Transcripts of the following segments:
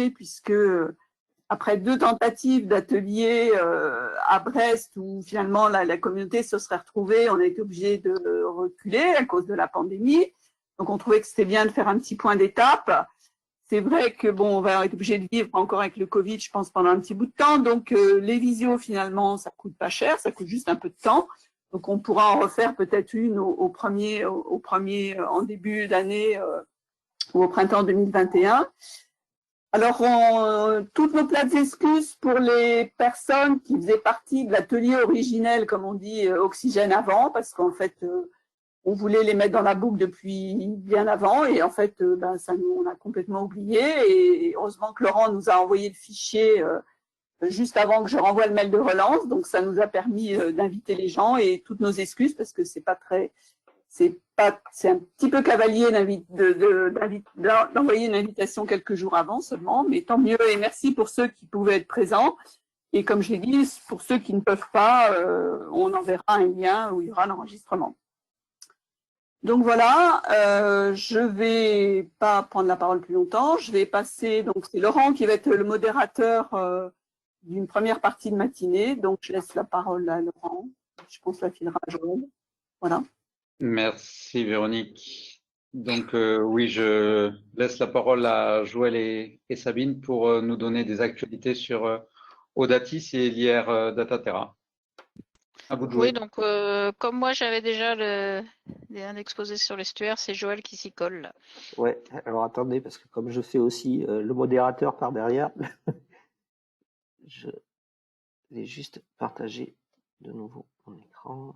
continuer puisque après 2 tentatives d'atelier à Brest où finalement la communauté se serait retrouvée, on a été obligé de reculer à cause de la pandémie. Donc on trouvait que c'était bien de faire un petit point d'étape. C'est vrai que bon, on va être obligé de vivre encore avec le Covid, je pense, pendant un petit bout de temps. Donc les visios finalement, ça coûte pas cher, ça coûte juste un peu de temps. Donc on pourra en refaire peut-être une au premier en début d'année ou au printemps 2021. Alors, toutes nos plates excuses pour les personnes qui faisaient partie de l'atelier originel, comme on dit, Oxygène avant, parce qu'en fait, on voulait les mettre dans la boucle depuis bien avant, et en fait, ça nous on a complètement oublié. Et heureusement que Laurent nous a envoyé le fichier juste avant que je renvoie le mail de relance, donc ça nous a permis d'inviter les gens, et toutes nos excuses parce que c'est un petit peu cavalier d'envoyer une invitation quelques jours avant seulement, mais tant mieux, et merci pour ceux qui pouvaient être présents. Et comme je l'ai dit, pour ceux qui ne peuvent pas, on enverra un lien où il y aura l'enregistrement. Donc voilà, je vais pas prendre la parole plus longtemps, je vais passer, donc c'est Laurent qui va être le modérateur d'une première partie de matinée, donc je laisse la parole à Laurent, je pense la filera à Joël. Voilà. Merci Véronique. Donc oui, je laisse la parole à Joël et Sabine pour nous donner des actualités sur Audatis et l'IR Dataterra. À vous de jouer. Oui, donc comme moi j'avais déjà un exposé sur l'estuaire, c'est Joël qui s'y colle là. Ouais, alors attendez, parce que comme je fais aussi le modérateur par derrière, je vais juste partager de nouveau mon écran.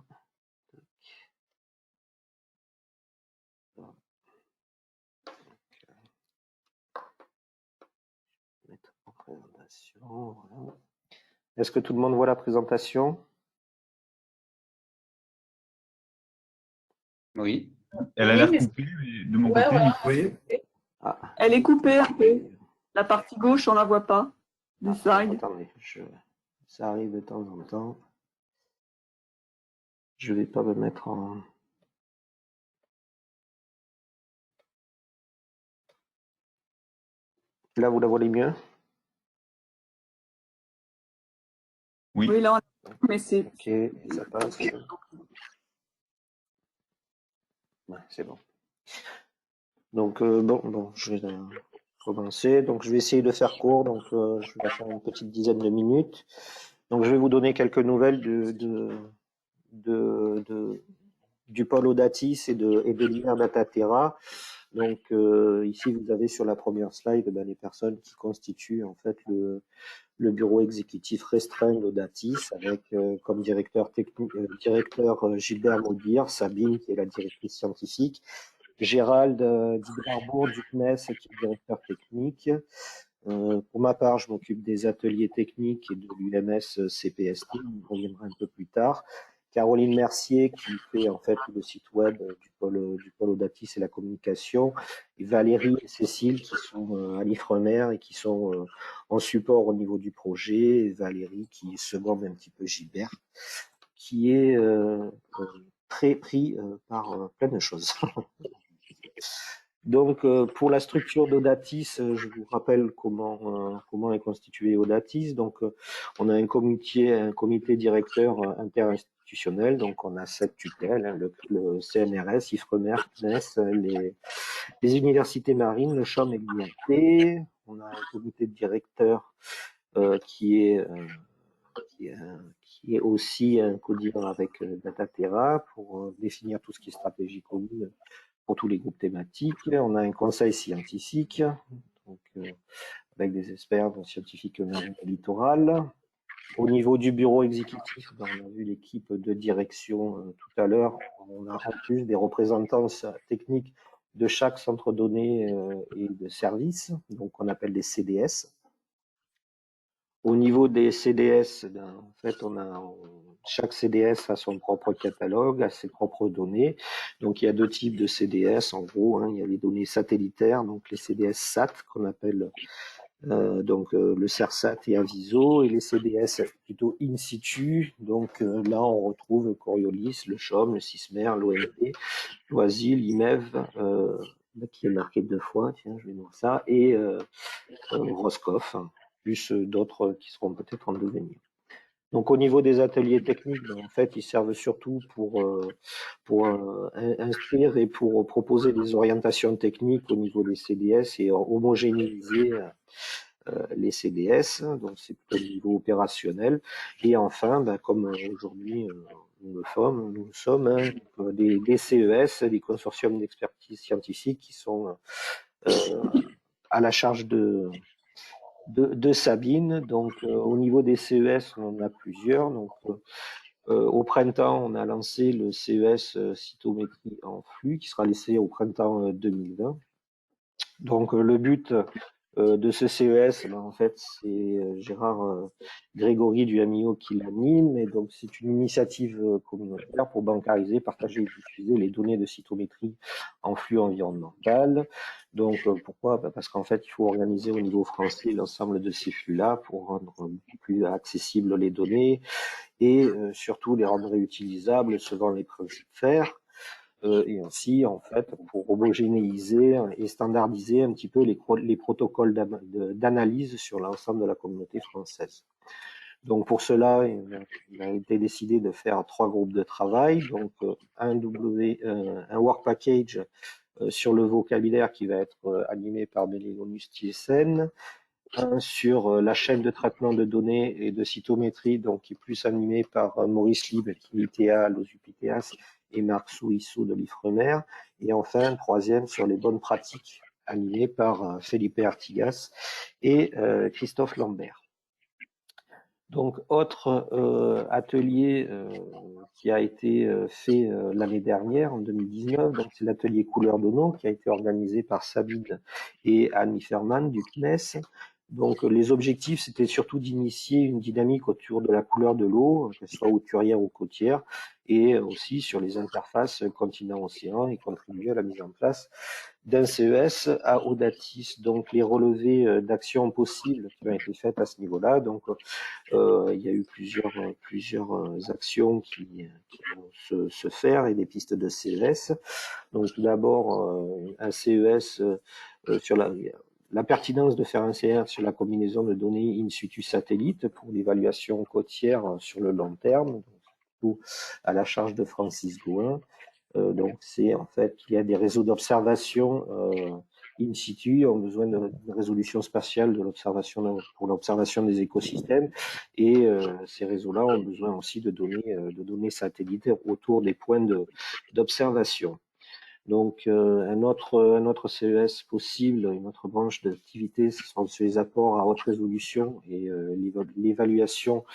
Mettre en présentation, voilà. Est-ce que tout le monde voit la présentation? Oui. Elle a l'air coupée, mais de mon côté, vous voyez. Ah. Elle est coupée un peu. La partie gauche, on la voit pas du slide. Attendez, ça arrive de temps en temps. Je vais pas me mettre en... Là, vous la voyez mieux? Oui. Oui, là, mais c'est... Ok, ça passe. Ouais, c'est bon. Donc, bon, je vais commencer. Donc, je vais essayer de faire court. Donc, je vais faire une petite dizaine de minutes. Donc, je vais vous donner quelques nouvelles du pôle Audatis et de l'IR Dataterra. Donc, ici, vous avez sur la première slide les personnes qui constituent en fait le bureau exécutif restreint d'Audatis avec comme directeur technique, Gilbert Maudir, Sabine qui est la directrice scientifique, Gérald Dibarbourg du CNES qui est directeur technique. Pour ma part, je m'occupe des ateliers techniques et de l'UMS CPST, on reviendra un peu plus tard. Caroline Mercier qui fait en fait le site web du pôle Audatis et la communication, et Valérie et Cécile qui sont à l'Ifremer et qui sont en support au niveau du projet, et Valérie qui seconde un petit peu Gilbert, qui est très pris par plein de choses. Donc, pour la structure d'Audatis, je vous rappelle comment est constitué Audatis. Donc, on a un comité directeur interinstitutionnel. Donc, on a 7 tutelles, hein, le CNRS, Ifremer, CNES, les universités marines, le CHOM et l'INP. On a un comité de directeur qui est aussi un codir avec Dataterra pour définir tout ce qui est stratégie commune pour tous les groupes thématiques. On a un conseil scientifique, donc, avec des experts scientifiques marines et littoral. Au niveau du bureau exécutif, on a vu l'équipe de direction tout à l'heure. On a en plus des représentants techniques de chaque centre donné et de service, donc on appelle les CDS. Au niveau des CDS, en fait, chaque CDS a son propre catalogue, a ses propres données. Donc, il y a 2 types de CDS, en gros. Hein. Il y a les données satellitaires, donc les CDS SAT, qu'on appelle le CERSAT et Aviso, et les CDS plutôt in situ. Donc, là, on retrouve Coriolis, le CHOM, le CISMER, l'OMP, l'OASI, l'IMEV, qui est marqué 2 fois, tiens, je vais voir ça, et Roscoff, hein, plus d'autres qui seront peut-être en devenir. Donc au niveau des ateliers techniques, en fait, ils servent surtout pour instruire et pour proposer des orientations techniques au niveau des CDS et homogénéiser les CDS, donc c'est plutôt au niveau opérationnel. Et enfin, comme aujourd'hui nous sommes des CES, des consortiums d'expertise scientifique qui sont à la charge de Sabine. Donc au niveau des CES, on en a plusieurs. Donc au printemps, on a lancé le CES cytométrie en flux qui sera laissé au printemps 2020. Donc le but de ce CES, en fait, c'est Gérard Grégory du MIO qui l'anime, et donc c'est une initiative communautaire pour bancariser, partager et diffuser les données de cytométrie en flux environnemental. Donc pourquoi? Parce qu'en fait, il faut organiser au niveau français l'ensemble de ces flux-là pour rendre plus accessibles les données et surtout les rendre réutilisables selon les principes FAIR. Et ainsi, en fait, pour homogénéiser et standardiser un petit peu les protocoles d'analyse sur l'ensemble de la communauté française. Donc pour cela, il a été décidé de faire 3 groupes de travail. Donc un work package sur le vocabulaire qui va être animé par Benelonus Thiessen, un sur la chaîne de traitement de données et de cytométrie, donc qui est plus animé par Maurice Lieb, qui est ITA, l'OSUPITEAS, et Marc Souissou de l'IFREMER, et enfin un troisième sur les bonnes pratiques, animé par Felipe Artigas et Christophe Lambert. Donc, autre atelier qui a été fait l'année dernière, en 2019, donc c'est l'atelier couleur de l'eau qui a été organisé par Sabine et Annie Ferman du CNES. Donc, les objectifs, c'était surtout d'initier une dynamique autour de la couleur de l'eau, qu'elle soit hauturière ou côtière, et aussi sur les interfaces continent-océan, et contribuer à la mise en place d'un CES à Audatis. Donc, les relevés d'actions possibles qui ont été faites à ce niveau-là. Donc, il y a eu plusieurs actions qui vont se faire et des pistes de CES. Donc, tout d'abord, un CES sur la pertinence de faire un CR sur la combinaison de données in situ satellite pour l'évaluation côtière sur le long terme, donc, à la charge de Francis Gouin. Donc c'est en fait qu'il y a des réseaux d'observation in situ ont besoin de résolution spatiale de l'observation pour l'observation des écosystèmes, et ces réseaux-là ont besoin aussi de données satellitaires autour des points d'observation. Donc un autre CES possible, une autre branche d'activité, ce sont les apports à haute résolution et l'évaluation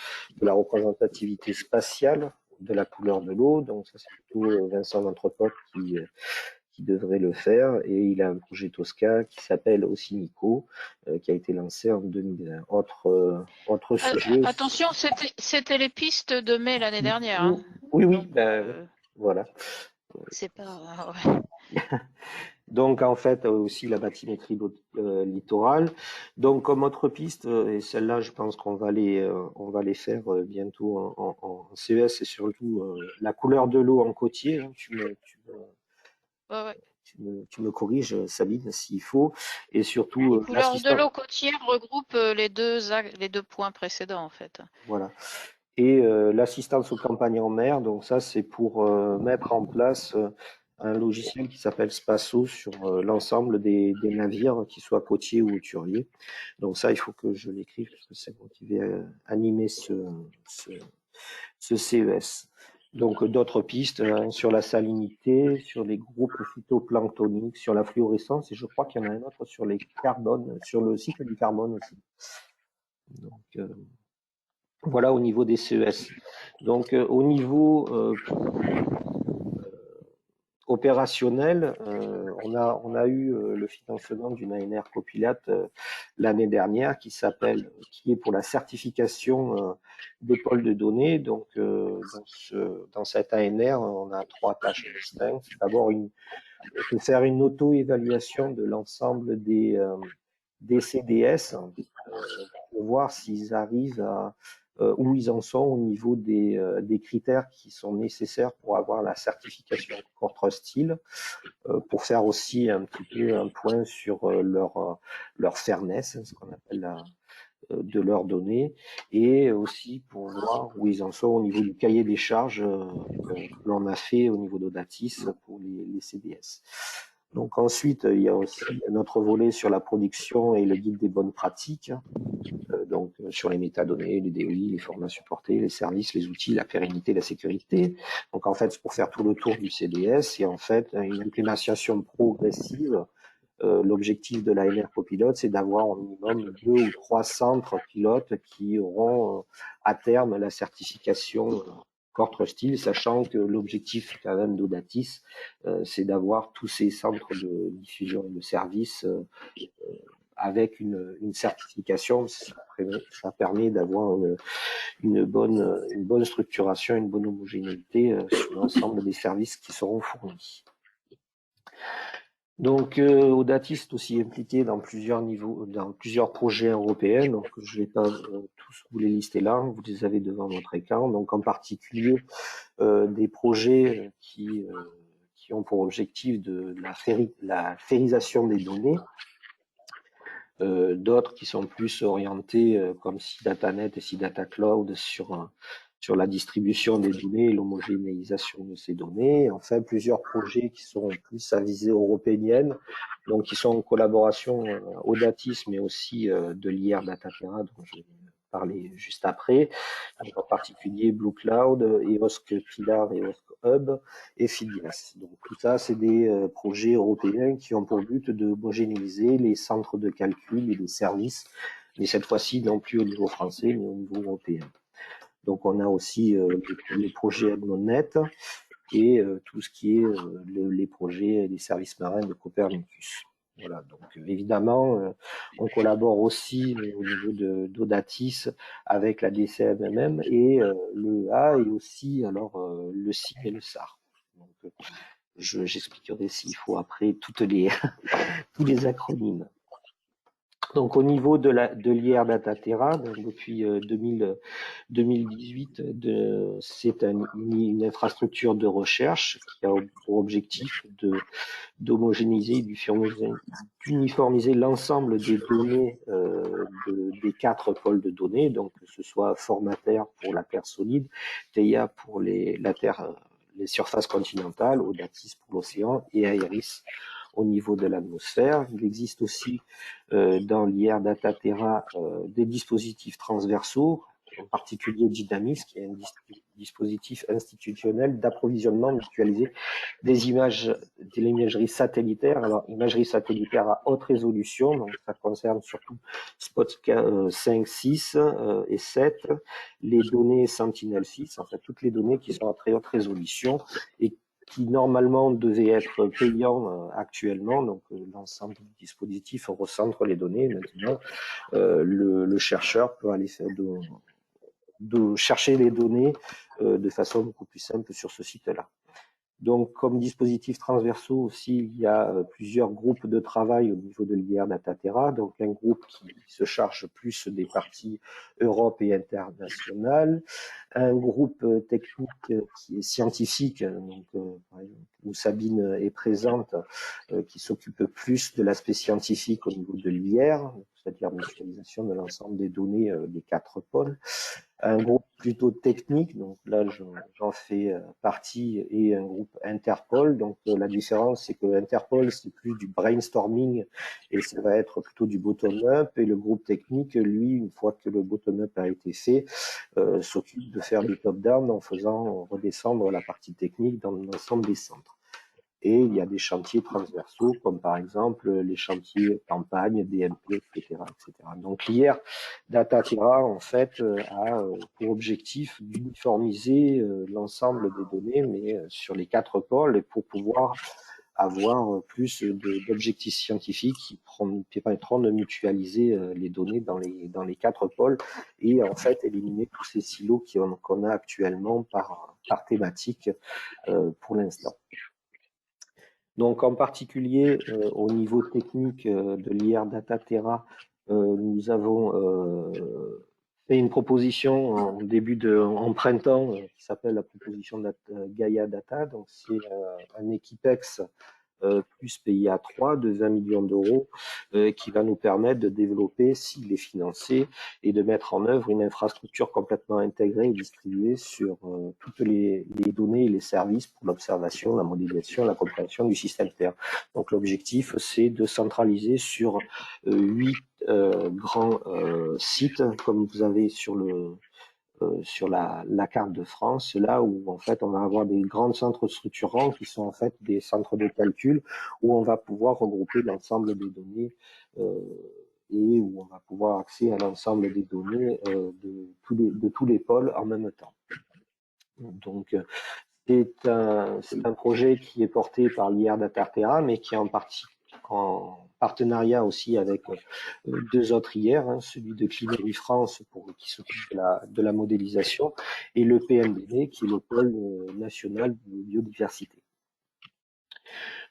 de la représentativité spatiale de la couleur de l'eau. Donc ça, c'est plutôt Vincent Ventrepote qui devrait le faire, et il a un projet Tosca qui s'appelle aussi Nico, qui a été lancé en 2020. Autre sujet. Attention, c'était les pistes de mai l'année dernière. Hein. Oui, Donc, voilà. C'est pas. Donc en fait aussi la bathymétrie littorale. Donc comme autre piste, et celle-là je pense qu'on va les faire bientôt en CES, et surtout la couleur de l'eau en côtier. Hein, tu me corriges, Sabine, s'il faut, et surtout la couleur de l'eau côtière regroupe les deux points précédents en fait. Voilà. Et l'assistance aux campagnes en mer, donc ça c'est pour mettre en place un logiciel qui s'appelle Spasso sur l'ensemble des navires, qu'ils soient côtiers ou hauturiers. Donc ça, il faut que je l'écrive, parce que c'est moi qui vais animer ce CES. Donc d'autres pistes sur la salinité, sur les groupes phytoplanctoniques, sur la fluorescence, et je crois qu'il y en a un autre sur les carbones, sur le cycle du carbone aussi. Donc voilà au niveau des CES. Donc au niveau opérationnel, on a eu le financement d'une ANR Copilate l'année dernière qui est pour la certification des pôles de données. Donc dans cette ANR, on a 3 tâches distinctes. D'abord, faire une auto-évaluation de l'ensemble des CDS pour voir s'ils arrivent où ils en sont au niveau des critères qui sont nécessaires pour avoir la certification Core Trust Seal, pour faire aussi un petit peu un point sur leur fairness, ce qu'on appelle de leurs données, et aussi pour voir où ils en sont au niveau du cahier des charges que l'on a fait au niveau d'Audatis pour les CDS. Donc ensuite, il y a aussi notre volet sur la production et le guide des bonnes pratiques, donc sur les métadonnées, les DOI, les formats supportés, les services, les outils, la pérennité, la sécurité. Donc en fait, c'est pour faire tout le tour du CDS et en fait une implémentation progressive. L'objectif de l'AMR Copilote, c'est d'avoir au minimum 2 ou 3 centres pilotes qui auront à terme la certification Core Trust Seal, sachant que l'objectif quand même d'Audatis, c'est d'avoir tous ces centres de diffusion et de services avec une certification. Ça permet d'avoir une bonne structuration, une bonne homogénéité sur l'ensemble des services qui seront fournis. Donc, Audatis est aussi impliqué dans plusieurs niveaux, dans plusieurs projets européens. Donc, je ne vais pas tous vous les lister là, vous les avez devant votre écran. Donc, en particulier, des projets qui ont pour objectif de la férisation des données. D'autres qui sont plus orientés comme SeaDataNet et SeaData Cloud sur la distribution des données et l'homogénéisation de ces données. Enfin, plusieurs projets qui sont plus à visée européenne, donc qui sont en collaboration Audatis, mais aussi de l'IR Dataterra, dont je vais parler juste après, en particulier Blue Cloud, EOSC Pillar, EOSC Hub et Phidias. Donc tout ça, c'est des projets européens qui ont pour but de homogénéiser les centres de calcul et les services, mais cette fois-ci non plus au niveau français, mais au niveau européen. Donc on a aussi les projets AdmonNet et tout ce qui est les projets des services marins de Copernicus. Voilà, donc évidemment, on collabore aussi au niveau d'Audatis avec la DCMMM et l'EA et aussi alors le CIM et le SAR. Donc, j'expliquerai s'il faut après tous les acronymes. Donc au niveau de l'IR Dataterra, depuis 2018, c'est une infrastructure de recherche qui a pour objectif d'homogénéiser, d'uniformiser l'ensemble des données des 4 pôles de données, donc que ce soit Formater pour la Terre solide, Theia pour les surfaces continentales, Audatis pour l'océan et Aeris au niveau de l'atmosphère. Il existe aussi dans l'IR Dataterra des dispositifs transversaux, en particulier Dynamis, qui est un dispositif institutionnel d'approvisionnement mutualisé des images de l'imagerie satellitaire. Alors, imagerie satellitaire à haute résolution, donc ça concerne surtout Spot 5, 6 et 7, les données Sentinel-6, en fait toutes les données qui sont à très haute résolution et qui normalement devaient être payants actuellement. Donc l'ensemble du dispositif recentre les données. Maintenant, le chercheur peut aller faire de chercher les données de façon beaucoup plus simple sur ce site-là. Donc, comme dispositifs transversaux aussi, il y a plusieurs groupes de travail au niveau de l'IR Dataterra. Donc, un groupe qui se charge plus des parties Europe et internationales, un groupe technique qui est scientifique, donc, où Sabine est présente, qui s'occupe plus de l'aspect scientifique au niveau de l'IR, c'est-à-dire mutualisation de l'ensemble des données des 4 pôles. Un groupe plutôt technique, donc là j'en fais partie, et un groupe Interpol. Donc la différence, c'est que Interpol, c'est plus du brainstorming et ça va être plutôt du bottom-up, et le groupe technique, lui, une fois que le bottom-up a été fait, s'occupe de faire du top-down en faisant redescendre la partie technique dans l'ensemble des centres. Et il y a des chantiers transversaux, comme par exemple les chantiers campagne, DMP, etc. Donc l'IR Dataterra, en fait, a pour objectif d'uniformiser l'ensemble des données, mais sur les 4 pôles, pour pouvoir avoir plus d'objectifs scientifiques qui permettront de mutualiser les données dans les 4 pôles et en fait éliminer tous ces silos qu'on a actuellement par thématique pour l'instant. Donc, en particulier, au niveau technique de l'IR Dataterra, nous avons fait une proposition en printemps qui s'appelle la proposition Gaia Data. Donc, c'est un Equipex plus PIA 3 de 20 millions d'euros qui va nous permettre de développer, s'il est financé, et de mettre en œuvre une infrastructure complètement intégrée et distribuée sur toutes les données et les services pour l'observation, la modélisation, la compréhension du système Terre. Donc l'objectif, c'est de centraliser sur 8 grands sites, comme vous avez sur la carte de France, là où en fait on va avoir des grands centres structurants qui sont en fait des centres de calcul où on va pouvoir regrouper l'ensemble des données et où on va pouvoir accéder à l'ensemble des données de tous les pôles en même temps. Donc c'est un projet qui est porté par l'IR Data-Terra, mais qui est en partenariat aussi avec deux autres IR, celui de Climérie France qui s'occupe de la modélisation et le PNBD qui est le pôle national de biodiversité.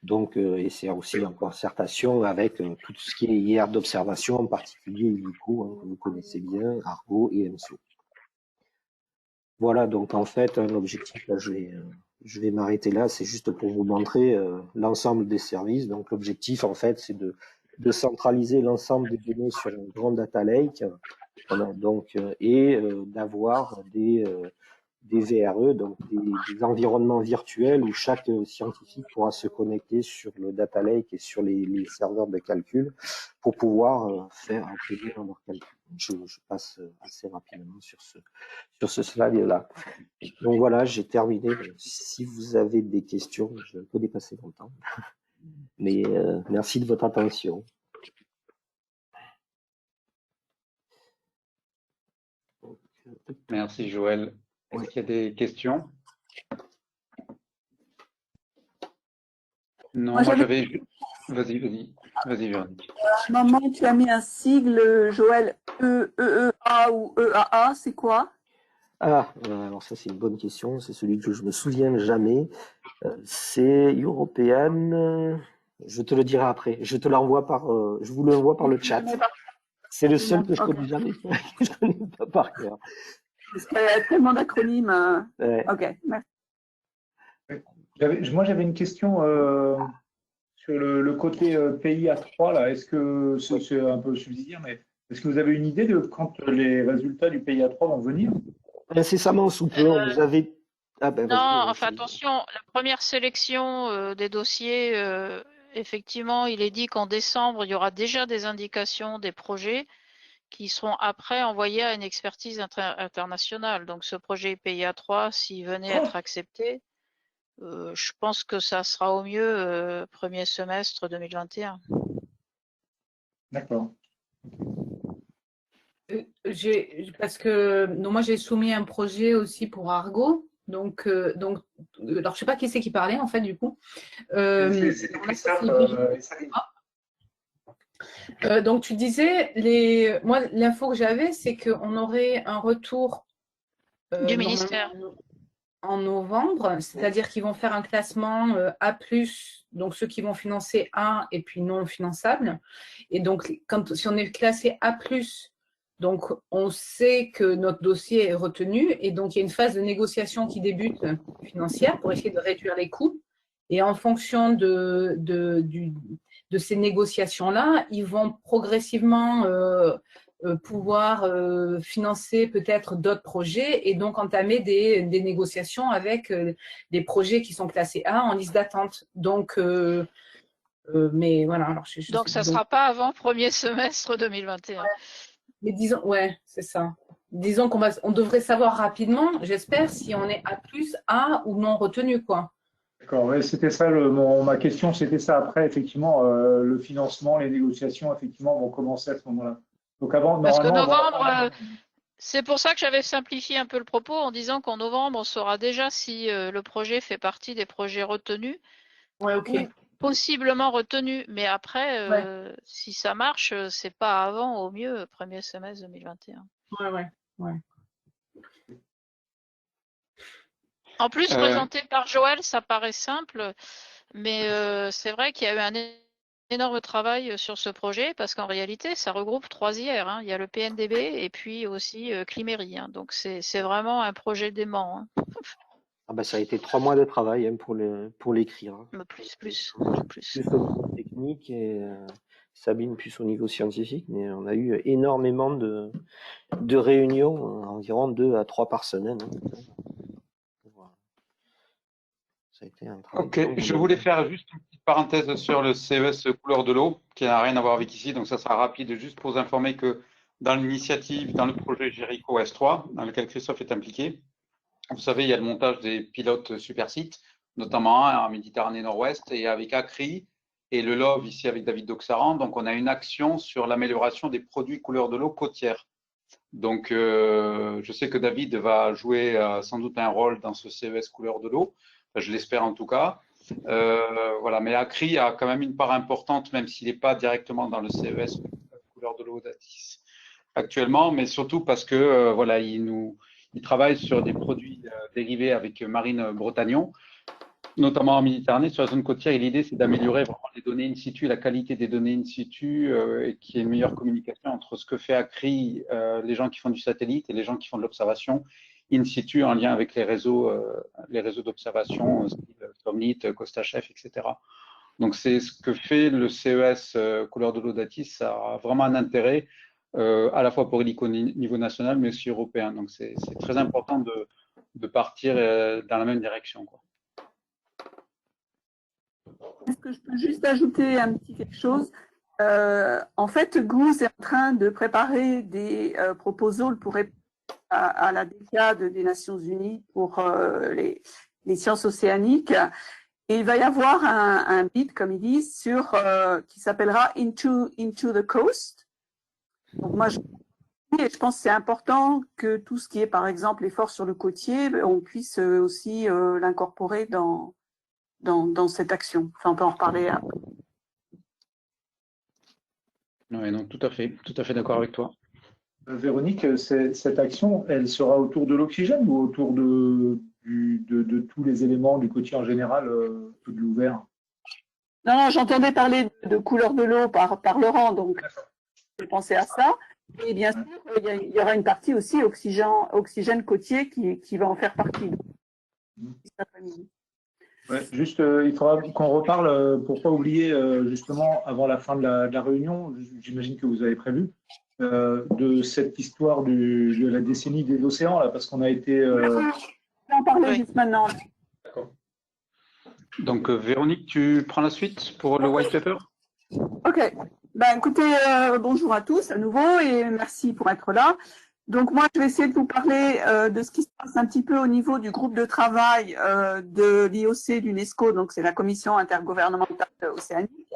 Donc, et c'est aussi en concertation avec tout ce qui est IR d'observation, en particulier ILICO, que vous connaissez bien, Argo et ENSO. Voilà, donc en fait, l'objectif, là, je vais m'arrêter là, c'est juste pour vous montrer l'ensemble des services. Donc l'objectif, en fait, c'est de centraliser l'ensemble des données sur un grand data lake, voilà, donc, et d'avoir des VRE, donc des environnements virtuels où chaque scientifique pourra se connecter sur le data lake et sur les serveurs de calcul pour pouvoir faire obtenir leurs calculs. Je passe assez rapidement sur ce slide-là. Donc voilà, j'ai terminé. Si vous avez des questions, je peux dépasser mon temps. Mais merci de votre attention. Merci Joël. Est-ce qu'il y a des questions? Non, moi j'avais... Vas-y, Véronique. À un moment, tu as mis un sigle, Joël, EEA ou EAA, c'est quoi? Ah, alors ça c'est une bonne question, c'est celui que je me souviens jamais. C'est European, je te le dirai après, je te l'envoie je vous l'envoie par le chat. C'est le seul que je connais jamais, que je connais pas par cœur. Parce qu'il y a tellement d'acronymes. Ouais. Ok, merci. Moi, j'avais une question sur le côté PIA 3, là. Est-ce que c'est un peu subsidiaire, mais est-ce que vous avez une idée de quand les résultats du PIA 3 vont venir? Incessamment sous peu, on nous avait... Ah ben, Non, vas-y, enfin attention, la première sélection des dossiers, effectivement, il est dit qu'en décembre, il y aura déjà des indications des projets qui seront après envoyés à une expertise internationale. Donc ce projet PIA 3, s'il venait à être accepté, je pense que ça sera au mieux premier semestre 2021. D'accord. Parce que moi j'ai soumis un projet aussi pour Argo, donc alors je sais pas qui c'est qui parlait en fait du coup. Donc tu disais, moi l'info que j'avais c'est qu'on aurait un retour du ministère en novembre, c'est-à-dire qu'ils vont faire un classement A+, donc ceux qui vont financer A et puis non finançables. Et donc si on est classé A+, donc on sait que notre dossier est retenu et donc il y a une phase de négociation qui débute financière pour essayer de réduire les coûts. Et en fonction de ces négociations-là, ils vont progressivement pouvoir financer peut-être d'autres projets et donc entamer des négociations avec des projets qui sont classés A en liste d'attente. Donc, mais voilà. Alors, donc ça ne sera pas avant premier semestre 2021. Mais disons, ouais, c'est ça. Disons on devrait savoir rapidement, j'espère, si on est A ou non retenu, quoi. D'accord, ouais, c'était ça ma question, c'était ça. Après, effectivement, le financement, les négociations, effectivement, vont commencer à ce moment-là. Donc avant, parce que normalement, novembre, c'est pour ça que j'avais simplifié un peu le propos en disant qu'en novembre, on saura déjà si le projet fait partie des projets retenus. Ouais, ok. Ou possiblement retenus, mais après, si ça marche, c'est pas avant, au mieux, premier semestre 2021. Ouais. En plus, présenté par Joël, ça paraît simple, mais c'est vrai qu'il y a eu un énorme travail sur ce projet parce qu'en réalité, ça regroupe 3 IR, hein. Il y a le PNDB et puis aussi Climéry, hein. Donc, c'est vraiment un projet dément, hein. Ah bah, ça a été 3 mois de travail hein, pour l'écrire. Hein. Mais plus. Plus au niveau technique et Sabine plus au niveau scientifique, mais on a eu énormément de réunions, environ 2 à 3 par semaine. Hein. Ça a été un travail. Ok, je voulais faire juste une petite parenthèse sur le CES couleur de l'eau, qui n'a rien à voir avec ici, donc ça sera rapide, juste pour vous informer que dans l'initiative, dans le projet Jericho S3, dans lequel Christophe est impliqué, vous savez, il y a le montage des pilotes super sites, notamment en Méditerranée Nord-Ouest, et avec ACRI et le LOV ici avec David Doxaran, donc on a une action sur l'amélioration des produits couleur de l'eau côtière. Donc, je sais que David va jouer sans doute un rôle dans ce CES couleur de l'eau, enfin, je l'espère en tout cas. Voilà, mais ACRI a quand même une part importante, même s'il n'est pas directement dans le CES couleur de l'eau d'Atis actuellement, mais surtout parce que voilà, il travaille sur des produits dérivés avec Marine Brotagnon, notamment en Méditerranée, sur la zone côtière. Et l'idée, c'est d'améliorer vraiment les données in situ, la qualité des données in situ, et qu'il y ait une meilleure communication entre ce que fait ACRI, les gens qui font du satellite, et les gens qui font de l'observation in situ en lien avec les réseaux d'observation, Stormlit, CostaChef, etc. Donc, c'est ce que fait le CES couleur de l'eau d'Atis. Ça a vraiment un intérêt à la fois pour Helico au niveau national, mais aussi européen. Donc, c'est très important de partir dans la même direction, quoi. Est-ce que je peux juste ajouter un petit quelque chose? En fait, Goose est en train de préparer des proposals pour répondre à la décade des Nations Unies pour les sciences océaniques. Et il va y avoir un bid, comme ils disent, qui s'appellera Into the Coast. Donc moi, je pense que c'est important que tout ce qui est, par exemple, l'effort sur le côtier, on puisse aussi l'incorporer dans cette action. Enfin, on peut en reparler après. Oui, non, tout à fait d'accord avec toi. Véronique, cette action, elle sera autour de l'oxygène ou autour de tous les éléments du côtier en général, de l'ouvert? Non, j'entendais parler de couleur de l'eau par Laurent, donc j'ai pensé à ça. Et bien sûr, il y aura une partie aussi oxygène côtier qui va en faire partie. Ouais, juste, il faudra qu'on reparle, pour ne pas oublier, justement, avant la fin de la réunion, j'imagine que vous avez prévu, de cette histoire de la décennie des océans, là, parce qu'on a été… Je vais en parler juste maintenant. D'accord. Donc, Véronique, tu prends la suite pour le white paper? Ok. Ben, écoutez, bonjour à tous à nouveau et merci pour être là. Donc moi, je vais essayer de vous parler de ce qui se passe un petit peu au niveau du groupe de travail de l'IOC d'UNESCO, donc c'est la Commission intergouvernementale océanique,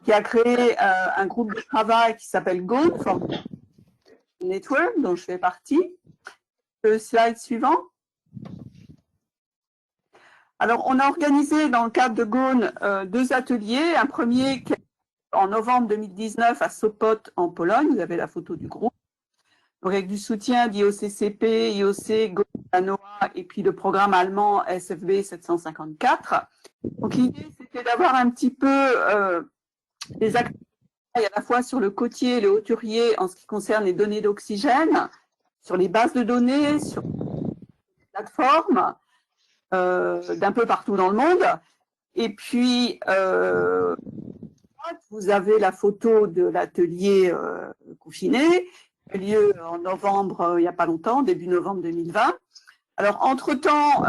qui a créé un groupe de travail qui s'appelle GONE, for Network, dont je fais partie. Le slide suivant. Alors, on a organisé dans le cadre de GONE 2 ateliers. Un premier en novembre 2019 à Sopot en Pologne. Vous avez la photo du groupe. Donc, avec du soutien d'IOCCP, IOC, GONE, et puis le programme allemand SFB 754. Donc, l'idée, c'était d'avoir un petit peu des activités à la fois sur le côtier et le hauturier en ce qui concerne les données d'oxygène, sur les bases de données, sur les plateformes d'un peu partout dans le monde. Et puis, vous avez la photo de l'atelier confiné, qui a eu lieu en novembre, il n'y a pas longtemps, début novembre 2020. Alors, entre-temps,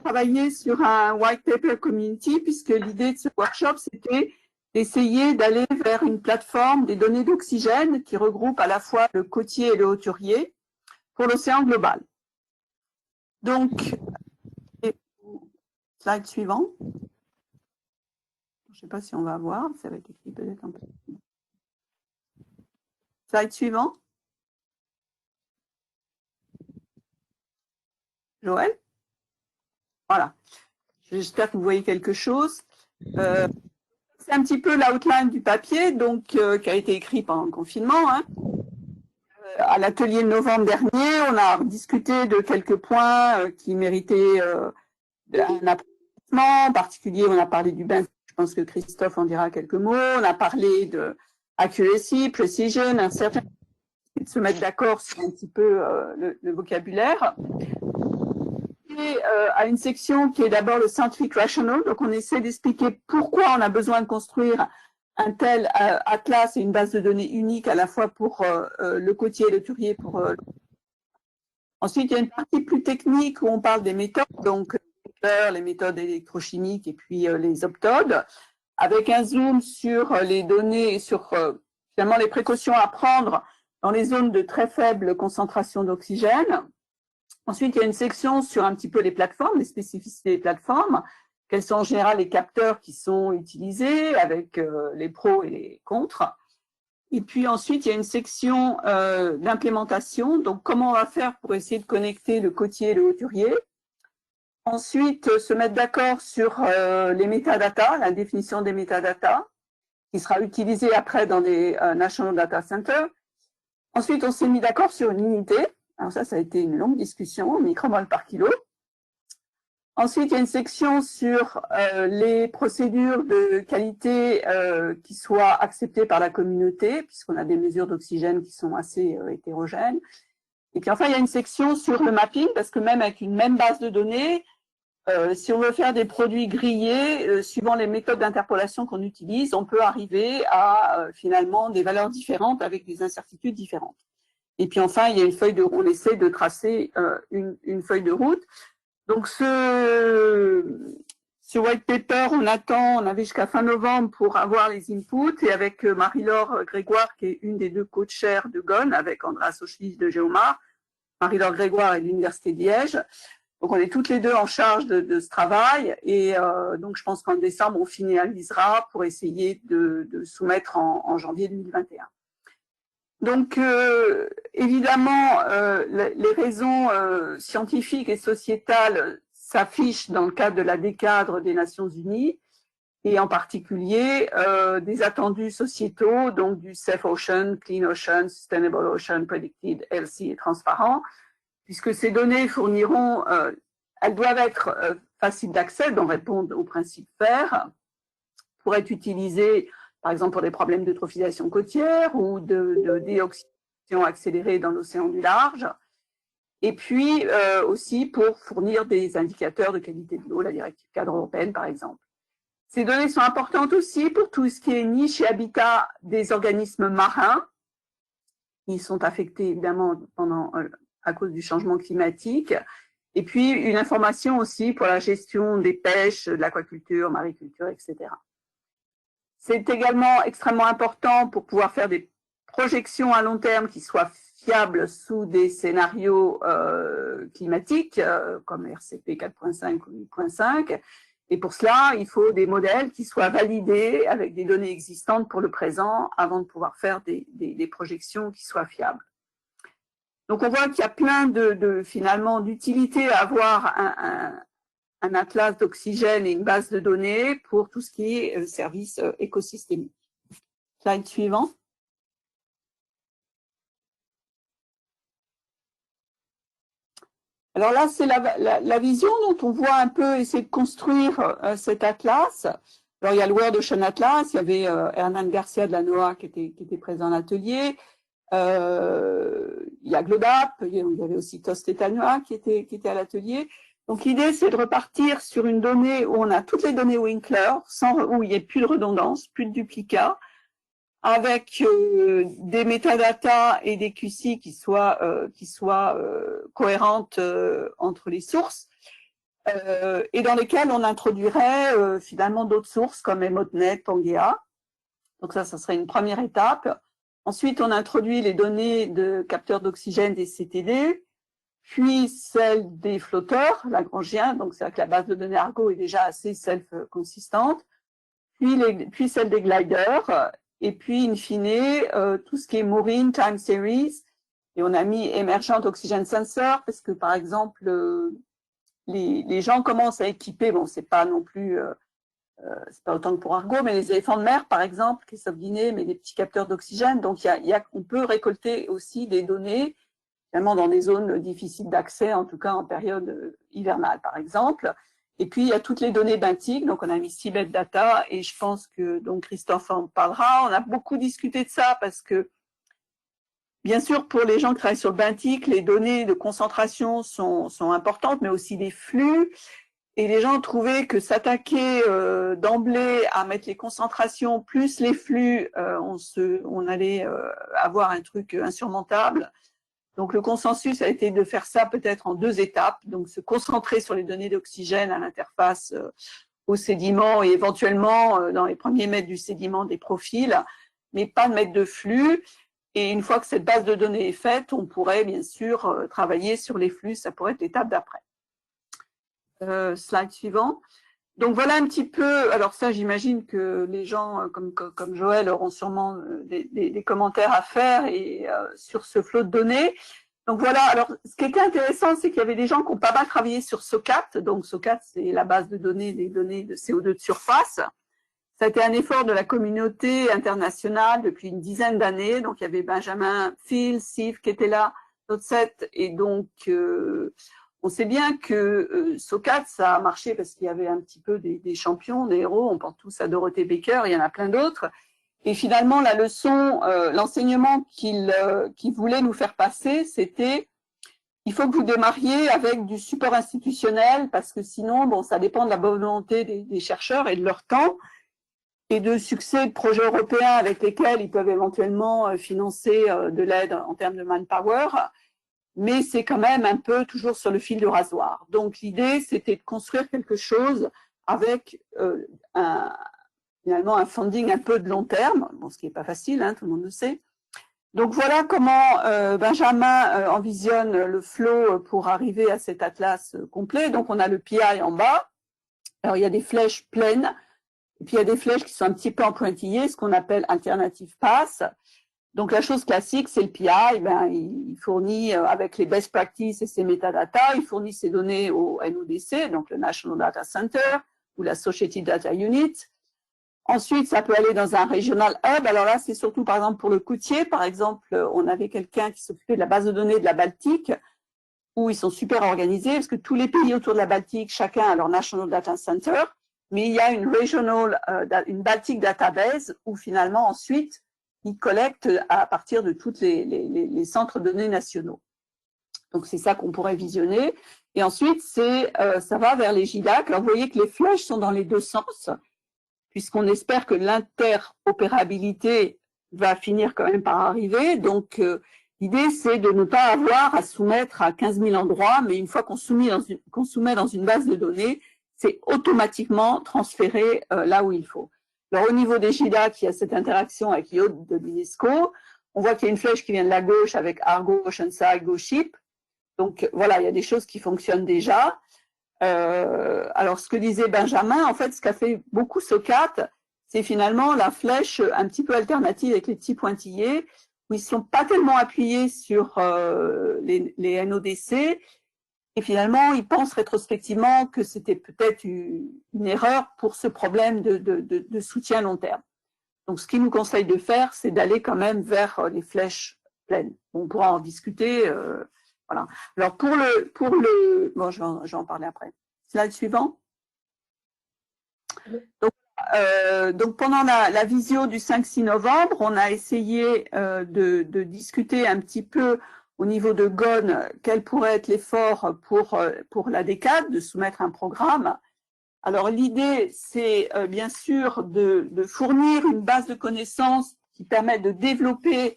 travailler sur un white paper community, puisque l'idée de ce workshop, c'était d'essayer d'aller vers une plateforme des données d'oxygène qui regroupe à la fois le côtier et le hauturier pour l'océan global. Donc, slide suivant. Je ne sais pas si on va voir, ça va être écrit peut-être un peu. Slide suivant. Joël? Voilà. J'espère que vous voyez quelque chose. C'est un petit peu l'outline du papier, donc qui a été écrit pendant le confinement. Hein. À l'atelier de novembre dernier, on a discuté de quelques points qui méritaient un approfondissement. En particulier, on a parlé du bain Je pense que Christophe en dira quelques mots. On a parlé de accuracy, precision, un certain de se mettre d'accord sur un petit peu le vocabulaire. Et à une section qui est d'abord le scientific rational, donc on essaie d'expliquer pourquoi on a besoin de construire un tel atlas et une base de données unique à la fois pour le côtier et le turier. Ensuite, il y a une partie plus technique où on parle des méthodes, donc les méthodes électrochimiques et puis les optodes, avec un zoom sur les données, sur finalement les précautions à prendre dans les zones de très faible concentration d'oxygène. Ensuite, il y a une section sur un petit peu les plateformes, les spécificités des plateformes, quels sont en général les capteurs qui sont utilisés avec les pros et les contres. Et puis ensuite, il y a une section d'implémentation, donc comment on va faire pour essayer de connecter le côtier et le hauturier. Ensuite, se mettre d'accord sur les métadatas, la définition des métadatas, qui sera utilisée après dans les National Data Center. Ensuite, on s'est mis d'accord sur une unité. Alors ça a été une longue discussion, micromol par kilo. Ensuite, il y a une section sur les procédures de qualité qui soient acceptées par la communauté, puisqu'on a des mesures d'oxygène qui sont assez hétérogènes. Et puis enfin, il y a une section sur le mapping, parce que même avec une même base de données, si on veut faire des produits grillés, suivant les méthodes d'interpolation qu'on utilise, on peut arriver à finalement des valeurs différentes avec des incertitudes différentes. Et puis enfin, il y a une feuille de route, on essaie de tracer une feuille de route. Donc ce white paper, on avait jusqu'à fin novembre pour avoir les inputs, et avec Marie-Laure Grégoire, qui est une des deux co-chairs de GON, avec Andreas Auschwitz de Géomar. Marie-Laure Grégoire est de l'Université de Liège. Donc on est toutes les deux en charge de ce travail, et donc je pense qu'en décembre, on finalisera pour essayer de soumettre en janvier 2021. Donc, évidemment, les raisons scientifiques et sociétales s'affichent dans le cadre de la décadre des Nations Unies, et en particulier des attendus sociétaux, donc du Safe Ocean, Clean Ocean, Sustainable Ocean, Predicted, Healthy et transparent, puisque ces données fourniront, elles doivent être faciles d'accès, donc répondre au principe FAIR, pour être utilisées par exemple pour des problèmes d'eutrophisation côtière ou de déoxydation accélérée dans l'océan du large, et puis aussi pour fournir des indicateurs de qualité de l'eau, la directive cadre européenne par exemple. Ces données sont importantes aussi pour tout ce qui est niche et habitat des organismes marins, qui sont affectés évidemment à cause du changement climatique, et puis une information aussi pour la gestion des pêches, de l'aquaculture, mariculture, etc. C'est également extrêmement important pour pouvoir faire des projections à long terme qui soient fiables sous des scénarios climatiques, comme RCP 4.5 ou 8.5. Et pour cela, il faut des modèles qui soient validés avec des données existantes pour le présent avant de pouvoir faire des projections qui soient fiables. Donc on voit qu'il y a plein finalement d'utilités à avoir un atlas d'oxygène et une base de données pour tout ce qui est service écosystémique. Slide suivant. Alors là, c'est la vision dont on voit un peu essayer de construire cet atlas. Alors il y a le World Ocean Atlas, il y avait Hernan Garcia de la NOAA qui était présent à l'atelier. Il y a GLODAP, il y avait aussi Tost et Tanua qui était à l'atelier. Donc l'idée, c'est de repartir sur une donnée où on a toutes les données Winkler, où il n'y ait plus de redondance, plus de duplicats, avec des métadatas et des QC qui soient cohérentes entre les sources, et dans lesquelles on introduirait finalement d'autres sources comme Emotnet, Pangea. Donc ça serait une première étape. Ensuite, on introduit les données de capteurs d'oxygène des CTD, puis celle des flotteurs, lagrangiens, donc c'est-à-dire que la base de données Argo est déjà assez self-consistante, puis celle des gliders, et puis in fine, tout ce qui est Marine Time Series, et on a mis Emergent Oxygen Sensor, parce que par exemple, les gens commencent à équiper, bon c'est pas non plus, c'est pas autant que pour Argo, mais les éléphants de mer par exemple, Christophe Guinet, mais des petits capteurs d'oxygène, donc on peut récolter aussi des données, finalement dans des zones difficiles d'accès, en tout cas en période hivernale par exemple. Et puis, il y a toutes les données Bintic, donc on a mis Seabed Data, et je pense que donc Christophe en parlera. On a beaucoup discuté de ça parce que, bien sûr, pour les gens qui travaillent sur le Bintic, les données de concentration sont importantes, mais aussi des flux. Et les gens trouvaient que s'attaquer d'emblée à mettre les concentrations plus les flux, on allait avoir un truc insurmontable. Donc, le consensus a été de faire ça peut-être en 2 étapes. Donc, se concentrer sur les données d'oxygène à l'interface au sédiment et éventuellement dans les premiers mètres du sédiment des profils, mais pas de mettre de flux. Et une fois que cette base de données est faite, on pourrait bien sûr travailler sur les flux. Ça pourrait être l'étape d'après. Slide suivant. Donc, voilà un petit peu. Alors ça, j'imagine que les gens comme Joël auront sûrement des commentaires à faire et, sur ce flot de données. Donc, voilà. Alors, ce qui était intéressant, c'est qu'il y avait des gens qui ont pas mal travaillé sur SOCAT. Donc, SOCAT, c'est la base de données des données de CO2 de surface. Ça a été un effort de la communauté internationale depuis une dizaine d'années. Donc, il y avait Benjamin, Phil, Steve qui étaient là, Notset. Et donc, on sait bien que SOCAT, ça a marché parce qu'il y avait un petit peu des champions, des héros. On pense tous à Dorothée Baker, il y en a plein d'autres. Et finalement, la leçon, l'enseignement qu'il voulait nous faire passer, c'était il faut que vous démarriez avec du support institutionnel parce que sinon, bon, ça dépend de la bonne volonté des chercheurs et de leur temps et de succès de projets européens avec lesquels ils peuvent éventuellement financer de l'aide en termes de manpower. Mais c'est quand même un peu toujours sur le fil du rasoir. Donc, l'idée, c'était de construire quelque chose avec finalement un funding un peu de long terme, bon, ce qui n'est pas facile, hein, tout le monde le sait. Donc, voilà comment Benjamin envisionne le flow pour arriver à cet atlas complet. Donc, on a le PI en bas. Alors, il y a des flèches pleines, et puis il y a des flèches qui sont un petit peu en pointillés, ce qu'on appelle Alternative Path. Donc, la chose classique, c'est le PI. Ben, il fournit, avec les best practices et ses métadatas, il fournit ses données au NODC, donc le National Data Center ou l'Associated Data Unit. Ensuite, ça peut aller dans un Regional Hub. Alors là, c'est surtout, par exemple, pour le côtier. Par exemple, on avait quelqu'un qui s'occupait de la base de données de la Baltique, où ils sont super organisés, parce que tous les pays autour de la Baltique, chacun a leur National Data Center, mais il y a une une Baltic Database, où finalement, ensuite, ils collectent à partir de tous les centres de données nationaux. Donc, c'est ça qu'on pourrait visionner. Et ensuite, ça va vers les JDAC. Alors, vous voyez que les flèches sont dans les deux sens, puisqu'on espère que l'interopérabilité va finir quand même par arriver. Donc, l'idée, c'est de ne pas avoir à soumettre à 15 000 endroits, mais une fois qu'on soumet dans une base de données, c'est automatiquement transféré là où il faut. Alors, au niveau des JDAC, il y a cette interaction avec IOD de l'UNESCO. On voit qu'il y a une flèche qui vient de la gauche avec Argo, Oceanside, GoShip. Donc, voilà, il y a des choses qui fonctionnent déjà. Alors, ce que disait Benjamin, en fait, ce qu'a fait beaucoup SOCAT, c'est finalement la flèche un petit peu alternative avec les petits pointillés, où ils ne sont pas tellement appuyés sur les NODC. Et finalement, ils pensent rétrospectivement que c'était peut-être une erreur pour ce problème de soutien long terme. Donc, ce qu'il nous conseille de faire, c'est d'aller quand même vers les flèches pleines. On pourra en discuter. Voilà. Alors, bon, je vais en parler après. Slide suivant. Donc pendant la visio du 5-6 novembre, on a essayé de discuter un petit peu au niveau de GON, quel pourrait être l'effort pour la décade, de soumettre un programme. Alors l'idée, c'est bien sûr de fournir une base de connaissances qui permet de développer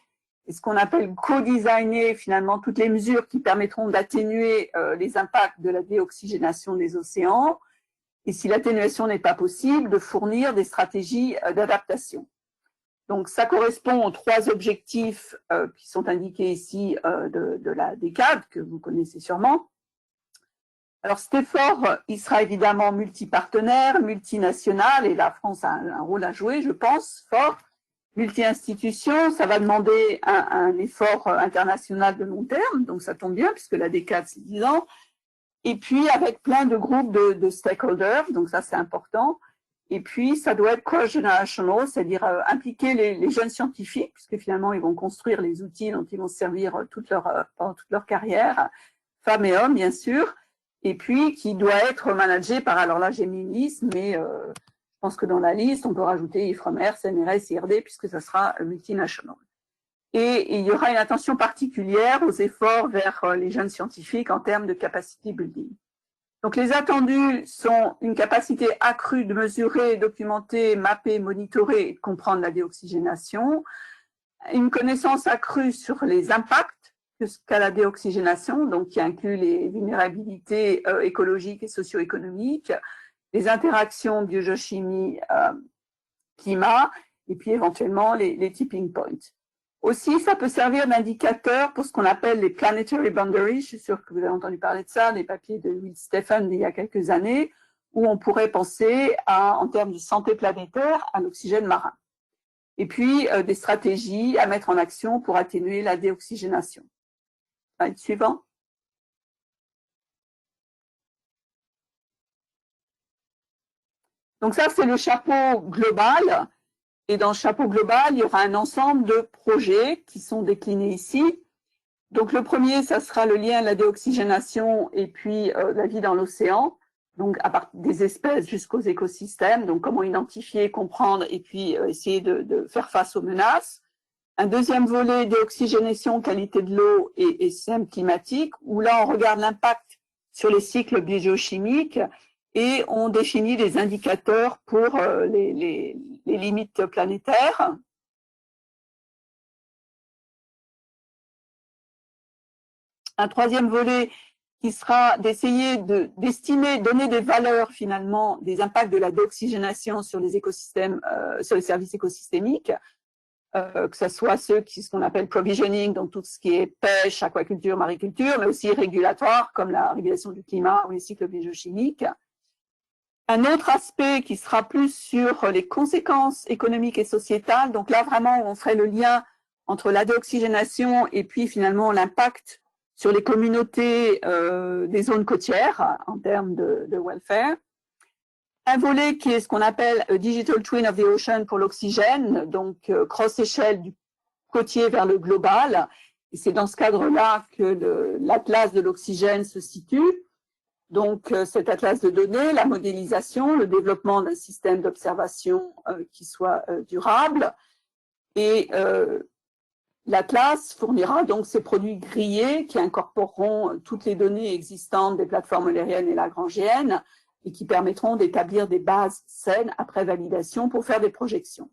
ce qu'on appelle co-designer finalement toutes les mesures qui permettront d'atténuer les impacts de la déoxygénation des océans. Et si l'atténuation n'est pas possible, de fournir des stratégies d'adaptation. Donc, ça correspond aux 3 objectifs qui sont indiqués ici de la décade, que vous connaissez sûrement. Alors, cet effort, il sera évidemment multipartenaire, multinational, et la France a un rôle à jouer, je pense, fort. Multi-institution, ça va demander un effort international de long terme, donc ça tombe bien, puisque la décade, c'est 10 ans. Et puis, avec plein de groupes de stakeholders, donc ça, c'est important. Et puis, ça doit être cross-generational, c'est-à-dire impliquer les jeunes scientifiques, puisque finalement, ils vont construire les outils dont ils vont se servir pendant toute leur carrière, femmes et hommes, bien sûr. et puis qui doit être managé par, alors là j'ai mis une liste, mais je pense que dans la liste, on peut rajouter IFREMER, CNRS, IRD, puisque ça sera multinational. Et il y aura une attention particulière aux efforts vers les jeunes scientifiques en termes de capacity building. Donc les attendus sont une capacité accrue de mesurer, documenter, mapper, monitorer et de comprendre la déoxygénation, une connaissance accrue sur les impacts qu'a la déoxygénation, donc qui inclut les vulnérabilités écologiques et socio-économiques, les interactions biogéochimie, climat, et puis éventuellement les tipping points. Aussi, ça peut servir d'indicateur pour ce qu'on appelle les planetary boundaries. Je suis sûre que vous avez entendu parler de ça, des papiers de Will Stephen d'il y a quelques années, où on pourrait penser en termes de santé planétaire, à l'oxygène marin. Et puis, des stratégies à mettre en action pour atténuer la déoxygénation. Slide suivant. Donc ça, c'est le chapeau global. Et dans le chapeau global, il y aura un ensemble de projets qui sont déclinés ici. Donc le premier, ça sera le lien à la déoxygénation et puis la vie dans l'océan, donc à partir des espèces jusqu'aux écosystèmes, donc comment identifier, comprendre et puis essayer de faire face aux menaces. Un deuxième volet, déoxygénation, qualité de l'eau et système climatique, où là on regarde l'impact sur les cycles biogéochimiques et on définit des indicateurs pour les limites planétaires. Un troisième volet qui sera d'essayer d'estimer, donner des valeurs finalement des impacts de la déoxygénation sur les écosystèmes, sur les services écosystémiques, que ce soit ce qu'on appelle provisioning, donc tout ce qui est pêche, aquaculture, mariculture, mais aussi régulatoire comme la régulation du climat ou les cycles biogéochimiques. Un autre aspect qui sera plus sur les conséquences économiques et sociétales, donc là vraiment on ferait le lien entre la déoxygénation et puis finalement l'impact sur les communautés des zones côtières en termes de welfare. Un volet qui est ce qu'on appelle Digital Twin of the Ocean pour l'oxygène, donc cross-échelle du côtier vers le global. Et c'est dans ce cadre-là que l'atlas de l'oxygène se situe. Donc, cet atlas de données, la modélisation, le développement d'un système d'observation qui soit durable. Et l'atlas fournira donc ces produits grillés qui incorporeront toutes les données existantes des plateformes eulériennes et lagrangiennes et qui permettront d'établir des bases saines après validation pour faire des projections.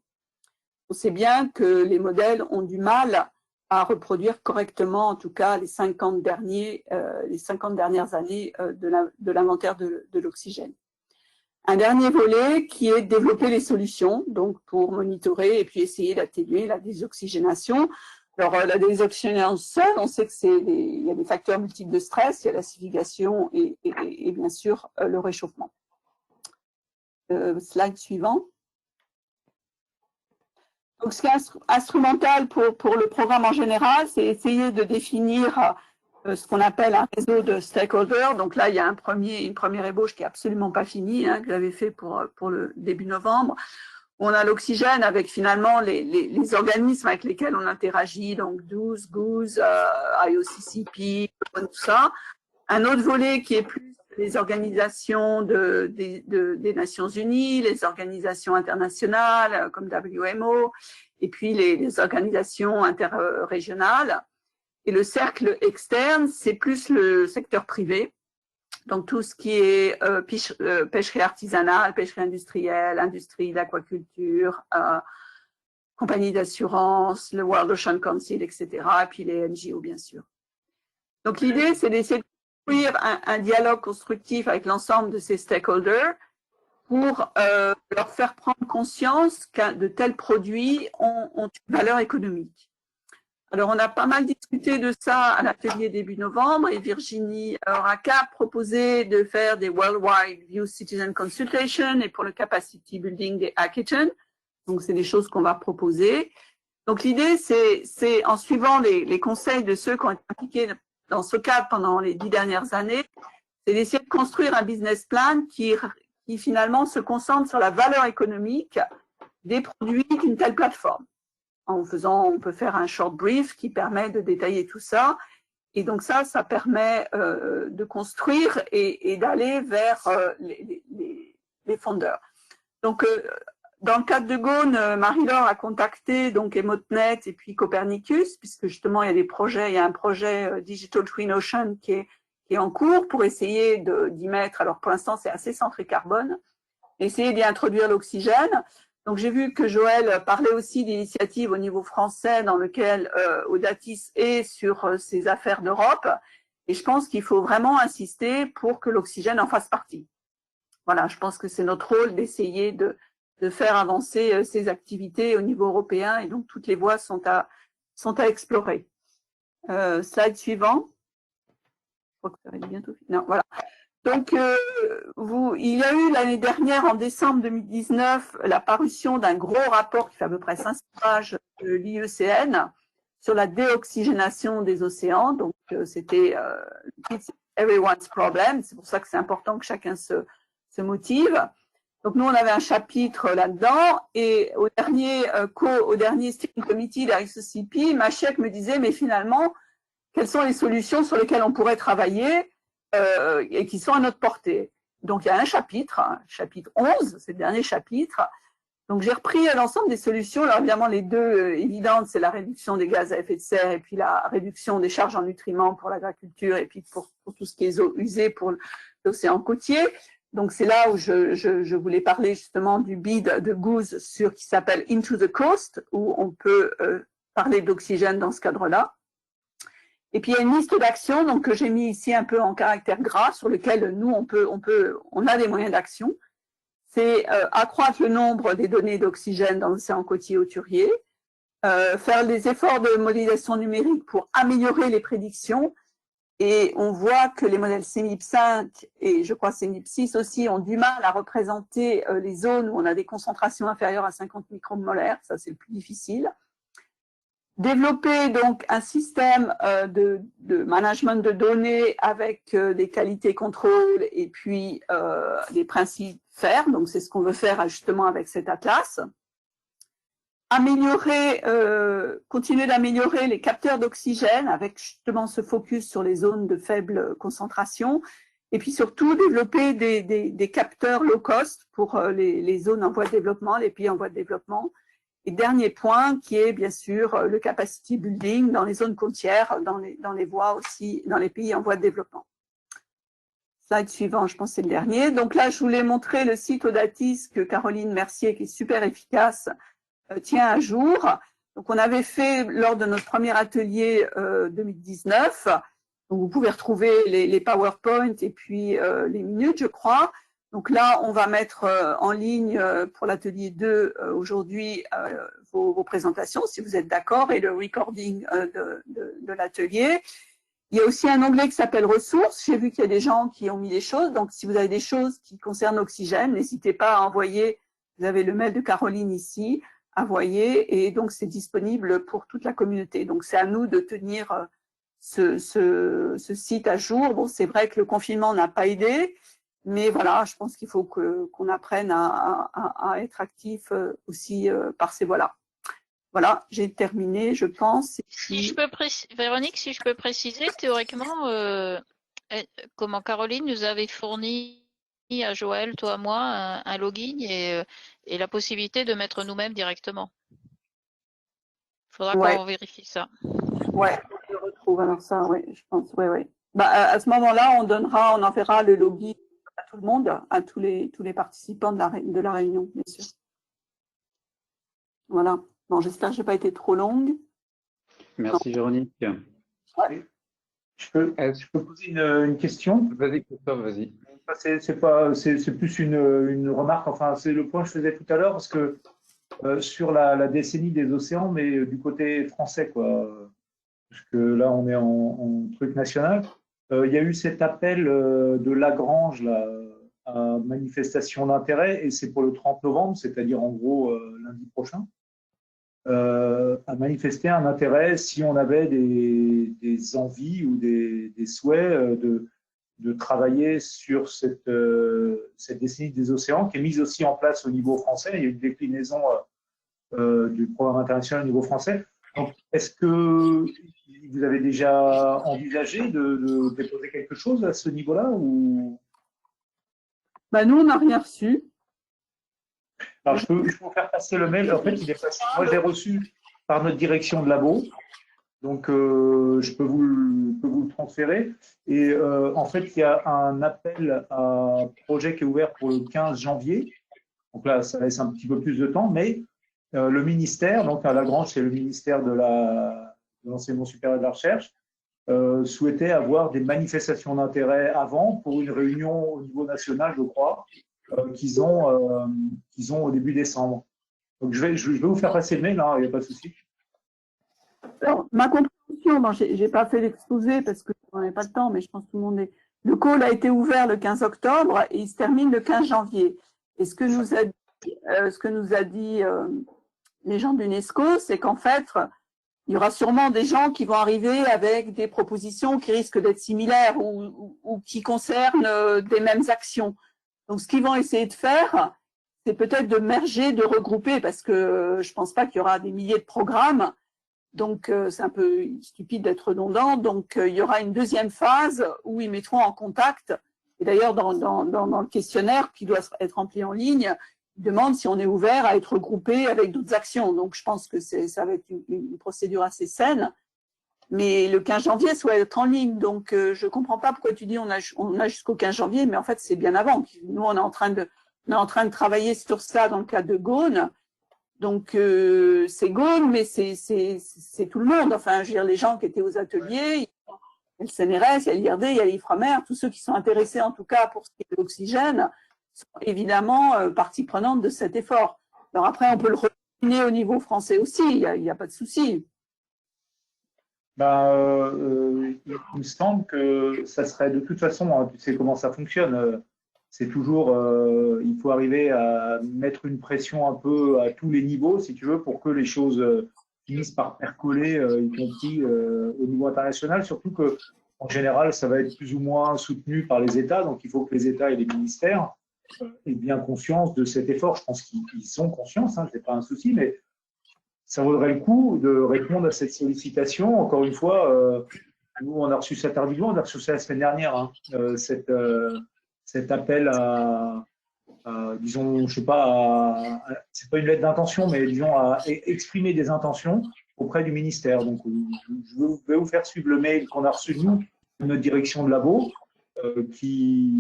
On sait bien que les modèles ont du mal à reproduire correctement, en tout cas, les 50 dernières années de l'inventaire de l'oxygène. Un dernier volet qui est de développer les solutions, donc pour monitorer et puis essayer d'atténuer la désoxygénation. Alors, la désoxygénation seule, on sait il y a des facteurs multiples de stress, il y a l'acidification et bien sûr le réchauffement. Slide suivant. Donc, ce qui est instrumental pour le programme en général, c'est essayer de définir ce qu'on appelle un réseau de stakeholders. Donc là, il y a une première ébauche qui est absolument pas finie, que j'avais fait pour le début novembre. On a l'oxygène avec finalement les organismes avec lesquels on interagit, donc DOOS, GOOS, IOCCP, tout ça. Un autre volet qui est plus les organisations des Nations Unies, les organisations internationales comme WMO, et puis les organisations interrégionales. Et le cercle externe, c'est plus le secteur privé. Donc, tout ce qui est pêcherie artisanale, pêcherie industrielle, industrie d'aquaculture, compagnie d'assurance, le World Ocean Council, etc., et puis les NGO, bien sûr. Donc, l'idée, c'est d'essayer de construire un dialogue constructif avec l'ensemble de ces stakeholders pour leur faire prendre conscience que de tels produits ont une valeur économique. Alors, on a pas mal discuté de ça à l'atelier début novembre et Virginie Raca proposé de faire des Worldwide View Citizen Consultation et pour le Capacity Building des hackathons. Donc, c'est des choses qu'on va proposer. Donc, l'idée, c'est en suivant les conseils de ceux qui ont été impliqués dans ce cadre pendant les 10 dernières années, c'est d'essayer de construire un business plan qui finalement se concentre sur la valeur économique des produits d'une telle plateforme. On peut faire un short brief qui permet de détailler tout ça. Et donc ça permet de construire et d'aller vers les fondeurs. Donc, dans le cadre de Gaune, Marie-Laure a contacté donc Emotnet et puis Copernicus, puisque justement il y a des projets, il y a un projet Digital Twin Ocean qui est en cours pour essayer d'y mettre, alors pour l'instant c'est assez centré carbone, essayer d'y introduire l'oxygène. Donc j'ai vu que Joël parlait aussi d'initiatives au niveau français dans lequel Audatis est sur ses affaires d'Europe, et je pense qu'il faut vraiment insister pour que l'oxygène en fasse partie. Voilà, je pense que c'est notre rôle d'essayer de faire avancer ces activités au niveau européen, et donc toutes les voies sont à explorer. Slide suivant. Je crois que ça va être bientôt fini. Non, voilà. Donc, il y a eu l'année dernière, en décembre 2019, la parution d'un gros rapport qui fait à peu près 500 pages de l'IECN sur la déoxygénation des océans. Donc, c'était everyone's problem. C'est pour ça que c'est important que chacun se motive. Donc, nous, on avait un chapitre là-dedans, et au dernier Steering Committee d'ISOCP, Maciek me disait, mais finalement, quelles sont les solutions sur lesquelles on pourrait travailler et qui sont à notre portée. Donc, il y a un chapitre 11, c'est le dernier chapitre. Donc, j'ai repris l'ensemble des solutions. Alors, évidemment, les deux évidentes, c'est la réduction des gaz à effet de serre et puis la réduction des charges en nutriments pour l'agriculture et puis pour tout ce qui est eaux usées pour l'océan côtier. Donc, c'est là où je voulais parler justement du bid de Goose qui s'appelle Into the Coast, où on peut parler d'oxygène dans ce cadre-là. Et puis, il y a une liste d'actions donc, que j'ai mis ici un peu en caractère gras, sur lequel nous, on a des moyens d'action. C'est accroître le nombre des données d'oxygène dans l'océan côtier hauturier, faire des efforts de modélisation numérique pour améliorer les prédictions. Et on voit que les modèles CMIP 5 et je crois CMIP 6 aussi ont du mal à représenter les zones où on a des concentrations inférieures à 50 micromolaires. Ça, c'est le plus difficile. Développer donc un système de management de données avec des qualités contrôle et puis des principes FAIR. Donc, c'est ce qu'on veut faire justement avec cet atlas. Continuer d'améliorer les capteurs d'oxygène avec justement ce focus sur les zones de faible concentration. Et puis surtout, développer des capteurs low cost pour les zones en voie de développement, les pays en voie de développement. Et dernier point, qui est bien sûr le capacity building dans les zones côtières, dans les voies aussi, dans les pays en voie de développement. Slide suivant, je pense que c'est le dernier. Donc là, je voulais montrer le site Audatis que Caroline Mercier, qui est super efficace, tient à jour. Donc on avait fait lors de notre premier atelier 2019. Donc vous pouvez retrouver les PowerPoint et puis les minutes, je crois. Donc là, on va mettre en ligne pour l'atelier 2 aujourd'hui vos présentations, si vous êtes d'accord, et le recording de l'atelier. Il y a aussi un onglet qui s'appelle ressources. J'ai vu qu'il y a des gens qui ont mis des choses. Donc, si vous avez des choses qui concernent l'oxygène, n'hésitez pas à envoyer. Vous avez le mail de Caroline ici, à envoyer. Et donc, c'est disponible pour toute la communauté. Donc, c'est à nous de tenir ce site à jour. Bon, c'est vrai que le confinement n'a pas aidé. Mais voilà, je pense qu'il faut qu'on apprenne à être actif aussi par ces voies-là. Voilà, j'ai terminé, je pense. Véronique, si je peux préciser, théoriquement, comment Caroline nous avait fourni à Joël, toi, à moi, un login et la possibilité de mettre nous-mêmes directement. Il faudra qu'on vérifie ça. Ouais, je retrouve alors ça, oui, je pense, oui. Bah, à ce moment-là, on enverra le login à tout le monde, à tous les participants de la réunion, bien sûr. Voilà. Bon, j'espère que je n'ai pas été trop longue. Merci Véronique. Ouais. Je peux poser une question? Vas-y Christophe, vas-y. C'est plus une remarque, enfin c'est le point que je faisais tout à l'heure, parce que sur la décennie des océans, mais du côté français, quoi, parce que là on est en truc national, il y a eu cet appel de Lagrange là, à manifestation d'intérêt, et c'est pour le 30 novembre, c'est-à-dire en gros lundi prochain, à manifester un intérêt si on avait des envies ou des souhaits de travailler sur cette décennie des océans, qui est mise aussi en place au niveau français. Il y a une déclinaison du programme international au niveau français. Donc, est-ce qu'il vous avez déjà envisagé de déposer quelque chose à ce niveau-là ou... Bah, nous, on n'a rien reçu. Alors, je peux vous faire passer le mail. En fait, il est passé. Moi, je l'ai reçu par notre direction de labo. Donc, je peux vous le transférer. Et en fait, il y a un appel à projet qui est ouvert pour le 15 janvier. Donc là, ça laisse un petit peu plus de temps. Mais le ministère, donc à Lagrange, c'est le ministère de l'enseignement supérieur et de la recherche, souhaitait avoir des manifestations d'intérêt avant pour une réunion au niveau national, je crois, qu'ils ont au début décembre. Donc, je vais vous faire passer le mail, hein, il n'y a pas de souci. Alors, ma compréhension, bon, je n'ai pas fait l'exposé parce que on n'avait pas le temps, mais je pense que tout le monde est… Le call a été ouvert le 15 octobre et il se termine le 15 janvier. Et ce que nous a dit les gens de l'UNESCO, c'est qu'en fait, il y aura sûrement des gens qui vont arriver avec des propositions qui risquent d'être similaires ou qui concernent des mêmes actions. Donc, ce qu'ils vont essayer de faire, c'est peut-être de merger, de regrouper, parce que je ne pense pas qu'il y aura des milliers de programmes. Donc, c'est un peu stupide d'être redondant. Donc, il y aura une deuxième phase où ils mettront en contact. Et d'ailleurs, dans le questionnaire qui doit être rempli en ligne, ils demandent si on est ouvert à être regroupé avec d'autres actions. Donc, je pense que ça va être une procédure assez saine. Mais le 15 janvier, ça doit être en ligne. Donc, je ne comprends pas pourquoi tu dis on a jusqu'au 15 janvier, mais en fait, c'est bien avant. Nous, on est en train de travailler sur ça dans le cadre de Gaune. Donc, c'est Gaune, mais c'est tout le monde. Enfin, je veux dire, les gens qui étaient aux ateliers, il y a le CNRS, il y a l'IRD, il y a l'IFRAMER, tous ceux qui sont intéressés, en tout cas, pour ce qui est de l'oxygène, sont évidemment partie prenante de cet effort. Alors après, on peut le redonner au niveau français aussi, il n'y a pas de souci. Il me semble que ça serait de toute façon, hein, tu sais comment ça fonctionne, c'est toujours, il faut arriver à mettre une pression un peu à tous les niveaux, si tu veux, pour que les choses finissent par percoler, y compris au niveau international, surtout que en général, ça va être plus ou moins soutenu par les États, donc il faut que les États et les ministères aient bien conscience de cet effort. Je pense qu'ils ont conscience, hein, ce n'est pas un souci, mais ça vaudrait le coup de répondre à cette sollicitation. Encore une fois, nous, on a reçu cet argument, on a reçu ça la semaine dernière, hein, cet appel à, disons, je sais pas, c'est pas une lettre d'intention, mais disons à exprimer des intentions auprès du ministère. Donc, je vais vous faire suivre le mail qu'on a reçu nous, de notre direction de labo, qui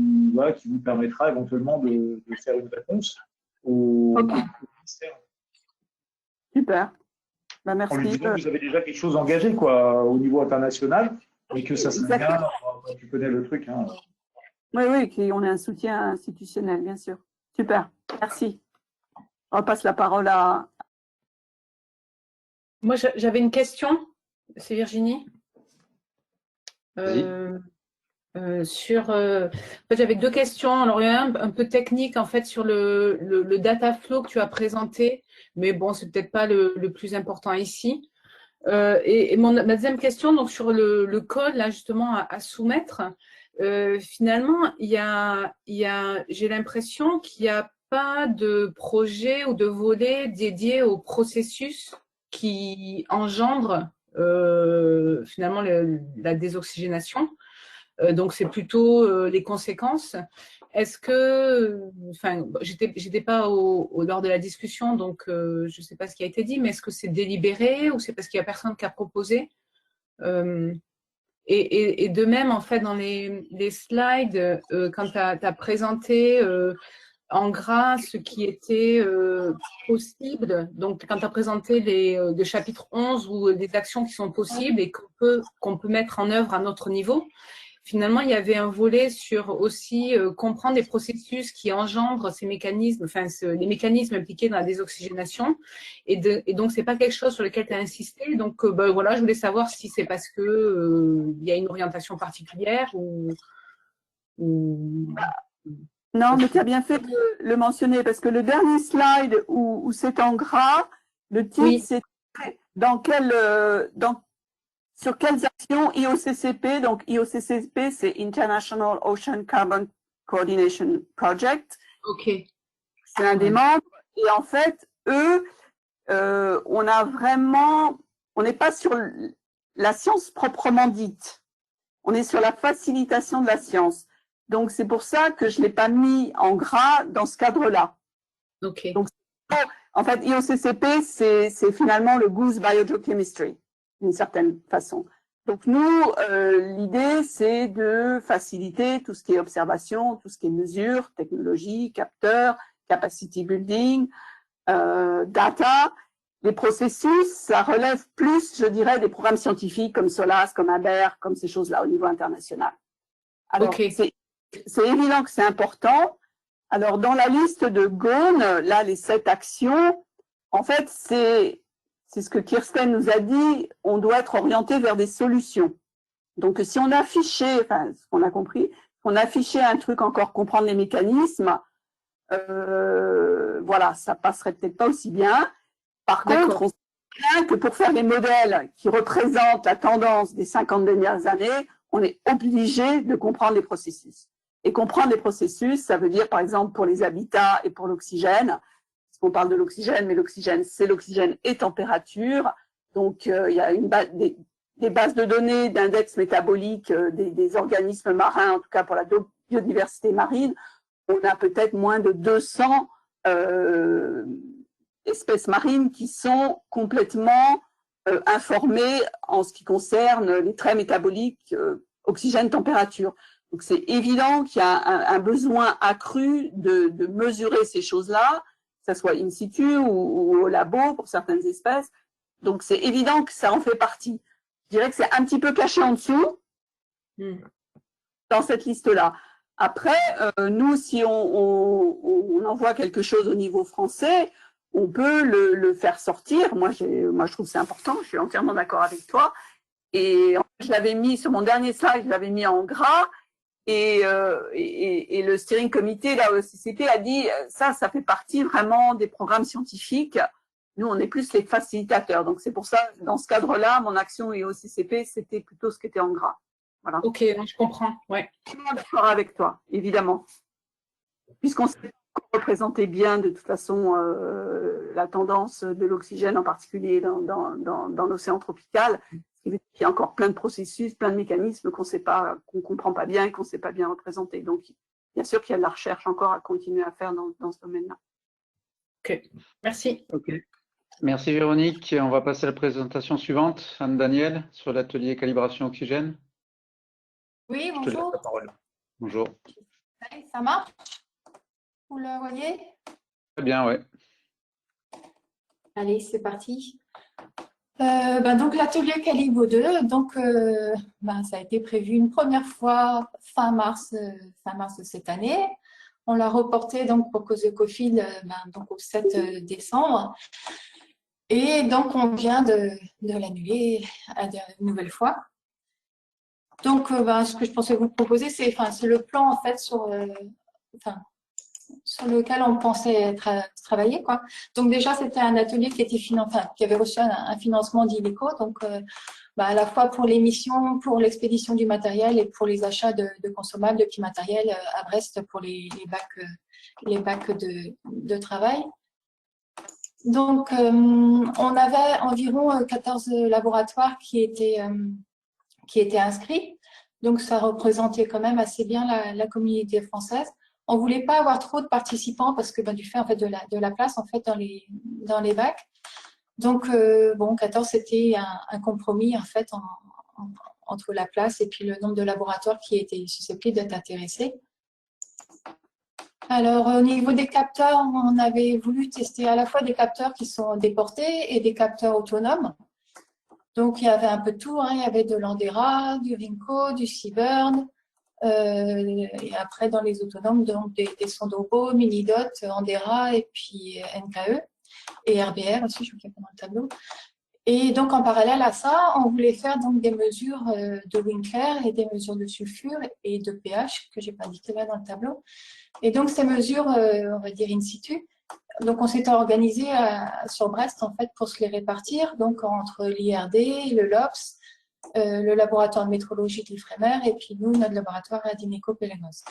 vous permettra éventuellement de faire une réponse au ministère. Super. Ben, merci. En lui disant que vous avez déjà quelque chose engagé quoi, au niveau international et que ça serait bien, tu connais le truc. Hein. Oui, qu'on ait un soutien institutionnel, bien sûr. Super, merci. On repasse la parole à… Moi, j'avais une question, c'est Virginie. En fait, j'avais deux questions. Alors, il y en a un peu technique en fait sur le data flow que tu as présenté, mais bon, c'est peut-être pas le plus important ici. Et ma deuxième question, donc sur le code là justement à soumettre, finalement, j'ai l'impression qu'il n'y a pas de projet ou de volet dédié au processus qui engendre finalement la désoxygénation. Donc, c'est plutôt les conséquences. Est-ce que, enfin, j'étais pas lors de la discussion, donc je ne sais pas ce qui a été dit, mais est-ce que c'est délibéré ou c'est parce qu'il n'y a personne qui a proposé et de même, en fait, dans les slides, quand tu as présenté en gras ce qui était possible, donc quand tu as présenté le chapitre 11 ou des actions qui sont possibles et qu'on peut mettre en œuvre à notre niveau, finalement, il y avait un volet sur aussi comprendre les processus qui engendrent ces mécanismes, enfin les mécanismes impliqués dans la désoxygénation. Et donc, c'est pas quelque chose sur lequel tu as insisté. Donc, voilà, je voulais savoir si c'est parce que il y a une orientation particulière ou… Non, mais tu as bien fait de le mentionner parce que le dernier slide où c'est en gras, le titre, oui, c'est sur quelles actions IOCCP, donc IOCCP, c'est International Ocean Carbon Coordination Project. Ok. C'est un des membres. Et en fait, eux, on n'est pas sur la science proprement dite. On est sur la facilitation de la science. Donc, c'est pour ça que je ne l'ai pas mis en gras dans ce cadre-là. Ok. Donc, en fait, IOCCP, c'est finalement le Goose Biogeochemistry, d'une certaine façon. Donc, nous, l'idée, c'est de faciliter tout ce qui est observation, tout ce qui est mesure, technologie, capteur, capacity building, data. Les processus, ça relève plus, je dirais, des programmes scientifiques comme SOLAS, comme ABER, comme ces choses-là au niveau international. Alors, Ok. c'est évident que c'est important. Alors, dans la liste de Ghosn, là, les 7 actions, en fait, c'est ce que Kirsten nous a dit, on doit être orienté vers des solutions. Donc, si on affichait, enfin, ce qu'on a compris, on affichait un truc encore comprendre les mécanismes, voilà, ça passerait peut-être pas aussi bien. Par contre, on sait bien que pour faire des modèles qui représentent la tendance des 50 dernières années, on est obligé de comprendre les processus. Et comprendre les processus, ça veut dire, par exemple, pour les habitats et pour l'oxygène, parce qu'on parle de l'oxygène, mais l'oxygène, c'est l'oxygène et température. Donc, il y a des bases de données d'index métabolique des organismes marins, en tout cas pour la biodiversité marine. On a peut-être moins de 200 espèces marines qui sont complètement informées en ce qui concerne les traits métaboliques, oxygène, température. Donc, c'est évident qu'il y a un besoin accru de mesurer ces choses-là, que ce soit in situ ou au labo pour certaines espèces. Donc, c'est évident que ça en fait partie. Je dirais que c'est un petit peu caché en dessous dans cette liste-là. Après, nous, si on envoie quelque chose au niveau français, on peut le faire sortir. Moi, je trouve que c'est important, je suis entièrement d'accord avec toi. Et en fait, je l'avais mis sur mon dernier slide, je l'avais mis en gras. Et le steering committee, là, au CCP, a dit ça fait partie vraiment des programmes scientifiques. Nous, on est plus les facilitateurs. Donc, c'est pour ça, dans ce cadre-là, mon action et au CCP, c'était plutôt ce qui était en gras. Voilà. Ok, je comprends. Ouais. Je suis d'accord avec toi, évidemment. Puisqu'on sait représenter bien, de toute façon, la tendance de l'oxygène, en particulier dans l'océan tropical. Il y a encore plein de processus, plein de mécanismes qu'on ne comprend pas bien et qu'on ne sait pas bien représenter. Donc, bien sûr qu'il y a de la recherche encore à continuer à faire dans ce domaine-là. Ok, merci. Ok. Merci Véronique. On va passer à la présentation suivante. Anne-Danielle, sur l'atelier calibration oxygène. Oui, Je te laisse bonjour. la parole. Bonjour. Allez, ça marche? Vous le voyez? Très bien, ouais. Allez, c'est parti. Donc l'atelier Calibo 2, donc ça a été prévu une première fois fin mars de cette année. On l'a reporté donc pour cause de Covid donc au 7 décembre. Et donc on vient de l'annuler une nouvelle fois. Donc ce que je pensais vous proposer, c'est le plan en fait sur lequel on pensait travailler, quoi. Donc déjà, c'était un atelier qui était qui avait reçu un financement d'ILECO, donc à la fois pour l'émission, pour l'expédition du matériel et pour les achats de consommables, de petits matériels à Brest pour les bacs de travail. Donc, on avait environ 14 laboratoires qui étaient inscrits. Donc, ça représentait quand même assez bien la communauté française. On ne voulait pas avoir trop de participants parce que du fait en fait, de la place en fait, dans les bacs. Donc, 14, c'était un compromis en fait, entre la place et puis le nombre de laboratoires qui étaient susceptibles d'être intéressés. Alors, au niveau des capteurs, on avait voulu tester à la fois des capteurs qui sont déportés et des capteurs autonomes. Donc, il y avait un peu de tout. Il y avait de l'Andera, du Rinco, du Seaburn. Et après, dans les autonomes, donc des Sondobo, Minidot, Andera et puis NKE et RBR aussi, je crois qu'il y a dans le tableau. Et donc, en parallèle à ça, on voulait faire donc des mesures de Winkler et des mesures de sulfure et de pH que je n'ai pas indiqué là dans le tableau. Et donc, ces mesures, on va dire in situ, donc on s'était organisé sur Brest en fait pour se les répartir, donc entre l'IRD, le LOPS, le laboratoire de métrologie de l'Ifremer et puis nous, notre laboratoire à Dineco-Pélénos.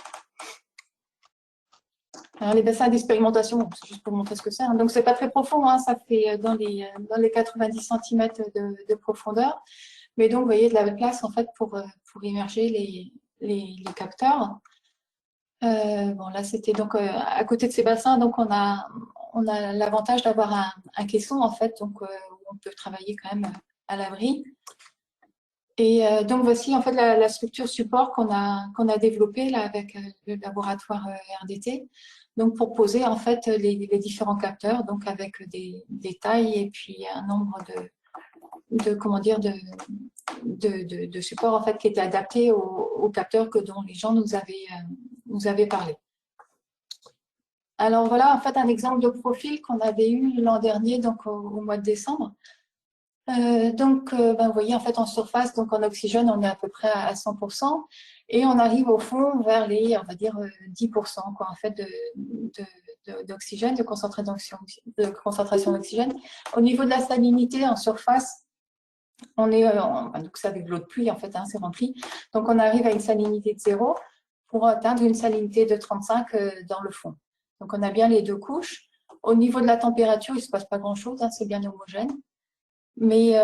Alors les bassins d'expérimentation, c'est juste pour montrer ce que c'est. Hein. Donc c'est pas très profond, hein, ça fait dans les 90 cm de profondeur. Mais donc, vous voyez, de la place en fait pour immerger les capteurs. Bon, là, c'était donc à côté de ces bassins, donc on a l'avantage d'avoir un caisson en fait, donc où on peut travailler quand même à l'abri. Et donc voici en fait la structure support qu'on a développée là avec le laboratoire RDT. Donc pour poser en fait les différents capteurs, donc avec des tailles et puis un nombre de supports en fait qui étaient adaptés aux capteurs dont les gens nous avaient parlé. Alors voilà en fait un exemple de profil qu'on avait eu l'an dernier, donc au mois de décembre. Vous voyez, en fait, en surface, donc en oxygène, on est à peu près à 100%, et on arrive au fond vers les, on va dire, 10% quoi, en fait, d'oxygène, de concentration d'oxygène. Au niveau de la salinité en surface, on est, donc c'est avec de l'eau de pluie, en fait, hein, c'est rempli. Donc, on arrive à une salinité de 0 pour atteindre une salinité de 35 dans le fond. Donc, on a bien les deux couches. Au niveau de la température, il ne se passe pas grand-chose, hein, c'est bien homogène. Mais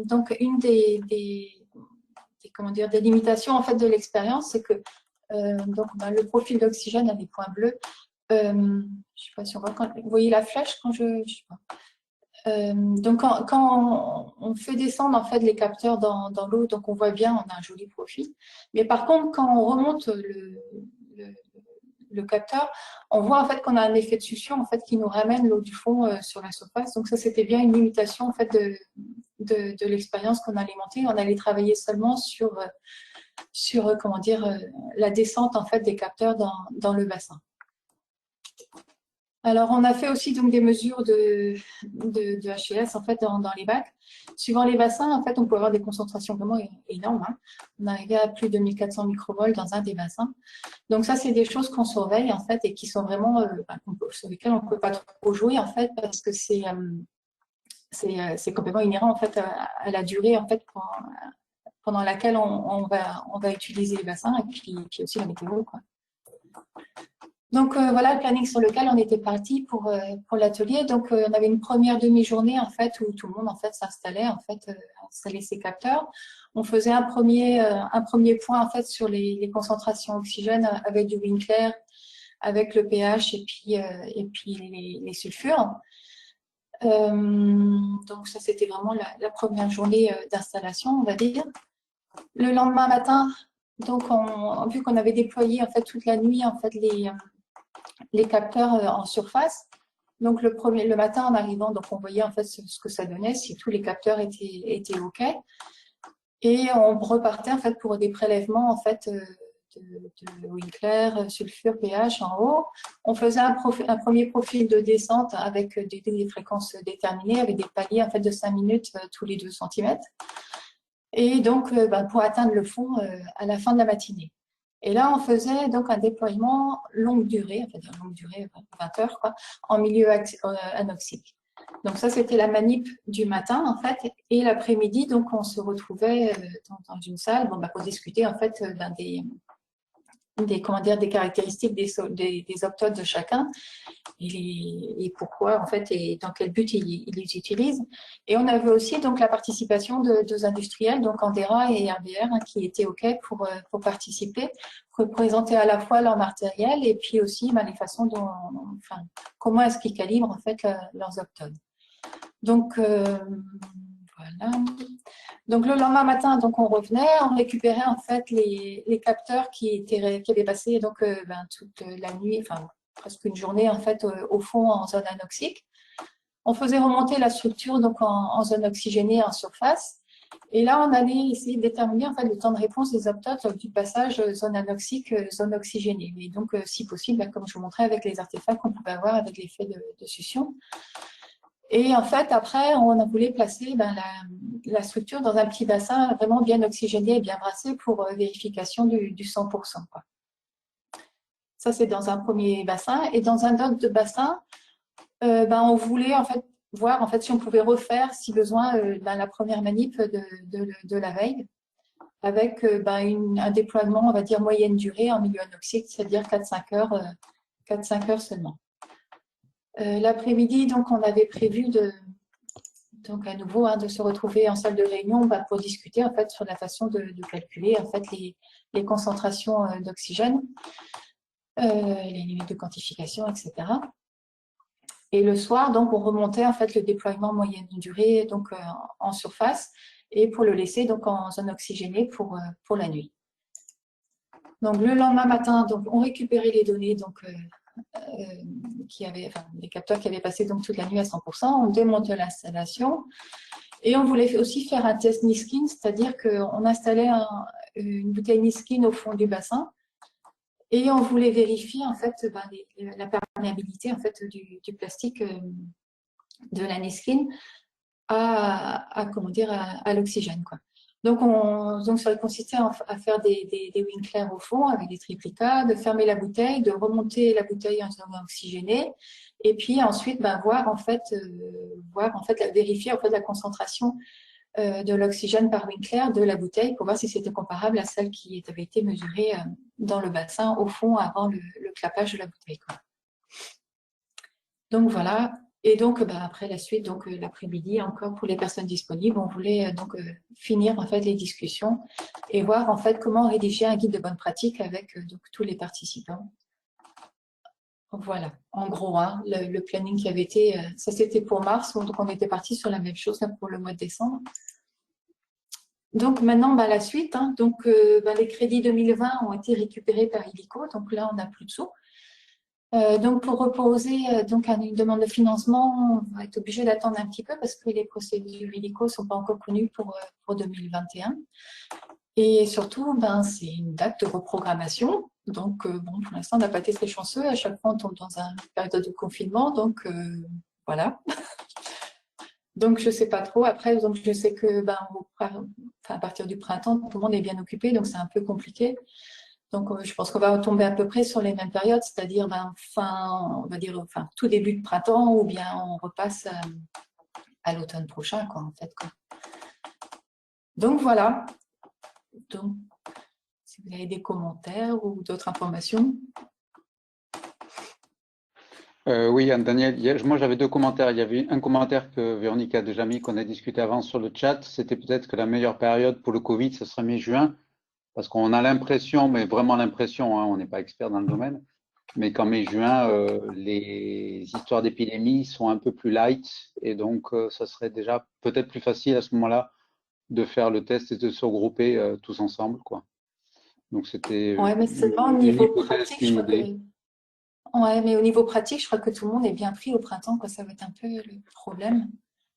donc, une des limitations en fait, de l'expérience, c'est que le profil d'oxygène a des points bleus. Je ne sais pas si on voit. Vous voyez la flèche quand je sais pas. Donc, quand on fait descendre en fait, les capteurs dans l'eau, donc on voit bien, on a un joli profil. Mais par contre, quand on remonte le capteur, on voit en fait qu'on a un effet de succion en fait qui nous ramène l'eau du fond sur la surface. Donc ça c'était bien une limitation en fait de l'expérience qu'on allait monter. On allait travailler seulement sur la descente en fait des capteurs dans le bassin. Alors on a fait aussi donc des mesures de HCS en fait dans les bacs. Suivant les bassins, en fait, on peut avoir des concentrations vraiment énormes. Hein. On arrivait à plus de 1400 microvolts dans un des bassins. Donc ça, c'est des choses qu'on surveille en fait et qui sont vraiment sur lesquelles on ne peut pas trop jouer en fait parce que c'est complètement inhérent en fait à la durée en fait pendant laquelle on va utiliser les bassins et puis aussi la météo quoi. Donc voilà le planning sur lequel on était parti pour l'atelier. Donc on avait une première demi-journée en fait où tout le monde en fait s'installait installait ses capteurs. On faisait un premier point en fait sur les concentrations oxygène avec du Winkler, avec le pH et puis les sulfures. Donc ça c'était vraiment la première journée d'installation on va dire. Le lendemain matin, donc vu qu'on avait déployé en fait toute la nuit en fait les capteurs en surface. Donc le matin en arrivant, donc on voyait en fait ce que ça donnait, si tous les capteurs étaient OK. Et on repartait en fait pour des prélèvements en fait de Winkler, sulfure, pH en haut. On faisait un premier profil de descente avec des fréquences déterminées, avec des paliers en fait de 5 minutes tous les 2 cm. Et donc pour atteindre le fond à la fin de la matinée. Et là, on faisait donc un déploiement longue durée, enfin longue durée, 20 heures, quoi, en milieu anoxique. Donc ça, c'était la manip du matin, en fait. Et l'après-midi, donc, on se retrouvait dans une salle pour discuter, en fait, des caractéristiques des octodes de chacun et pourquoi, en fait, et dans quel but ils les utilisent. Et on avait aussi donc la participation de 2 industriels, donc Andera et RBR, hein, qui étaient OK pour participer, pour présenter à la fois leur matériel et puis aussi les façons dont, comment est-ce qu'ils calibrent en fait leurs octodes. Donc voilà. Donc le lendemain matin, donc on revenait, on récupérait en fait les capteurs qui avaient passé donc toute la nuit, enfin presque une journée en fait au fond en zone anoxique. On faisait remonter la structure donc en zone oxygénée en surface. Et là, on allait essayer de déterminer en fait le temps de réponse des octodes du passage zone anoxique, zone oxygénée. Et donc, si possible, comme je vous montrais avec les artefacts qu'on pouvait avoir avec l'effet de succion. Et en fait, après, on a voulu placer la structure dans un petit bassin vraiment bien oxygéné et bien brassé pour vérification du 100%. Quoi. Ça, c'est dans un premier bassin. Et dans un autre bassin, on voulait en fait voir en fait, si on pouvait refaire, si besoin, la première manip de la veille avec un déploiement, on va dire, moyenne durée en milieu anoxique, c'est-à-dire 4-5 heures seulement. L'après-midi, donc, on avait prévu de donc à nouveau de se retrouver en salle de réunion pour discuter en fait sur la façon de calculer en fait les concentrations d'oxygène, les limites de quantification, etc. Et le soir, donc, on remontait en fait le déploiement moyenne durée donc en surface et pour le laisser donc en zone oxygénée pour la nuit. Donc le lendemain matin, donc on récupérait les données donc les capteurs qui avaient passé donc toute la nuit à 100%. On démontait l'installation et on voulait aussi faire un test Niskin, c'est-à-dire qu'on installait une bouteille Niskin au fond du bassin. Et on voulait vérifier en fait la perméabilité en fait du plastique de la Niskin à l'oxygène, quoi. Donc ça consistait à faire des Winkler au fond avec des triplicats, de fermer la bouteille, de remonter la bouteille en zone oxygénée, et puis ensuite vérifier en fait la concentration de l'oxygène par Winkler de la bouteille pour voir si c'était comparable à celle qui avait été mesurée dans le bassin au fond avant le clapage de la bouteille, quoi. Donc voilà. Et donc après la suite, donc l'après-midi encore pour les personnes disponibles, on voulait finir en fait les discussions et voir en fait comment rédiger un guide de bonne pratique avec donc tous les participants. Voilà, en gros, le planning qui avait été, ça c'était pour mars, donc on était parti sur la même chose là, pour le mois de décembre. Donc maintenant, la suite, les crédits 2020 ont été récupérés par Illico, donc là on n'a plus de sous. Donc pour reposer une demande de financement, on va être obligé d'attendre un petit peu parce que les procédures Illico ne sont pas encore connues pour 2021. Et surtout, c'est une date de reprogrammation. Donc pour l'instant, on n'a pas été très chanceux. À chaque fois, on tombe dans une période de confinement. Donc voilà. Donc je ne sais pas trop. Après, donc, je sais que à partir du printemps, tout le monde est bien occupé, donc c'est un peu compliqué. Donc, je pense qu'on va retomber à peu près sur les mêmes périodes, c'est-à-dire tout début de printemps, ou bien on repasse à l'automne prochain, quoi, en fait, quoi. Donc voilà. Donc, si vous avez des commentaires ou d'autres informations. Oui, Anne-Daniel, moi j'avais deux commentaires. Il y avait un commentaire que Véronique a déjà mis, qu'on a discuté avant sur le chat. C'était peut-être que la meilleure période pour le Covid, ce serait mai-juin. Parce qu'on a l'impression, mais vraiment l'impression, on n'est pas expert dans le domaine, mais qu'en mai-juin, les histoires d'épidémie sont un peu plus light, et donc ça serait déjà peut-être plus facile à ce moment-là de faire le test et de se regrouper tous ensemble, quoi. Donc c'était Mais seulement au niveau pratique, je crois que... mais au niveau pratique, je crois que tout le monde est bien pris au printemps, quoi. Ça va être un peu le problème.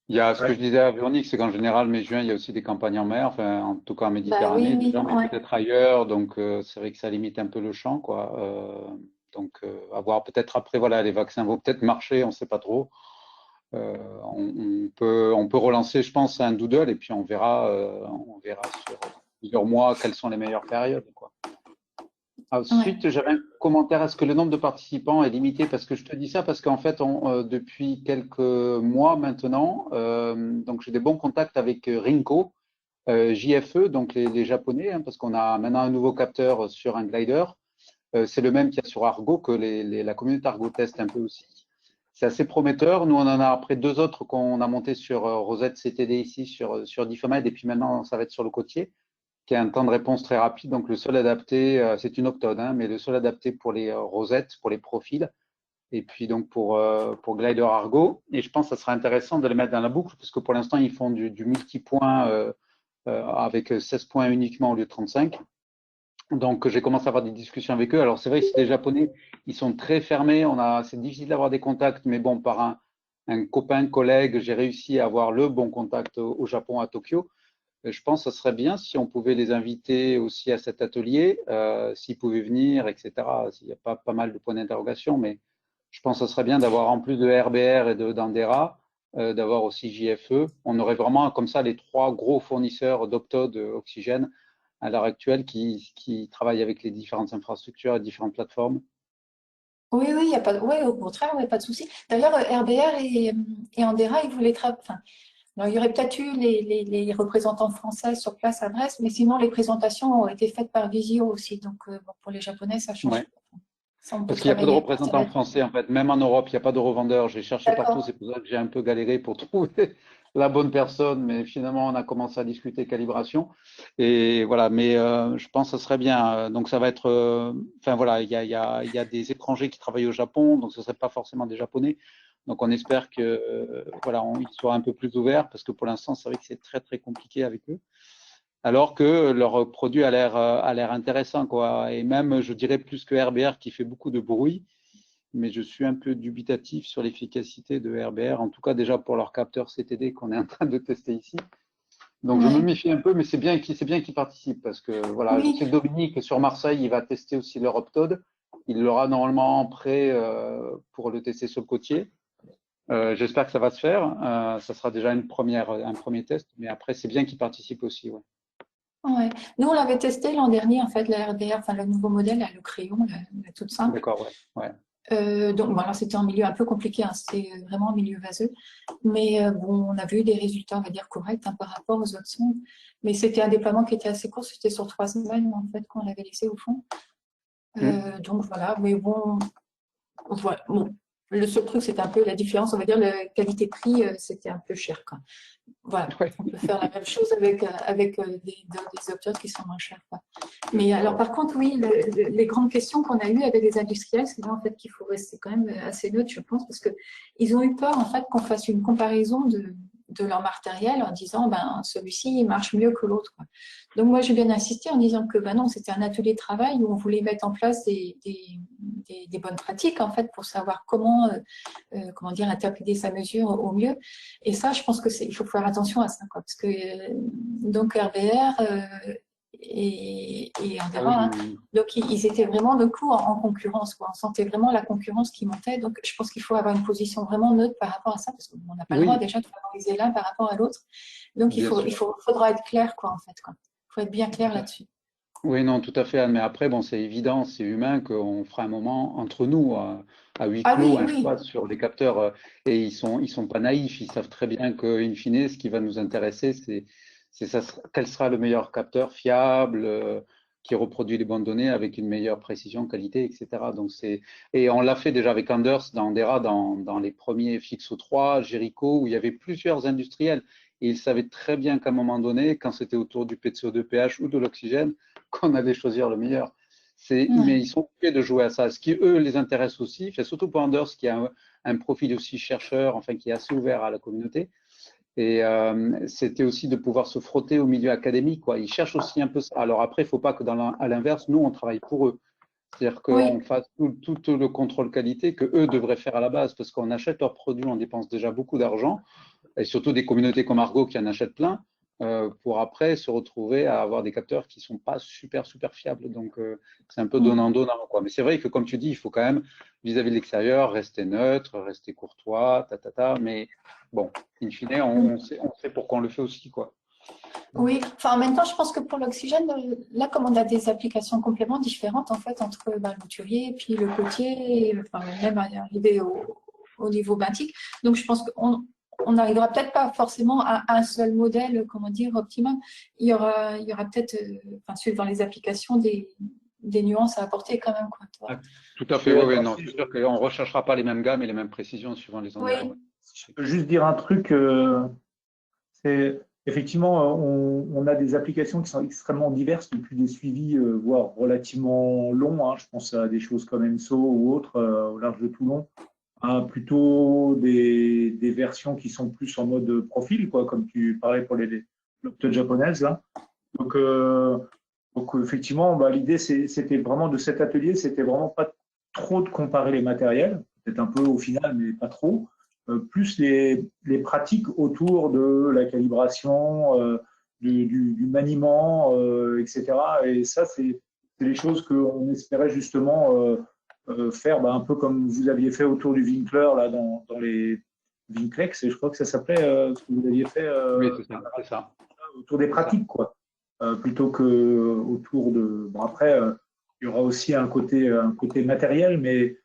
Il y a ce que je disais à Véronique, c'est qu'en général, mai-juin, il y a aussi des campagnes en mer, enfin, en tout cas en Méditerranée, mais peut-être ailleurs, donc c'est vrai que ça limite un peu le champ, quoi. Donc, à voir peut-être après, voilà, les vaccins vont peut-être marcher, on ne sait pas trop. On peut relancer, je pense, un doodle et puis on verra sur plusieurs mois quelles sont les meilleures périodes, quoi. Ensuite, j'avais un commentaire. Est-ce que le nombre de participants est limité? Parce que je te dis ça parce qu'en fait, depuis quelques mois maintenant, donc j'ai des bons contacts avec Rinko, JFE, donc les Japonais, parce qu'on a maintenant un nouveau capteur sur un glider. C'est le même qu'il y a sur Argo, que la communauté Argo teste un peu aussi. C'est assez prometteur. Nous, on en a après deux autres qu'on a montés sur Rosette CTD ici, sur Diphomed, et puis maintenant, ça va être sur le côtier, qui a un temps de réponse très rapide. Donc, le seul adapté, c'est une octode, mais le seul adapté pour les rosettes, pour les profils, et puis donc pour Glider Argo. Et je pense que ça sera intéressant de les mettre dans la boucle, parce que pour l'instant, ils font du multipoint avec 16 points uniquement au lieu de 35. Donc, j'ai commencé à avoir des discussions avec eux. Alors, c'est vrai que les Japonais, ils sont très fermés. C'est difficile d'avoir des contacts, mais bon, par un copain, collègue, j'ai réussi à avoir le bon contact au Japon, à Tokyo. Je pense que ce serait bien si on pouvait les inviter aussi à cet atelier, s'ils pouvaient venir, etc. Il n'y a pas mal de points d'interrogation, mais je pense que ce serait bien d'avoir, en plus de RBR et d'Andera, d'avoir aussi JFE. On aurait vraiment comme ça les trois gros fournisseurs d'optode oxygène à l'heure actuelle qui travaillent avec les différentes infrastructures et différentes plateformes. Oui, y a pas, au contraire, pas de souci. D'ailleurs, RBR et Andera, ils voulaient travailler. Alors, il y aurait peut-être eu les représentants français sur place à Brest, mais sinon, les présentations ont été faites par visio aussi. Donc, pour les Japonais, ça change. On peut Parce qu'il n'y a pas de travailler représentants direct. français, en fait. Même en Europe, il n'y a pas de revendeur. J'ai cherché partout, D'accord. c'est pour ça que j'ai un peu galéré pour trouver la bonne personne. Mais finalement, on a commencé à discuter calibration. Et voilà, mais je pense que ce serait bien. Donc, ça va être. Enfin, voilà, il y a des étrangers qui travaillent au Japon, donc ce ne serait pas forcément des Japonais. Donc, on espère que voilà, ils soient un peu plus ouverts, parce que pour l'instant, c'est vrai que c'est très, très compliqué avec eux. Alors que leur produit a l'air intéressant, quoi. Et même, je dirais, plus que RBR qui fait beaucoup de bruit, mais je suis un peu dubitatif sur l'efficacité de RBR, en tout cas déjà pour leur capteur CTD qu'on est en train de tester ici. Donc je me Ouais. méfie un peu, mais c'est bien qu'ils participent, parce que voilà, je Oui, sais que Dominique sur Marseille, il va tester aussi leur Optode. Il l'aura normalement prêt pour le tester sur le côtier. J'espère que ça va se faire. Ça sera déjà un premier test, mais après c'est bien qu'ils participent aussi. Ouais. ouais. Nous, on l'avait testé l'an dernier, en fait, la RDR, enfin, le nouveau modèle, là, le crayon, la toute simple. D'accord, ouais. Ouais. Donc, voilà, c'était un milieu un peu compliqué, hein, c'était vraiment un milieu vaseux. Mais bon, on a vu des résultats, on va dire, corrects par rapport aux autres sondes. Mais c'était un déploiement qui était assez court, c'était sur 3 semaines, en fait, qu'on l'avait laissé au fond. Donc, voilà, mais bon, voilà. Bon, le seul truc, c'était un peu la différence, on va dire, la qualité-prix, c'était un peu cher, quoi. Voilà, Ouais. on peut faire la même chose avec des opteurs qui sont moins chers, quoi. Mais alors, par contre, oui, les grandes questions qu'on a eues avec les industriels, c'est là, en fait, qu'il faut rester quand même assez neutre, je pense, parce qu'ils ont eu peur, en fait, qu'on fasse une comparaison de leur matériel en disant, ben, celui-ci, il marche mieux que l'autre, quoi. Donc, moi, j'ai bien insisté en disant que, ben non, c'était un atelier de travail où on voulait mettre en place des bonnes pratiques, en fait, pour savoir comment dire, interpréter sa mesure au mieux. Et ça, je pense il faut faire attention à ça, quoi, parce que donc RBR et Ah Andera, hein, oui. donc ils étaient vraiment de coup en concurrence, quoi. On sentait vraiment la concurrence qui montait. Donc je pense qu'il faut avoir une position vraiment neutre par rapport à ça, parce qu'on n'a pas le droit Oui, déjà de favoriser l'un par rapport à l'autre. Donc bien sûr. faudra être clair, quoi, en fait, quoi. Il faut être bien clair là-dessus. Oui, non, tout à fait, Anne. Mais après, bon, c'est évident, c'est humain qu'on fera un moment entre nous, à huis Ah clos, oui, un oui, choix sur les capteurs. Et ils sont pas naïfs. Ils savent très bien qu'in fine, ce qui va nous intéresser, c'est ça, quel sera le meilleur capteur fiable, qui reproduit les bonnes données avec une meilleure précision, qualité, etc. Donc et on l'a fait déjà avec Anders dans Andera, dans les premiers Fixo 3, Jericho, où il y avait plusieurs industriels. Et ils savaient très bien qu'à un moment donné, quand c'était autour du PCO2 pH ou de l'oxygène, qu'on allait choisir le meilleur. Mais ils sont obligés de jouer à ça. Ce qui, eux, les intéresse aussi, surtout pour Anders, qui a un profil aussi chercheur, enfin, qui est assez ouvert à la communauté. Et c'était aussi de pouvoir se frotter au milieu académique, quoi. Ils cherchent aussi un peu ça. Alors après, il ne faut pas que à l'inverse, nous, on travaille pour eux. C'est-à-dire qu'on oui. fasse tout le contrôle qualité que eux devraient faire à la base, parce qu'on achète leurs produits, on dépense déjà beaucoup d'argent, et surtout des communautés comme Argo qui en achètent plein, pour après se retrouver à avoir des capteurs qui ne sont pas super fiables. Donc, c'est un peu donnant-donnant, quoi. Mais c'est vrai que, comme tu dis, il faut quand même, vis-à-vis de l'extérieur, rester neutre, rester courtois, mais bon, in fine, on sait pourquoi on le fait aussi, quoi. Oui, enfin en même temps, je pense que pour l'oxygène, là, comme on a des applications complètement différentes en fait entre le turier et puis le côtier, enfin, même arriver au niveau benthique. Donc je pense qu'on n'arrivera peut-être pas forcément à un seul modèle, comment dire, optimum. Il y aura peut-être, enfin, suivant les applications, des nuances à apporter quand même, quoi, tu vois. Ah, tout à fait, oui, non, c'est sûr qu'on ne recherchera pas les mêmes gammes et les mêmes précisions suivant les endroits. Oui, Ouais. Je peux juste dire un truc, c'est effectivement, on a des applications qui sont extrêmement diverses depuis des suivis, voire relativement longs, hein. Je pense à des choses comme ENSO ou autres, au large de Toulon, à plutôt des versions qui sont plus en mode profil, quoi, comme tu parlais pour l'optode japonaise, là. Donc, effectivement, bah, l'idée, c'était vraiment de cet atelier, c'était vraiment pas trop de comparer les matériels, peut-être un peu au final, mais pas trop. Plus les pratiques autour de la calibration, du maniement, etc. Et ça, c'est les choses qu'on espérait justement faire, un peu comme vous aviez fait autour du Winkler, là, dans les Winklex, et je crois que ça s'appelait ce que vous aviez fait Oui, c'est ça. autour des pratiques, quoi. Plutôt que autour de. Bon, après, il y aura aussi un côté matériel, mais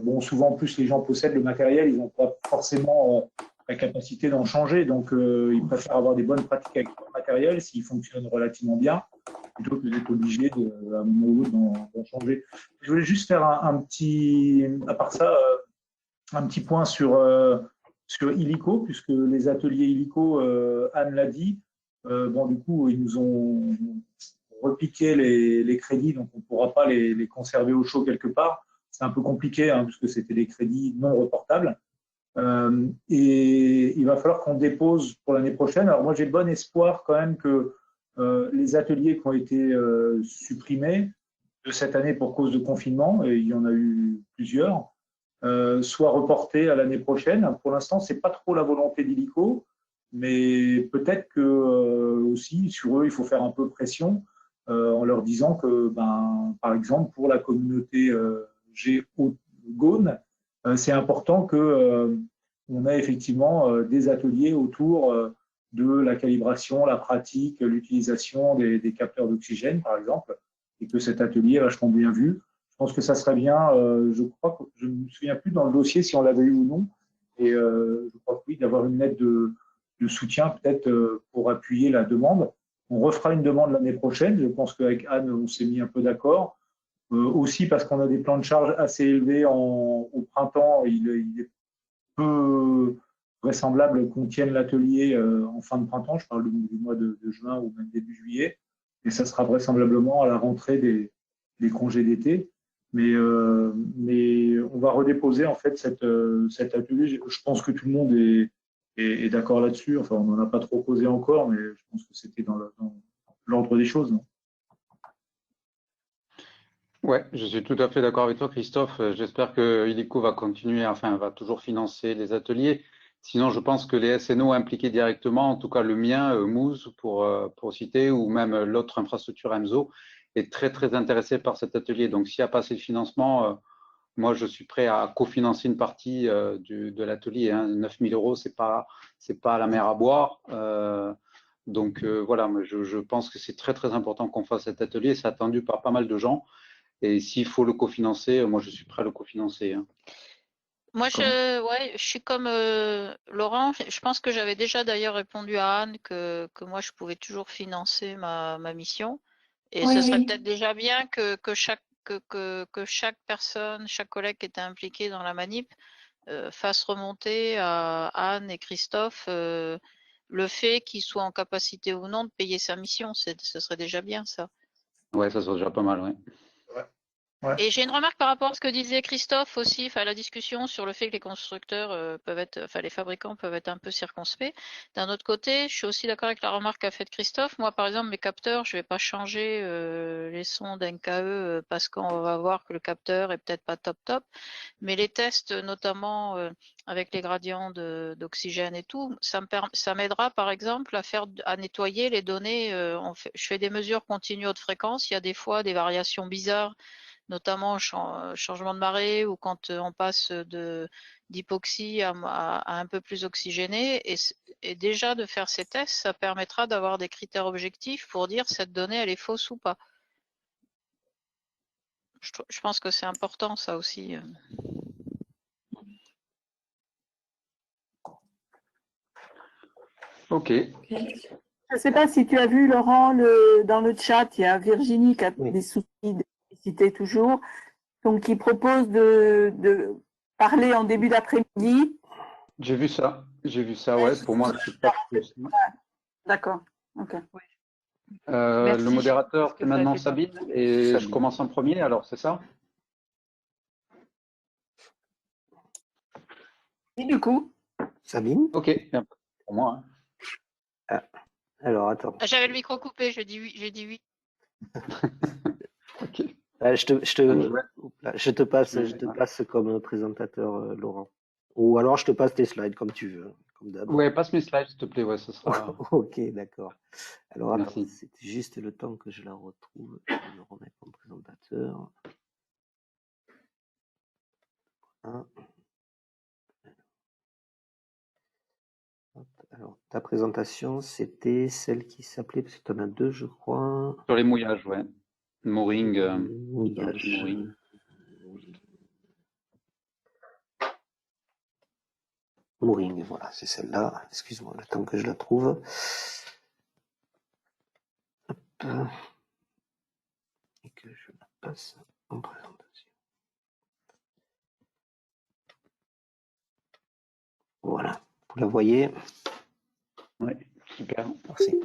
bon, souvent, en plus, les gens possèdent le matériel, ils n'ont pas forcément la capacité d'en changer, donc ils préfèrent avoir des bonnes pratiques avec le matériel s'il fonctionne relativement bien, plutôt que d'être obligé à un moment ou l'autre d'en changer. Je voulais juste faire à part ça, un petit point sur illico, puisque les ateliers illico, Anne l'a dit, bon, du coup, ils nous ont repiqué les crédits, donc on ne pourra pas les conserver au chaud quelque part. C'est un peu compliqué, hein, puisque c'était des crédits non reportables. Et il va falloir qu'on dépose pour l'année prochaine. Alors moi, j'ai bon espoir quand même que les ateliers qui ont été supprimés de cette année pour cause de confinement, et il y en a eu plusieurs, soient reportés à l'année prochaine. Pour l'instant, ce n'est pas trop la volonté d'Illico, mais peut-être que aussi sur eux, il faut faire un peu pression en leur disant que, par exemple, pour la communauté Gaune, c'est important que on ait effectivement des ateliers autour de la calibration, la pratique, l'utilisation des capteurs d'oxygène, par exemple, et que cet atelier est vachement bien vu. Je pense que ça serait bien, je crois que je ne me souviens plus dans le dossier si on l'avait eu ou non, et je crois que oui, d'avoir une lettre de soutien peut-être pour appuyer la demande. On refera une demande l'année prochaine. Je pense qu'avec Anne, on s'est mis un peu d'accord. Aussi parce qu'on a des plans de charge assez élevés au printemps, il est peu vraisemblable qu'on tienne l'atelier en fin de printemps. Je parle du mois de juin ou même début juillet. Et ça sera vraisemblablement à la rentrée des congés d'été. Mais on va redéposer en fait cet atelier. Je pense que tout le monde est d'accord là-dessus. Enfin, on n'en a pas trop causé encore, mais je pense que c'était dans l'ordre des choses. Non ? Ouais, je suis tout à fait d'accord avec toi, Christophe. J'espère que Illico va continuer, enfin, va toujours financer les ateliers. Sinon, je pense que les SNO impliqués directement, en tout cas le mien, Mouze, pour citer, ou même l'autre infrastructure EMSO, est très, très intéressé par cet atelier. Donc, s'il n'y a pas assez de financement, moi, je suis prêt à cofinancer une partie de l'atelier. 9 000 euros, c'est pas la mer à boire. Donc, voilà, je pense que c'est très, très important qu'on fasse cet atelier. C'est attendu par pas mal de gens. Et s'il faut le cofinancer, moi, je suis prêt à le cofinancer. Hein. Moi, je suis comme Laurent. Je pense que j'avais déjà d'ailleurs répondu à Anne que moi, je pouvais toujours financer ma mission. Et Oui, ce serait oui. peut-être déjà bien que chaque personne, chaque collègue qui était impliqué dans la manip fasse remonter à Anne et Christophe le fait qu'ils soient en capacité ou non de payer sa mission. Ce serait déjà bien ça. Ouais, ça serait déjà pas mal, ouais. Ouais. Et j'ai une remarque par rapport à ce que disait Christophe aussi, enfin la discussion sur le fait que les constructeurs peuvent être, enfin les fabricants peuvent être un peu circonspects. D'un autre côté, je suis aussi d'accord avec la remarque qu'a faite Christophe. Moi, par exemple, mes capteurs, je vais pas changer les sondes NKE parce qu'on va voir que le capteur est peut-être pas top. Mais les tests, notamment avec les gradients d'oxygène et tout, ça m'aidera par exemple à nettoyer les données. Je fais des mesures continues haute fréquence. Il y a des fois des variations bizarres, notamment changement de marée ou quand on passe d'hypoxie à un peu plus oxygéné. Et déjà de faire ces tests, ça permettra d'avoir des critères objectifs pour dire cette donnée elle est fausse ou pas. Je pense que c'est important ça aussi. Ok. Je ne sais pas si tu as vu, Laurent, dans le chat, il y a Virginie qui a des soucis d'électricité toujours, donc qui propose de parler en début d'après-midi. J'ai vu ça, ouais. Pour moi, c'est pas possible. D'accord. Ok. Merci. Le modérateur, Parce que c'est ça maintenant fait pas. Sabine, et je Sabine. commence en premier, alors c'est ça? Et du coup, Sabine? Ok, bien pour moi. Hein. Alors, attends. J'avais le micro coupé, j'ai dit oui. Ok. Je te passe comme présentateur, Laurent. Ou alors je te passe tes slides comme tu veux, comme d'hab. Ouais, passe mes slides, s'il te plaît, ouais, ce sera. Ok, d'accord. Alors attends, Merci. c'est juste le temps que je la retrouve. Je vais me remettre en présentateur. Hein. Hop, alors, ta présentation, c'était celle qui s'appelait, parce que tu en as deux, je crois. Sur les mouillages, ouais. Mooring. Mouillage. Mooring. Mooring, voilà, c'est celle-là. Excuse-moi, le temps que je la trouve. Hop. que je la passe en présentation. Voilà, vous la voyez? Oui, super. Merci.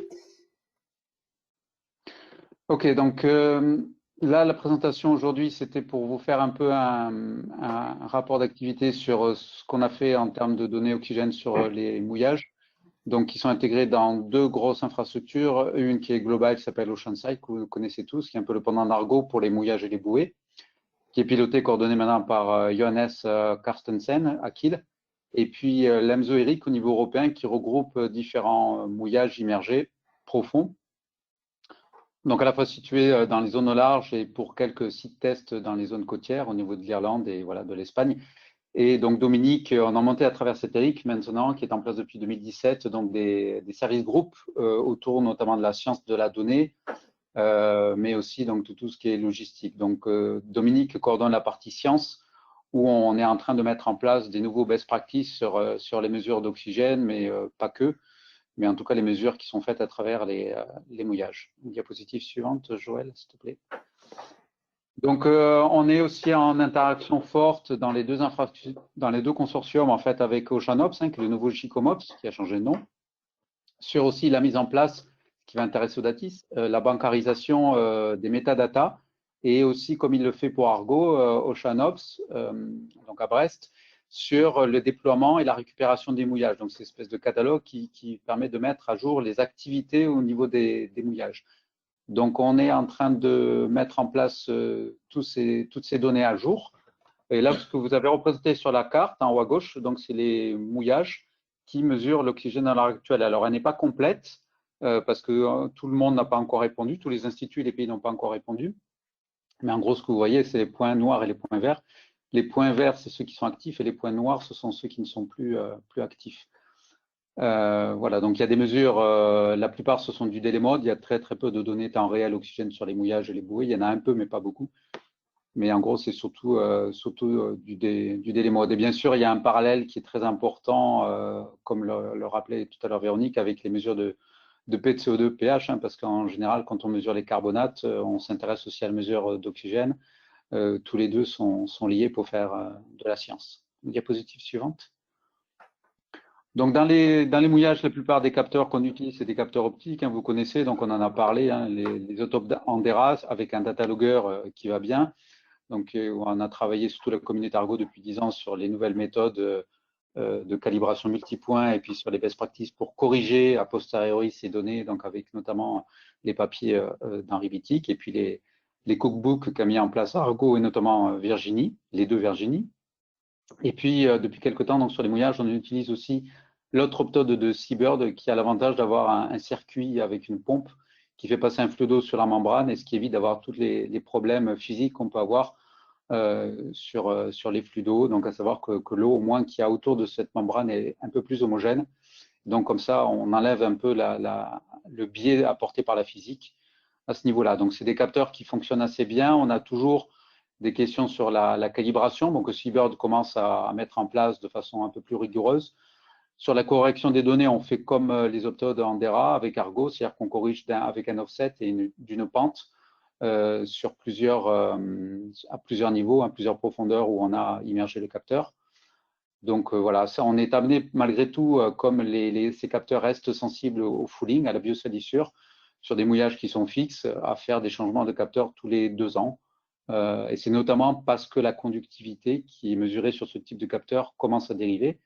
Ok, donc là, la présentation aujourd'hui, c'était pour vous faire un peu un rapport d'activité sur ce qu'on a fait en termes de données oxygène sur les mouillages. Donc, qui sont intégrés dans deux grosses infrastructures, une qui est globale, qui s'appelle OceanSight, que vous connaissez tous, qui est un peu le pendant d'Argo pour les mouillages et les bouées, qui est pilotée, coordonnée maintenant par Johannes Carstensen à Kiel, et puis l'EMSO ERIC au niveau européen, qui regroupe différents mouillages immergés profonds. Donc, à la fois situés dans les zones au large et pour quelques sites tests dans les zones côtières au niveau de l'Irlande et voilà, de l'Espagne. Et donc, Dominique, on a monté à travers cet ERIC maintenant, qui est en place depuis 2017, donc des services groupes autour notamment de la science de la donnée, mais aussi donc, de tout ce qui est logistique. Donc, Dominique coordonne la partie science, où on est en train de mettre en place des nouveaux best practices sur les mesures d'oxygène, mais pas que, mais en tout cas les mesures qui sont faites à travers les mouillages. Diapositive suivante, Joël, s'il te plaît. Donc, on est aussi en interaction forte dans les deux consortiums, en fait, avec OceanOps, qui est le nouveau GICOMOPS, qui a changé de nom, sur aussi la mise en place, qui va intéresser Audatis, la bancarisation des métadatas, et aussi, comme il le fait pour Argo, OceanOps, donc à Brest, sur le déploiement et la récupération des mouillages. Donc, c'est une espèce de catalogue qui permet de mettre à jour les activités au niveau des mouillages. Donc, on est en train de mettre en place toutes ces données à jour. Et là, ce que vous avez représenté sur la carte, en haut à gauche, donc c'est les mouillages qui mesurent l'oxygène à l'heure actuelle. Alors, elle n'est pas complète parce que tout le monde n'a pas encore répondu, tous les instituts et les pays n'ont pas encore répondu. Mais en gros, ce que vous voyez, c'est les points noirs et les points verts. Les points verts, c'est ceux qui sont actifs et les points noirs, ce sont ceux qui ne sont plus actifs. Voilà, donc il y a des mesures, la plupart ce sont du daily mode, il y a très peu de données temps réel oxygène sur les mouillages et les bouées, il y en a un peu mais pas beaucoup, mais en gros c'est surtout du daily mode. Et bien sûr il y a un parallèle qui est très important, comme le rappelait tout à l'heure Véronique, avec les mesures de P de CO2, pH, parce qu'en général quand on mesure les carbonates, on s'intéresse aussi à la mesure d'oxygène, tous les deux sont liés pour faire de la science. Diapositive suivante. Donc, dans les mouillages, la plupart des capteurs qu'on utilise, c'est des capteurs optiques, vous connaissez, donc on en a parlé, les Autop Andera avec un data logger qui va bien. Donc, on a travaillé surtout la communauté Argo depuis 10 ans sur les nouvelles méthodes de calibration multipoint et puis sur les best practices pour corriger a posteriori ces données, donc avec notamment les papiers d'Henri Wittig et puis les cookbooks qu'a mis en place Argo et notamment Virginie, les deux Virginie. Et puis, depuis quelques temps, donc sur les mouillages, on utilise aussi l'autre optode de Seabird qui a l'avantage d'avoir un circuit avec une pompe qui fait passer un flux d'eau sur la membrane et ce qui évite d'avoir tous les problèmes physiques qu'on peut avoir sur les flux d'eau. Donc, à savoir que l'eau, au moins, qu'il y a autour de cette membrane est un peu plus homogène. Donc, comme ça, on enlève un peu le biais apporté par la physique à ce niveau-là. Donc, c'est des capteurs qui fonctionnent assez bien. On a toujours des questions sur la calibration, donc Seabird commence à mettre en place de façon un peu plus rigoureuse. Sur la correction des données, on fait comme les optodes Andera avec Argo, c'est-à-dire qu'on corrige avec un offset et d'une pente sur à plusieurs niveaux, à plusieurs profondeurs où on a immergé le capteur. Donc voilà, ça, on est amené malgré tout, comme ces capteurs restent sensibles au fouling, à la biosalissure, sur des mouillages qui sont fixes, à faire des changements de capteurs tous les 2 ans. Et c'est notamment parce que la conductivité qui est mesurée sur ce type de capteur commence à dériver.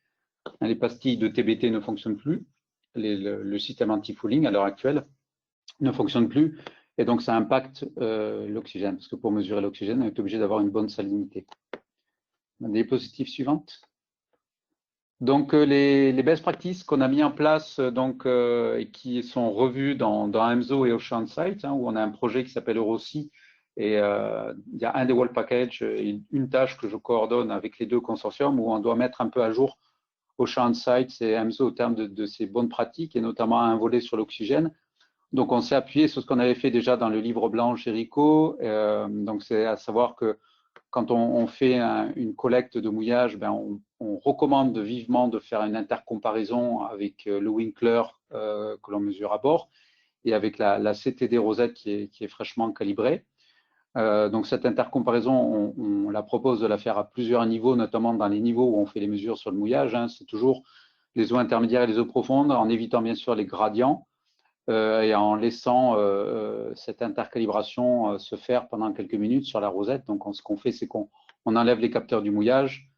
Les pastilles de TBT ne fonctionnent plus. Le système anti-fouling à l'heure actuelle ne fonctionne plus. Et donc, ça impacte l'oxygène. Parce que pour mesurer l'oxygène, on est obligé d'avoir une bonne salinité. La diapositive suivante. Donc, les best practices qu'on a mis en place et qui sont revues dans EMSO et OceanSight, où on a un projet qui s'appelle Eurosi. Et il y a un des World Package, une tâche que je coordonne avec les deux consortiums où on doit mettre un peu à jour OceanSight et EMSO au terme de ces bonnes pratiques et notamment un volet sur l'oxygène. Donc, on s'est appuyé sur ce qu'on avait fait déjà dans le livre blanc Jericho. Donc, c'est à savoir que quand on fait une collecte de mouillage, on recommande vivement de faire une intercomparaison avec le Winkler que l'on mesure à bord et avec la CTD Rosette qui est fraîchement calibrée. Donc cette intercomparaison, on la propose de la faire à plusieurs niveaux, notamment dans les niveaux où on fait les mesures sur le mouillage. C'est toujours les eaux intermédiaires et les eaux profondes, en évitant bien sûr les gradients et en laissant cette intercalibration se faire pendant quelques minutes sur la rosette. Donc ce qu'on fait, c'est qu'on enlève les capteurs du mouillage,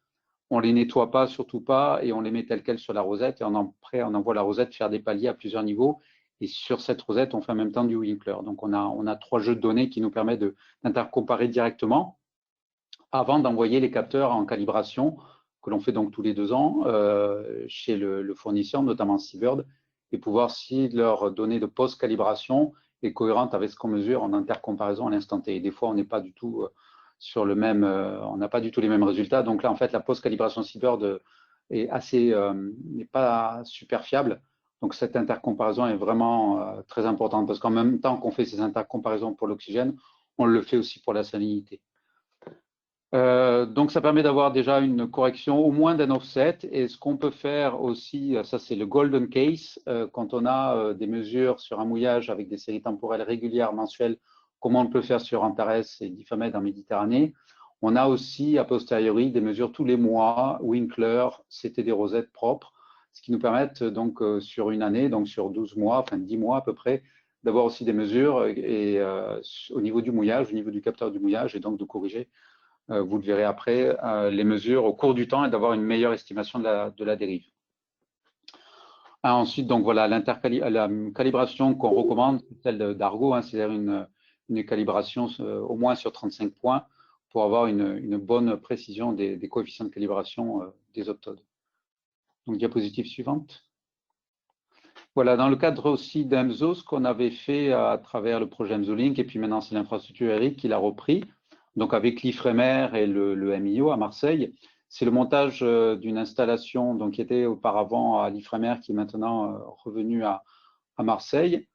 on les nettoie pas, surtout pas, et on les met tels quels sur la rosette, et après on envoie la rosette faire des paliers à plusieurs niveaux. Et sur cette rosette, on fait en même temps du Winkler. Donc, on a 3 jeux de données qui nous permettent d'intercomparer directement avant d'envoyer les capteurs en calibration, que l'on fait donc tous les 2 ans chez le fournisseur, notamment Seabird, et pour voir si leur donnée de post-calibration est cohérente avec ce qu'on mesure en intercomparaison à l'instant T. Et des fois, on n'est pas du tout sur le même, on n'a pas du tout les mêmes résultats. Donc là, en fait, la post-calibration Seabird est n'est pas super fiable. Donc cette intercomparaison est vraiment très importante parce qu'en même temps qu'on fait ces intercomparaisons pour l'oxygène, on le fait aussi pour la salinité. Donc ça permet d'avoir déjà une correction au moins d'un offset. Et ce qu'on peut faire aussi, ça c'est le golden case, quand on a des mesures sur un mouillage avec des séries temporelles régulières mensuelles, comme on le peut faire sur Antares et Difamed en Méditerranée. On a aussi a posteriori des mesures tous les mois, Winkler, c'était des rosettes propres, ce qui nous permettent donc sur une année, donc sur 12 mois, enfin 10 mois à peu près, d'avoir aussi des mesures et, au niveau du mouillage, au niveau du capteur du mouillage, et donc de corriger, vous le verrez après, les mesures au cours du temps et d'avoir une meilleure estimation de la dérive. Ensuite, donc voilà, la calibration qu'on recommande, celle d'Argo, c'est-à-dire une calibration au moins sur 35 points pour avoir une bonne précision des coefficients de calibration des optodes. Donc, diapositive suivante. Voilà, dans le cadre aussi d'EMSO, ce qu'on avait fait à travers le projet EMSO-Link, et puis maintenant c'est l'infrastructure Eric qui l'a repris, donc avec l'IFREMER et le MIO à Marseille, c'est le montage d'une installation donc, qui était auparavant à l'IFREMER, qui est maintenant revenu à Marseille.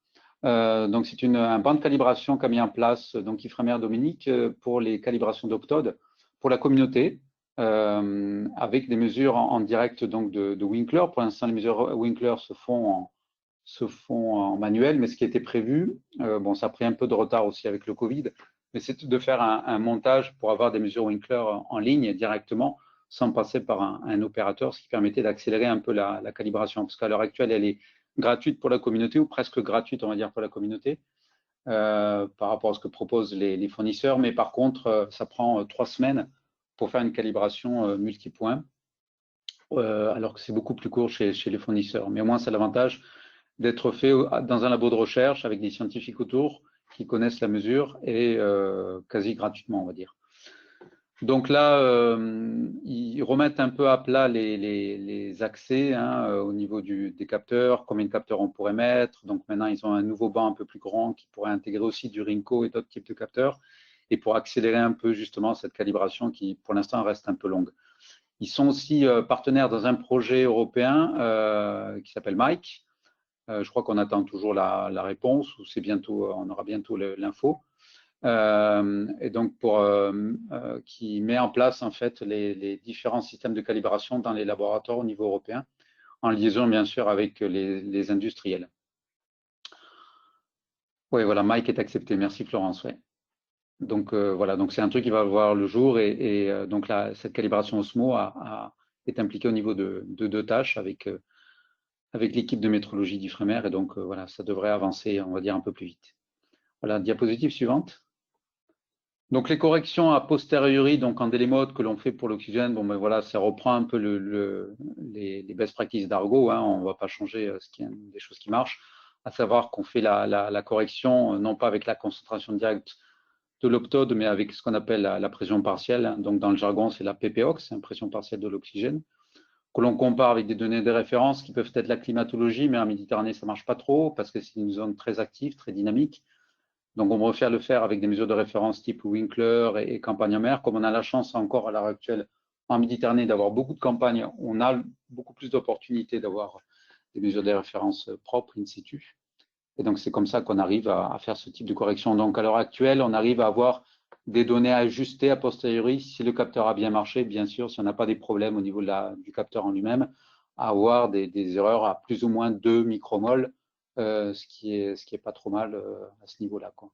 Donc c'est un banc de calibration qu'a mis en place donc IFREMER Dominique pour les calibrations d'optodes pour la communauté, avec des mesures en direct donc de Winkler. Pour l'instant, les mesures Winkler se font en manuel, mais ce qui était prévu, bon, ça a pris un peu de retard aussi avec le Covid, mais c'est de faire un montage pour avoir des mesures Winkler en ligne directement, sans passer par un opérateur, ce qui permettait d'accélérer un peu la calibration, parce qu'à l'heure actuelle, elle est gratuite pour la communauté, ou presque gratuite, on va dire, pour la communauté, par rapport à ce que proposent les fournisseurs, mais par contre, ça prend 3 semaines pour faire une calibration multipoint, alors que c'est beaucoup plus court chez les fournisseurs. Mais au moins, c'est l'avantage d'être fait dans un labo de recherche avec des scientifiques autour qui connaissent la mesure et quasi gratuitement, on va dire. Donc là, ils remettent un peu à plat les accès au niveau des capteurs, combien de capteurs on pourrait mettre. Donc maintenant, ils ont un nouveau banc un peu plus grand qui pourrait intégrer aussi du Rinco et d'autres types de capteurs, et pour accélérer un peu justement cette calibration qui, pour l'instant, reste un peu longue. Ils sont aussi partenaires dans un projet européen qui s'appelle Mike. Je crois qu'on attend toujours la réponse, ou c'est bientôt, on aura bientôt l'info. Et donc qui met en place en fait les différents systèmes de calibration dans les laboratoires au niveau européen, en liaison bien sûr avec les industriels. Oui, voilà, Mike est accepté. Merci Florence. Ouais. Donc voilà, donc c'est un truc qui va voir le jour, et donc là, cette calibration Osmo est impliquée au niveau de 2 tâches avec l'équipe de métrologie d'IFREMER, et donc voilà, ça devrait avancer, on va dire, un peu plus vite. Voilà, diapositive suivante. Donc les corrections a posteriori, donc en délai mode que l'on fait pour l'oxygène, bon ben voilà, ça reprend un peu les best practices d'Argo, on ne va pas changer des choses qui marchent, à savoir qu'on fait la correction non pas avec la concentration directe de l'optode, mais avec ce qu'on appelle la pression partielle. Donc dans le jargon, c'est la PPOX, pression partielle de l'oxygène, que l'on compare avec des données de référence qui peuvent être la climatologie, mais en Méditerranée, ça ne marche pas trop parce que c'est une zone très active, très dynamique. Donc, on préfère le faire avec des mesures de référence type Winkler et campagne en mer. Comme on a la chance encore à l'heure actuelle en Méditerranée d'avoir beaucoup de campagnes, on a beaucoup plus d'opportunités d'avoir des mesures de référence propres in situ. Et donc, c'est comme ça qu'on arrive à faire ce type de correction. Donc, à l'heure actuelle, on arrive à avoir des données ajustées a posteriori si le capteur a bien marché, bien sûr, si on n'a pas des problèmes au niveau du capteur en lui-même, à avoir des erreurs à plus ou moins 2 micromoles, ce qui est pas trop mal à ce niveau-là, quoi.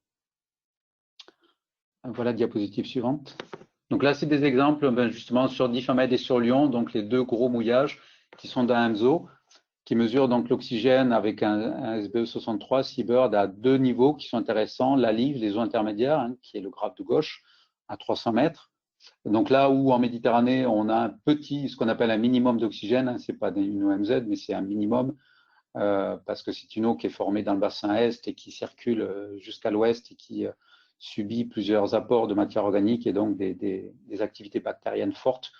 Voilà, diapositive suivante. Donc là, c'est des exemples justement sur Diffamed et sur Lyon, donc les deux gros mouillages qui sont dans EMSO, qui mesurent donc l'oxygène avec un SBE 63 Seabird à deux niveaux qui sont intéressants, la LIV, les eaux intermédiaires, hein, qui est le graphe de gauche, à 300 mètres. Donc là où en Méditerranée, on a un petit, ce qu'on appelle un minimum d'oxygène, hein, c'est pas une OMZ, mais c'est un minimum, parce que c'est une eau qui est formée dans le bassin Est et qui circule jusqu'à l'Ouest et qui subit plusieurs apports de matière organique et donc des activités bactériennes fortes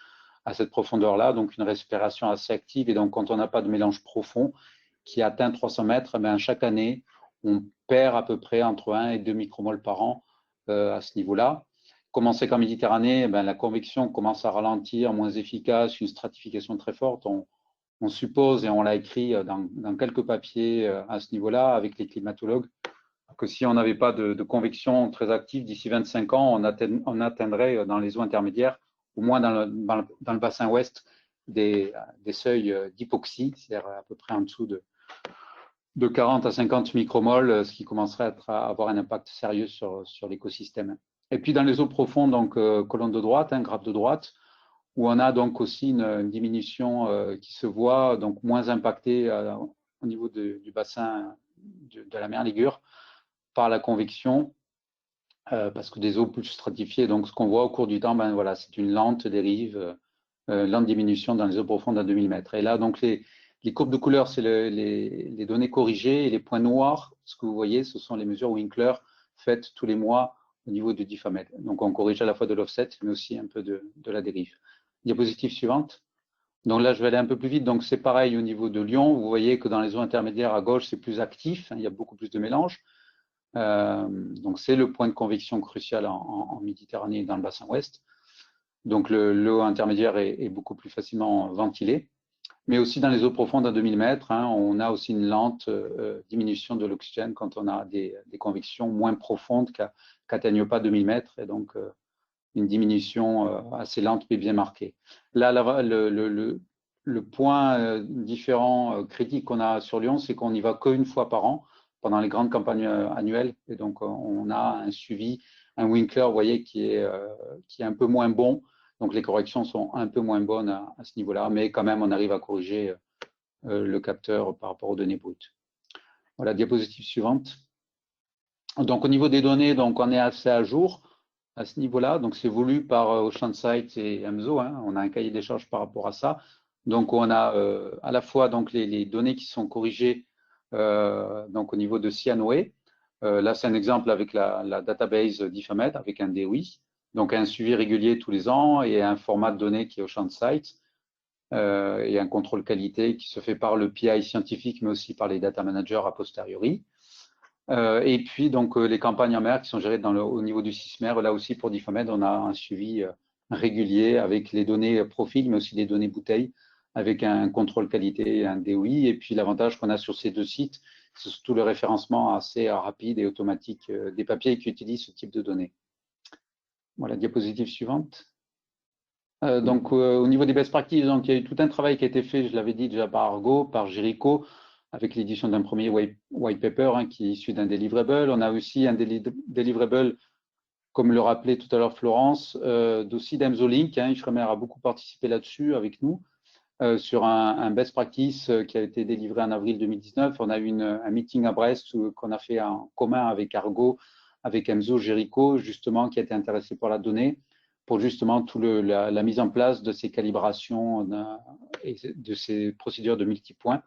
à cette profondeur-là, donc une respiration assez active. Et donc, quand on n'a pas de mélange profond qui atteint 300 mètres, ben, chaque année, on perd à peu près entre 1 et 2 micromoles par an à ce niveau-là. Comme on sait qu'en Méditerranée, ben, la convection commence à ralentir, moins efficace, une stratification très forte. On suppose, et on l'a écrit dans quelques papiers à ce niveau-là, avec les climatologues, que si on n'avait pas de convection très active, d'ici 25 ans, on atteindrait dans les eaux intermédiaires, au moins dans le bassin ouest, des seuils d'hypoxie, c'est-à-dire à peu près en dessous de 40 à 50 micromoles, ce qui commencerait à avoir un impact sérieux sur l'écosystème. Et puis dans les eaux profondes, donc colonne de droite, graphe de droite, où on a donc aussi une diminution qui se voit, donc moins impactée au niveau du bassin de la mer Ligure par la convection, parce que des eaux plus stratifiées, donc ce qu'on voit au cours du temps, ben voilà, c'est une lente dérive, lente diminution dans les eaux profondes à 2000 mètres. Et là, donc les courbes de couleur, c'est les données corrigées, et les points noirs, ce que vous voyez, ce sont les mesures Winkler faites tous les mois au niveau du Diffamed. Donc on corrige à la fois de l'offset, mais aussi un peu de la dérive. Diapositive suivante. Donc là, je vais aller un peu plus vite. Donc c'est pareil au niveau de Lyon. Vous voyez que dans les eaux intermédiaires à gauche, c'est plus actif, hein, il y a beaucoup plus de mélange. Donc c'est le point de convection crucial en Méditerranée et dans le bassin ouest. Donc l'eau intermédiaire est beaucoup plus facilement ventilée. Mais aussi dans les eaux profondes à 2000 mètres, hein, on a aussi une lente diminution de l'oxygène quand on a des convections moins profondes qu'atteignent pas 2000 mètres, et donc une diminution assez lente mais bien marquée. Là, le point différent critique qu'on a sur Lyon, c'est qu'on n'y va qu'une fois par an pendant les grandes campagnes annuelles, et donc on a un suivi, un Winkler, vous voyez, qui est un peu moins bon. Donc les corrections sont un peu moins bonnes à ce niveau-là, mais quand même on arrive à corriger le capteur par rapport aux données brutes. Voilà, diapositive suivante. Donc au niveau des données, donc on est assez à jour à ce niveau-là. Donc c'est voulu par OceanSight et EMSO, hein. On a un cahier des charges par rapport à ça. Donc on a à la fois donc les données qui sont corrigées donc au niveau de Cyanoe. Là c'est un exemple avec la database Diffamed avec un DOI. Donc un suivi régulier tous les ans et un format de données qui est OceanSight et un contrôle qualité qui se fait par le PI scientifique mais aussi par les data managers a posteriori. Et puis donc les campagnes en mer qui sont gérées au niveau du SISMER. Là aussi pour Diffamed, on a un suivi régulier avec les données profil mais aussi des données bouteilles avec un contrôle qualité et un DOI. Et puis l'avantage qu'on a sur ces deux sites, c'est surtout le référencement assez rapide et automatique des papiers qui utilisent ce type de données. Voilà, diapositive suivante. Donc au niveau des best practices, donc, il y a eu tout un travail qui a été fait, je l'avais dit déjà par Argo, par Jericho, avec l'édition d'un premier white paper hein, qui est issu d'un deliverable. On a aussi un deliverable, comme le rappelait tout à l'heure Florence, d'aussi d'Emzolink. Hein, Ifremer a beaucoup participé là-dessus avec nous, sur un best practice qui a été délivré en avril 2019. On a eu un meeting à Brest qu'on a fait en commun avec Argo, avec Emzo, Jericho, justement, qui a été intéressé par la donnée, pour justement la mise en place de ces calibrations et de ces procédures de multipoints,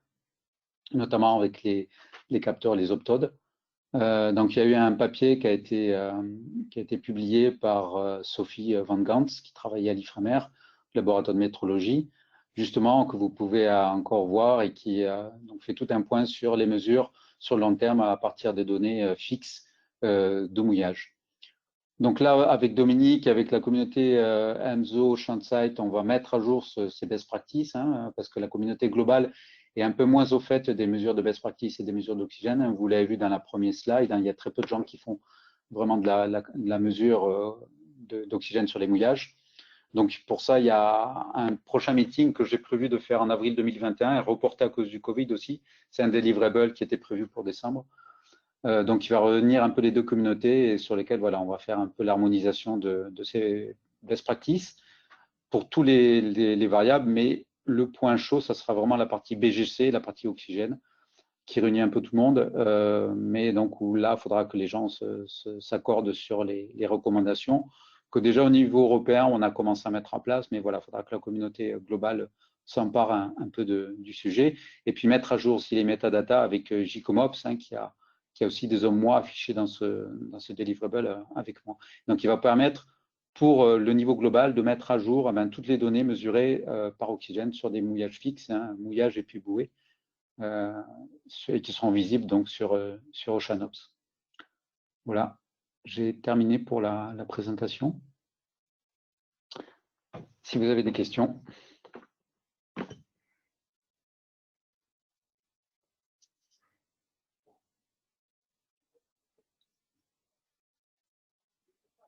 notamment avec les capteurs, les optodes. Donc il y a eu un papier qui a été publié par Sophie Van Gans, qui travaillait à l'Ifremer, laboratoire de métrologie, justement, que vous pouvez encore voir et qui donc fait tout un point sur les mesures sur le long terme à partir des données fixes de mouillage. Donc là, avec Dominique, avec la communauté EMSO, OceanSight, on va mettre à jour ces best practices, hein, parce que la communauté globale est un peu moins au fait des mesures de best practice et des mesures d'oxygène. Vous l'avez vu dans la première slide, hein, il y a très peu de gens qui font vraiment de la mesure d'oxygène sur les mouillages. Donc pour ça, il y a un prochain meeting que j'ai prévu de faire en avril 2021, et reporté à cause du Covid aussi. C'est un deliverable qui était prévu pour décembre. Donc, il va revenir un peu les deux communautés et sur lesquelles voilà, on va faire un peu l'harmonisation de ces best practices pour tous les variables. Mais le point chaud, ça sera vraiment la partie BGC, la partie oxygène, qui réunit un peu tout le monde. Mais donc, où là, il faudra que les gens s'accordent sur les recommandations que déjà au niveau européen, on a commencé à mettre en place. Mais voilà, il faudra que la communauté globale s'empare un peu du sujet. Et puis mettre à jour aussi les métadatas avec JCOMOPS, hein, qui a aussi des mois affichés dans ce deliverable avec moi. Donc, il va permettre pour le niveau global de mettre à jour toutes les données mesurées par oxygène sur des mouillages fixes, hein, mouillage et puis bouée, qui seront visibles donc sur OceanOps. Voilà, j'ai terminé pour la présentation. Si vous avez des questions.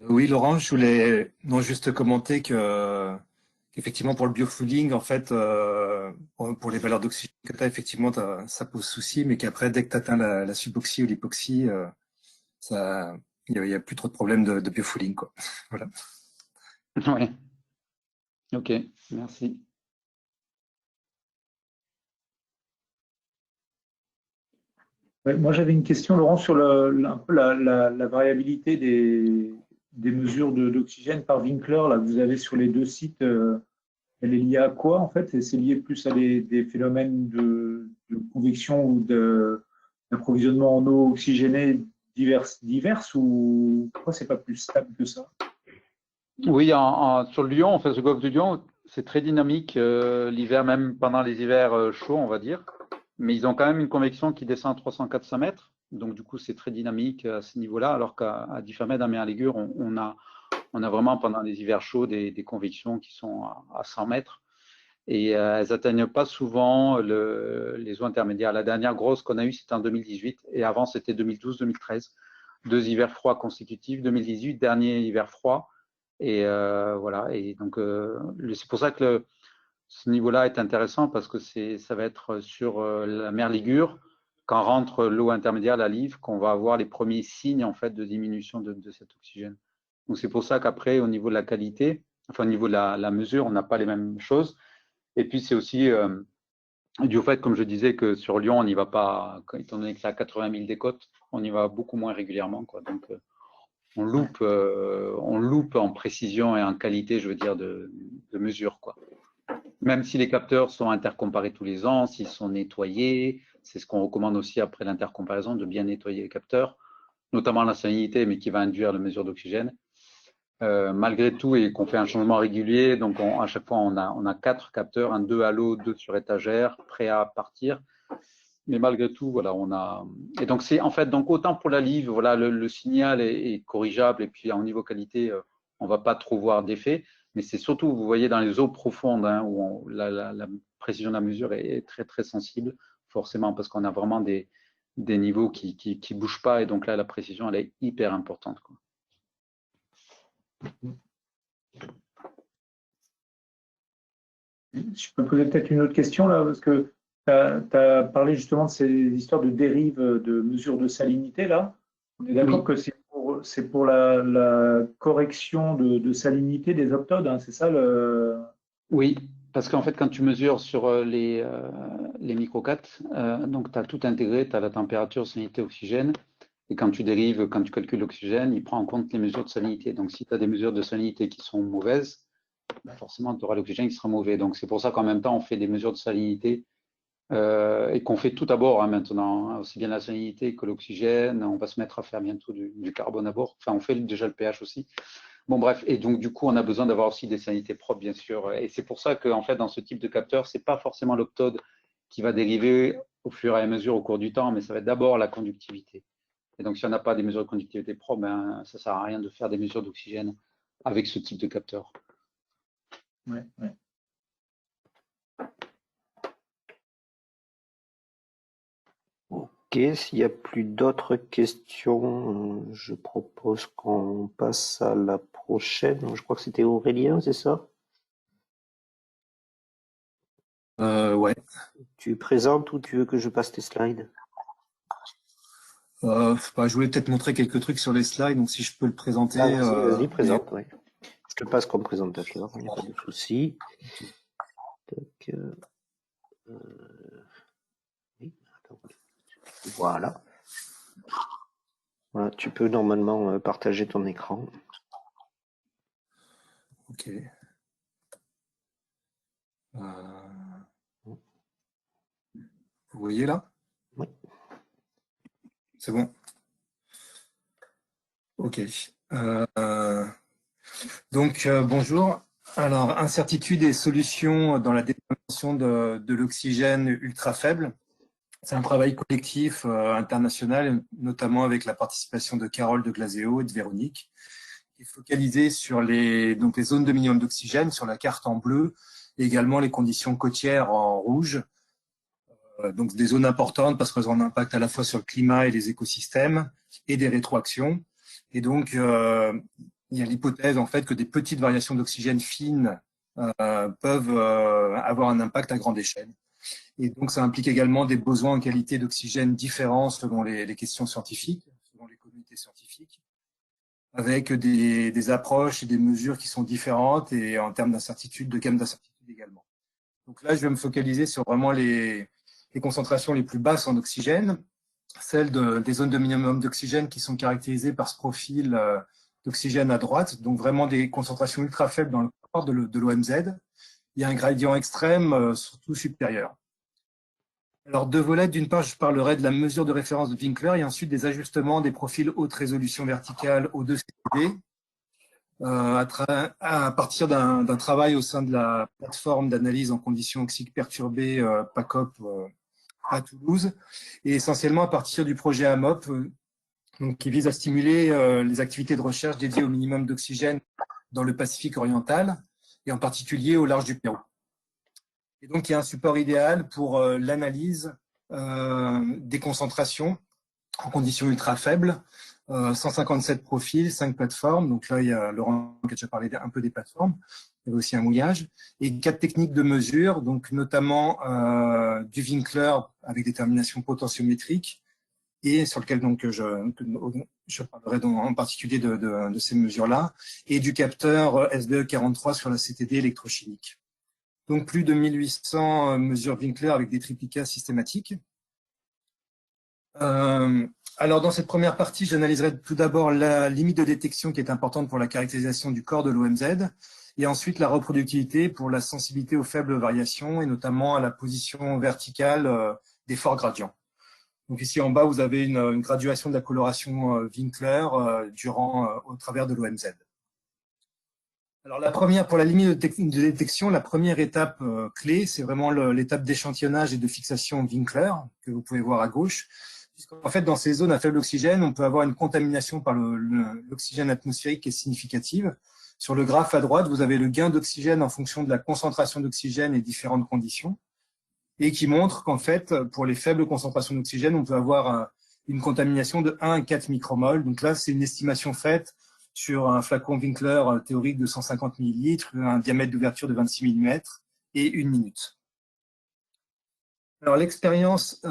Oui, Laurent, je voulais juste commenter qu'effectivement pour le biofouling, en fait, pour les valeurs d'oxygène que tu as, effectivement, ça pose souci, mais qu'après, dès que tu atteins la suboxie ou l'hypoxie, il n'y a plus trop de problèmes de biofouling, quoi. Voilà. Oui. Ok, merci. Moi, j'avais une question, Laurent, sur un peu la variabilité des mesures d'oxygène par Winkler là, que vous avez sur les deux sites. Elle est liée à quoi, en fait? C'est lié plus à des phénomènes de convection ou d'approvisionnement en eau oxygénée diverses ou pourquoi c'est pas plus stable que ça? Oui, sur Lyon, en fait, le golfe de Lyon, c'est très dynamique l'hiver, même pendant les hivers chauds, on va dire. Mais ils ont quand même une convection qui descend à 300-400 mètres. Donc, du coup, c'est très dynamique à ce niveau-là. Alors qu'à Diffamed, à Mer-Ligure, on a vraiment, pendant les hivers chauds, des convections qui sont à 100 mètres. Et elles n'atteignent pas souvent les eaux intermédiaires. La dernière grosse qu'on a eue, c'était en 2018. Et avant, c'était 2012-2013. 2 hivers froids consécutifs. 2018, dernier hiver froid. Et voilà. Et donc, c'est pour ça que ce niveau-là est intéressant parce que ça va être sur la mer Ligure, quand rentre l'eau intermédiaire, la Live, qu'on va avoir les premiers signes en fait de diminution de cet oxygène. Donc c'est pour ça qu'après, au niveau de la qualité, enfin au niveau de la mesure, on n'a pas les mêmes choses. Et puis c'est aussi dû au fait, comme je disais, que sur Lyon, on n'y va pas, étant donné que c'est à 80 000 des côtes, on y va beaucoup moins régulièrement, quoi. Donc on loupe en précision et en qualité, je veux dire, de mesure, quoi. Même si les capteurs sont intercomparés tous les ans, s'ils sont nettoyés, c'est ce qu'on recommande aussi après l'intercomparaison, de bien nettoyer les capteurs, notamment la salinité, mais qui va induire la mesure d'oxygène. Malgré tout, et qu'on fait un changement régulier, donc à chaque fois on a 4 capteurs, 2 à l'eau, 2 sur étagère, prêts à partir. Mais malgré tout, voilà, on a. Et donc c'est en fait, donc autant pour la Live, voilà, le signal est corrigeable et puis au niveau qualité, on va pas trop voir d'effet. Mais c'est surtout, vous voyez, dans les eaux profondes, hein, où la précision de la mesure est très très sensible, forcément, parce qu'on a vraiment des niveaux qui bougent pas, et donc là la précision elle est hyper importante, quoi. Je peux poser peut-être une autre question là, parce que tu as parlé justement de ces histoires de dérive de mesures de salinité là. On est d'accord que c'est pour la correction de salinité des octodes, hein, c'est ça le… Oui, parce qu'en fait, quand tu mesures sur les microcats, donc tu as tout intégré, tu as la température, salinité, oxygène, et quand tu dérives, quand tu calcules l'oxygène, il prend en compte les mesures de salinité. Donc si tu as des mesures de salinité qui sont mauvaises, forcément tu auras l'oxygène qui sera mauvais. Donc c'est pour ça qu'en même temps, on fait des mesures de salinité et qu'on fait tout d'abord, hein, maintenant, hein, aussi bien la salinité que l'oxygène. On va se mettre à faire bientôt du carbone à bord. Enfin, on fait déjà le pH aussi. Bon, bref, et donc du coup, on a besoin d'avoir aussi des salinités propres, bien sûr. Et c'est pour ça qu'en fait, dans ce type de capteur, c'est pas forcément l'octode qui va dériver au fur et à mesure au cours du temps, mais ça va être d'abord la conductivité. Et donc, si on n'a pas des mesures de conductivité propres, ben, ça ne sert à rien de faire des mesures d'oxygène avec ce type de capteur. Ouais. Ok, s'il n'y a plus d'autres questions, je propose qu'on passe à la prochaine. Je crois que c'était Aurélien, c'est ça? Ouais. Tu présentes ou tu veux que je passe tes slides? Je voulais peut-être montrer quelques trucs sur les slides, donc si je peux le présenter. Vas-y, présente, oui. Je te passe comme présentateur, il n'y a pas de souci. Donc, oui, attends. Voilà. Voilà, tu peux normalement partager ton écran. Ok. Vous voyez là? Oui. C'est bon. Ok. Donc, bonjour. Alors, incertitude et solutions dans la détermination de l'oxygène ultra faible. C'est un travail collectif international, notamment avec la participation de Carole de Glazéo et de Véronique, qui est focalisé sur les zones de minimum d'oxygène sur la carte en bleu, et également les conditions côtières en rouge. Donc des zones importantes parce qu'elles ont un impact à la fois sur le climat et les écosystèmes et des rétroactions. Et donc, il y a l'hypothèse en fait que des petites variations d'oxygène fines peuvent avoir un impact à grande échelle. Et donc, ça implique également des besoins en qualité d'oxygène différents selon les questions scientifiques, selon les communautés scientifiques, avec des approches et des mesures qui sont différentes et en termes d'incertitude, de gamme d'incertitude également. Donc là, je vais me focaliser sur vraiment les concentrations les plus basses en oxygène, celles des zones de minimum d'oxygène qui sont caractérisées par ce profil d'oxygène à droite, donc vraiment des concentrations ultra faibles dans le corps de l'OMZ. Il y a un gradient extrême, surtout supérieur. Alors, deux volets. D'une part, je parlerai de la mesure de référence de Winkler et ensuite des ajustements des profils haute résolution verticale O2 CTD à partir d'un travail au sein de la plateforme d'analyse en conditions oxyques perturbées PACOP à Toulouse, et essentiellement à partir du projet AMOP, donc, qui vise à stimuler les activités de recherche dédiées au minimum d'oxygène dans le Pacifique oriental, et en particulier au large du Pérou. Et donc, il y a un support idéal pour l'analyse des concentrations en conditions ultra faibles, 157 profils, 5 plateformes. Donc là, il y a Laurent qui a déjà parlé un peu des plateformes. Il y avait aussi un mouillage. Et 4 techniques de mesure, donc notamment du Winkler avec détermination potentiométrique, et sur lequel donc, je parlerai donc en particulier de ces mesures-là, et du capteur SBE43 sur la CTD électrochimique. Donc plus de 1800 mesures Winkler avec des triplicats systématiques. Alors dans cette première partie, j'analyserai tout d'abord la limite de détection qui est importante pour la caractérisation du corps de l'OMZ, et ensuite la reproductivité pour la sensibilité aux faibles variations et notamment à la position verticale des forts gradients. Donc ici en bas, vous avez une graduation de la coloration Winkler au travers de l'OMZ. Alors la première, pour la limite de détection, la première étape clé, c'est vraiment l'étape d'échantillonnage et de fixation Winkler que vous pouvez voir à gauche. En fait, dans ces zones à faible oxygène, on peut avoir une contamination par l'oxygène atmosphérique qui est significative. Sur le graphe à droite, vous avez le gain d'oxygène en fonction de la concentration d'oxygène et différentes conditions, et qui montre qu'en fait, pour les faibles concentrations d'oxygène, on peut avoir une contamination de 1 à 4 micromoles. Donc là, c'est une estimation faite sur un flacon Winkler théorique de 150 ml, un diamètre d'ouverture de 26 mm et 1 minute. Alors l'expérience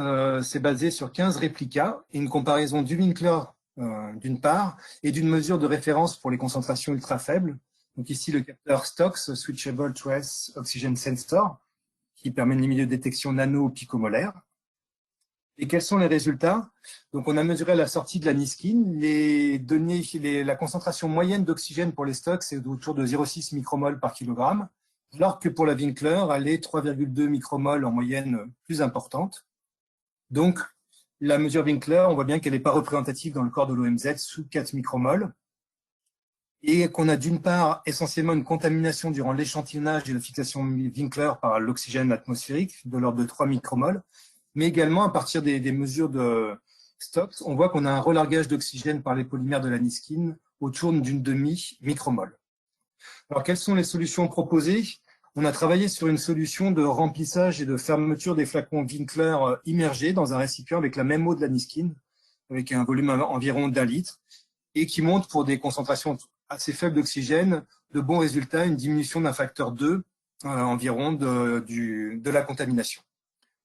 s'est basée sur 15 réplicas et une comparaison du Winkler d'une part et d'une mesure de référence pour les concentrations ultra faibles. Donc ici le capteur STOX, Switchable Trace Oxygen Sensor, qui permet une limite de détection nano-picomolaire. Et quels sont les résultats? Donc, on a mesuré à la sortie de la Niskin la concentration moyenne d'oxygène pour les stocks, c'est autour de 0,6 micromoles par kilogramme, alors que pour la Winkler, elle est 3,2 micromoles en moyenne plus importante. Donc, la mesure Winkler, on voit bien qu'elle n'est pas représentative dans le corps de l'OMZ sous 4 micromoles, et qu'on a d'une part essentiellement une contamination durant l'échantillonnage et la fixation Winkler par l'oxygène atmosphérique de l'ordre de 3 micromoles, mais également à partir des mesures de STOX, on voit qu'on a un relargage d'oxygène par les polymères de la Niskin autour d'une demi-micromole. Alors, quelles sont les solutions proposées? On a travaillé sur une solution de remplissage et de fermeture des flacons Winkler immergés dans un récipient avec la même eau de la Niskin, avec un volume environ d'1 litre, et qui montre pour des concentrations assez faibles d'oxygène de bons résultats, une diminution d'un facteur 2 environ de la contamination.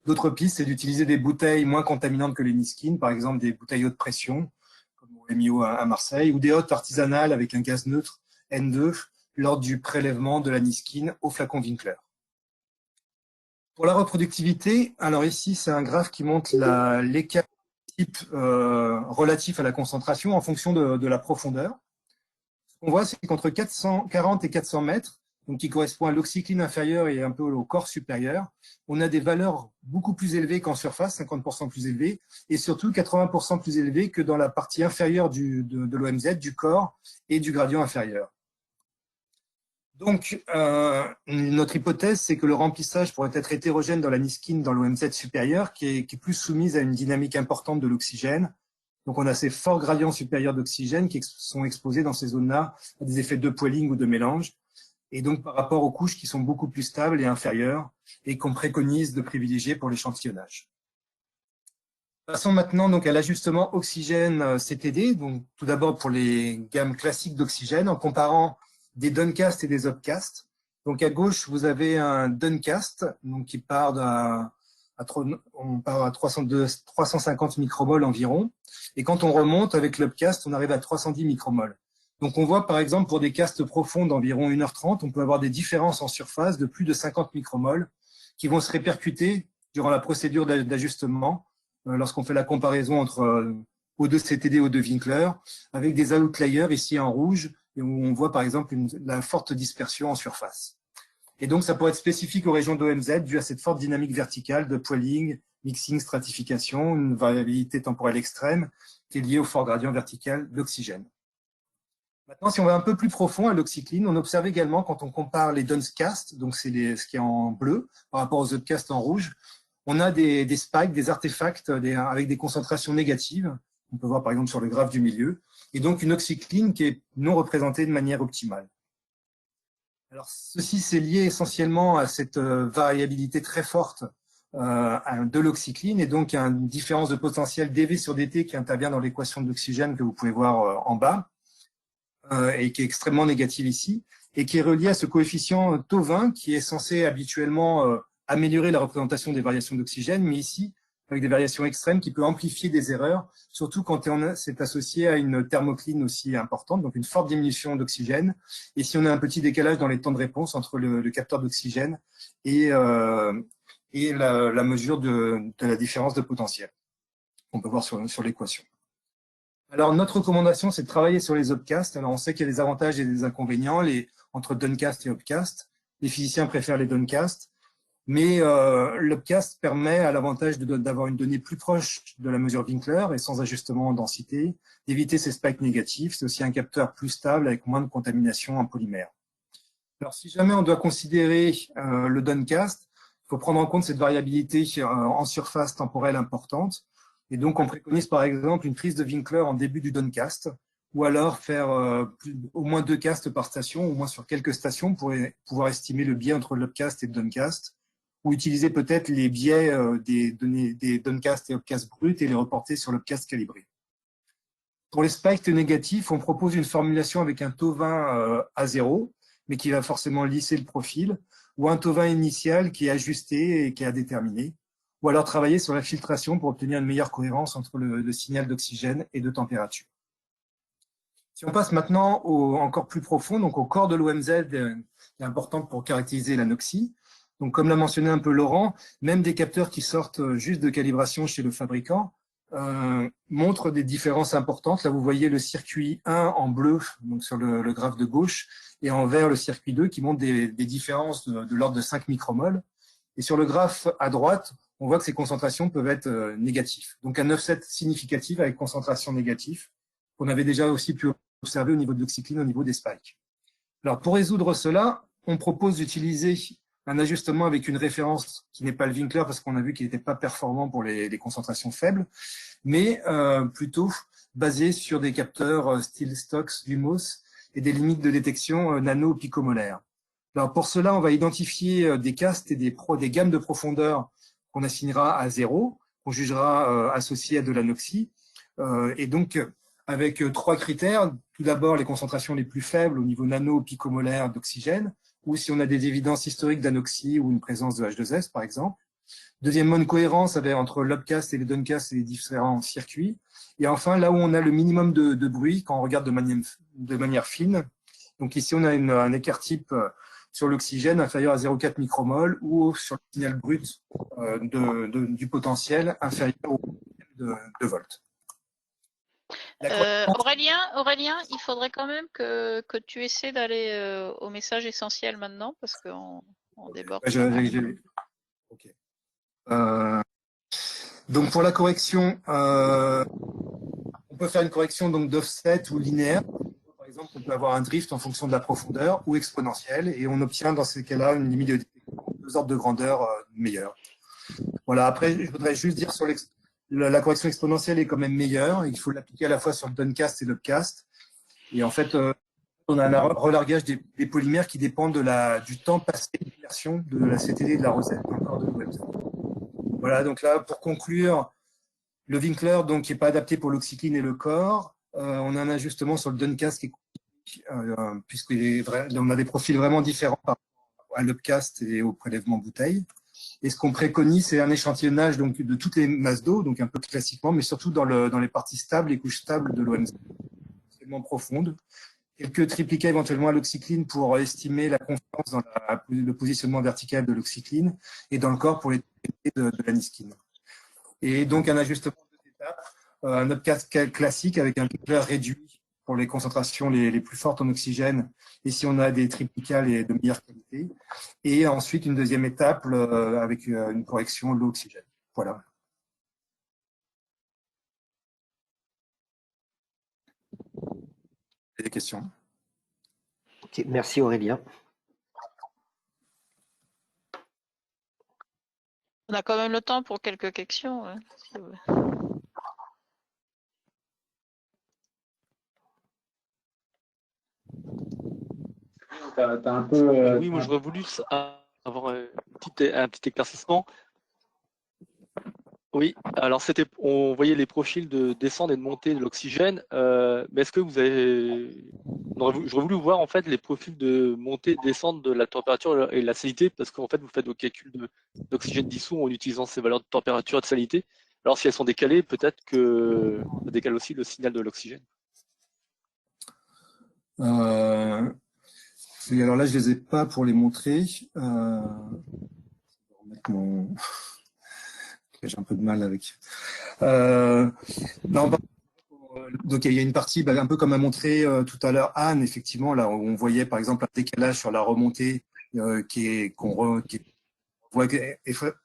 D'autres pistes, c'est d'utiliser des bouteilles moins contaminantes que les Niskin, par exemple des bouteilles haute pression, comme au MIO à Marseille, ou des hottes artisanales avec un gaz neutre N2 lors du prélèvement de la Niskin au flacon Winkler. Pour la reproductivité, alors ici, c'est un graphe qui montre l'écart type relatif à la concentration en fonction de la profondeur. Ce qu'on voit, c'est qu'entre 440 et 400 mètres, donc qui correspond à l'oxycline inférieur et un peu au corps supérieur, on a des valeurs beaucoup plus élevées qu'en surface, 50% plus élevées, et surtout 80% plus élevées que dans la partie inférieure de l'OMZ, du corps et du gradient inférieur. Donc, notre hypothèse, c'est que le remplissage pourrait être hétérogène dans la Niskin, dans l'OMZ supérieur, qui est plus soumise à une dynamique importante de l'oxygène. Donc, on a ces forts gradients supérieurs d'oxygène qui sont exposés dans ces zones-là à des effets de poiling ou de mélange, et donc par rapport aux couches qui sont beaucoup plus stables et inférieures, et qu'on préconise de privilégier pour l'échantillonnage. Passons maintenant donc à l'ajustement oxygène-CTD. Donc, tout d'abord pour les gammes classiques d'oxygène, en comparant des Duncast et des Upcast. Donc à gauche, vous avez un Duncast, donc qui part on part à 350 micromoles environ. Et quand on remonte avec l'Upcast, on arrive à 310 micromoles. Donc on voit par exemple pour des castes profondes d'environ 1h30, on peut avoir des différences en surface de plus de 50 micromoles qui vont se répercuter durant la procédure d'ajustement lorsqu'on fait la comparaison entre O2-CTD et O2-Winkler avec des outliers ici en rouge et où on voit par exemple la forte dispersion en surface. Et donc ça pourrait être spécifique aux régions d'OMZ dû à cette forte dynamique verticale de poiling, mixing, stratification, une variabilité temporelle extrême qui est liée au fort gradient vertical d'oxygène. Maintenant, si on va un peu plus profond à l'oxycline, on observe également quand on compare les Duncast, donc c'est ce qui est en bleu, par rapport aux Upcast en rouge, on a des spikes, des artefacts avec des concentrations négatives. On peut voir par exemple sur le graphe du milieu, et donc une oxycline qui est non représentée de manière optimale. Alors, ceci, c'est lié essentiellement à cette variabilité très forte de l'oxycline, et donc à une différence de potentiel dV sur dt qui intervient dans l'équation de l'oxygène que vous pouvez voir en bas, et qui est extrêmement négative ici, et qui est relié à ce coefficient tau20 qui est censé habituellement améliorer la représentation des variations d'oxygène, mais ici, avec des variations extrêmes qui peut amplifier des erreurs, surtout quand c'est associé à une thermocline aussi importante, donc une forte diminution d'oxygène, et si on a un petit décalage dans les temps de réponse entre le capteur d'oxygène et la mesure de la différence de potentiel qu'on peut voir sur l'équation. Alors, notre recommandation, c'est de travailler sur les Upcast. Alors, on sait qu'il y a des avantages et des inconvénients entre Duncast et Upcast. Les physiciens préfèrent les Duncast, mais l'Upcast permet à l'avantage d'avoir une donnée plus proche de la mesure Winkler et sans ajustement en densité, d'éviter ces spikes négatifs. C'est aussi un capteur plus stable avec moins de contamination en polymère. Alors, si jamais on doit considérer le Duncast, il faut prendre en compte cette variabilité en surface temporelle importante. Et donc, on préconise par exemple une prise de Winkler en début du Duncast, ou alors faire au moins 2 castes par station, au moins sur quelques stations, pour pouvoir estimer le biais entre l'Upcast et le Duncast, ou utiliser peut-être les biais des données des Duncast et Upcast bruts et les reporter sur l'Upcast calibré. Pour les spikes négatifs, on propose une formulation avec un tau20 à 0, mais qui va forcément lisser le profil, ou un tau20 initial qui est ajusté et qui est à déterminer, ou alors travailler sur la filtration pour obtenir une meilleure cohérence entre le signal d'oxygène et de température. Si on passe maintenant encore plus profond, donc au corps de l'OMZ, qui est important pour caractériser l'anoxie. Donc, comme l'a mentionné un peu Laurent, même des capteurs qui sortent juste de calibration chez le fabricant montrent des différences importantes. Là, vous voyez le circuit 1 en bleu, donc sur le graphe de gauche, et en vert le circuit 2 qui montre des différences de l'ordre de 5 micromoles. Et sur le graphe à droite, on voit que ces concentrations peuvent être négatives. Donc un offset significatif avec concentration négative, qu'on avait déjà aussi pu observer au niveau de l'oxycline, au niveau des spikes. Alors pour résoudre cela, on propose d'utiliser un ajustement avec une référence qui n'est pas le Winkler parce qu'on a vu qu'il n'était pas performant pour les concentrations faibles, mais plutôt basé sur des capteurs style Stox, Lumos et des limites de détection nano-picomolaires. Alors pour cela, on va identifier des castes et des gammes de profondeur qu'on assignera à 0, qu'on jugera associées à de l'anoxie. Et donc, avec 3 critères. Tout d'abord, les concentrations les plus faibles au niveau nano-picomolaire d'oxygène, ou si on a des évidences historiques d'anoxie ou une présence de H2S, par exemple. Deuxièmement, une cohérence entre l'upcast et le downcast et les différents circuits. Et enfin, là où on a le minimum de bruit, quand on regarde de manière fine, donc ici on a un écart type sur l'oxygène inférieur à 0,4 micromol ou sur le signal brut du potentiel inférieur au de volts. Aurélien, il faudrait quand même que tu essaies d'aller au message essentiel maintenant parce qu'on déborde. Ok. Donc pour la correction, on peut faire une correction donc d'offset ou linéaire. Par exemple, on peut avoir un drift en fonction de la profondeur ou exponentielle et on obtient dans ces cas-là une limite de détection, 2 ordres de grandeur meilleure. Voilà. Après, je voudrais juste dire sur la correction exponentielle est quand même meilleure. Il faut l'appliquer à la fois sur le downcast et l'upcast. Et en fait, on a un relargage des polymères qui dépendent du temps passé d'immersion de la CTD de la rosette, encore de Webster. Voilà, donc là, pour conclure, le Winkler, donc, qui n'est pas adapté pour l'oxycline et le corps. On a un ajustement sur le downcast qui est compliqué, puisqu'on a des profils vraiment différents par rapport à l'upcast et au prélèvement bouteille. Et ce qu'on préconise, c'est un échantillonnage donc, de toutes les masses d'eau, donc un peu classiquement, mais surtout dans les parties stables, les couches stables de l'OMZ, extrêmement profondes. Quelques triplicats éventuellement à l'oxycline pour estimer la confiance dans le positionnement vertical de l'oxycline et dans le corps pour les de la niskine. Et donc un ajustement de d'étape, un upcast classique avec un Winkler réduit pour les concentrations les plus fortes en oxygène et si on a des triplicales et de meilleure qualité. Et ensuite une deuxième étape avec une correction l'eau-oxygène. Voilà. Des questions? Ok, merci Aurélien. On a quand même le temps pour quelques questions. Hein, si vous voulez. T'as un peu. Oui, moi j'aurais voulu avoir un petit éclaircissement. Oui, alors on voyait les profils de descente et de montée de l'oxygène, mais est-ce que j'aurais voulu voir en fait les profils de montée et de descente de la température et de la salinité, parce qu'en fait vous faites vos calculs d'oxygène dissous en utilisant ces valeurs de température et de salinité. Alors si elles sont décalées, peut-être que ça décale aussi le signal de l'oxygène. Alors là, je les ai pas pour les montrer. Je vais remettre j'ai un peu de mal avec. Non, donc il y a une partie, un peu comme a montré tout à l'heure Anne, effectivement, là où on voyait par exemple un décalage sur la remontée qu'on voit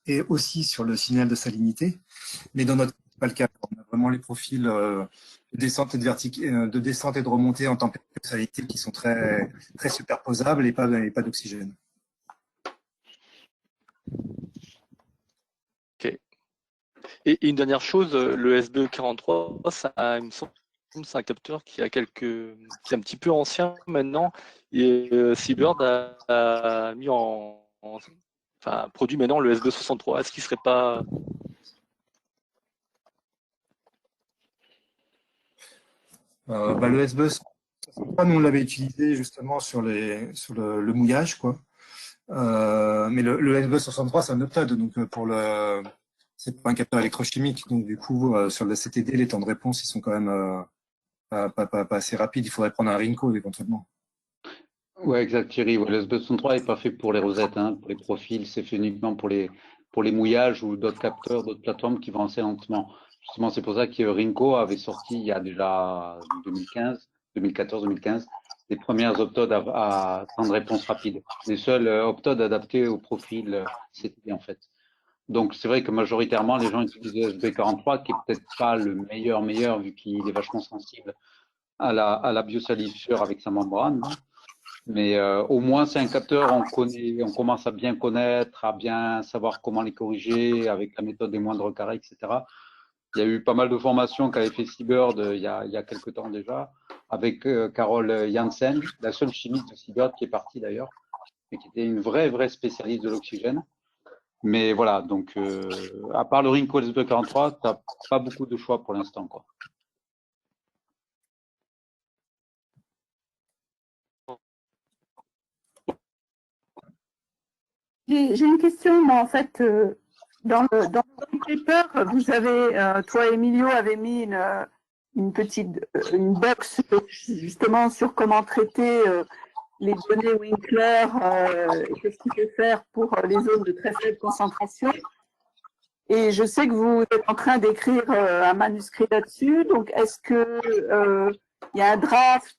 et aussi sur le signal de salinité. Mais dans notre cas, c'est pas le cas. On a vraiment les profils de descente et de descente et de remontée en température de salinité qui sont très, très superposables et pas d'oxygène. Ok. Et une dernière chose, le SBE43, il me semble, c'est un capteur qui est un petit peu ancien maintenant. Et Seabird a mis produit maintenant le SBE63. Est-ce qu'il serait pas Le SBE63, nous on l'avait utilisé justement sur le mouillage, quoi. Mais le SBE63, c'est un optode, donc c'est pas un capteur électrochimique, donc du coup sur le CTD, les temps de réponse ils sont quand même pas assez rapides. Il faudrait prendre un Rinco éventuellement. Ouais, exact, Thierry. Ouais, le SB63 n'est pas fait pour les rosettes, hein, pour les profils, c'est fait uniquement pour les mouillages ou d'autres capteurs, d'autres plateformes qui vont assez lentement. Justement, c'est pour ça que Rinco avait sorti il y a déjà 2014, 2015, les premières optodes à temps de réponse rapide. Les seuls optodes adaptés au profil CTD en fait. Donc c'est vrai que majoritairement les gens utilisent le SB43 qui est peut-être pas le meilleur vu qu'il est vachement sensible à la biosalissure avec sa membrane. Mais au moins, c'est un capteur, on commence à bien connaître, à bien savoir comment les corriger avec la méthode des moindres carrés, etc. Il y a eu pas mal de formations qu'avait fait Seabird il y a quelques temps déjà, avec Carole Janssen, la seule chimiste de Seabird qui est partie d'ailleurs, et qui était une vraie spécialiste de l'oxygène. Mais voilà, donc à part le Rinco SB43, tu n'as pas beaucoup de choix pour l'instant, quoi. J'ai une question, moi, en fait, Dans le paper, vous avez, toi Emilio, avez mis une box justement sur comment traiter les données Winkler et qu'est-ce qu'il faut faire pour les zones de très faible concentration. Et je sais que vous êtes en train d'écrire un manuscrit là-dessus. Donc, est-ce que il y a un draft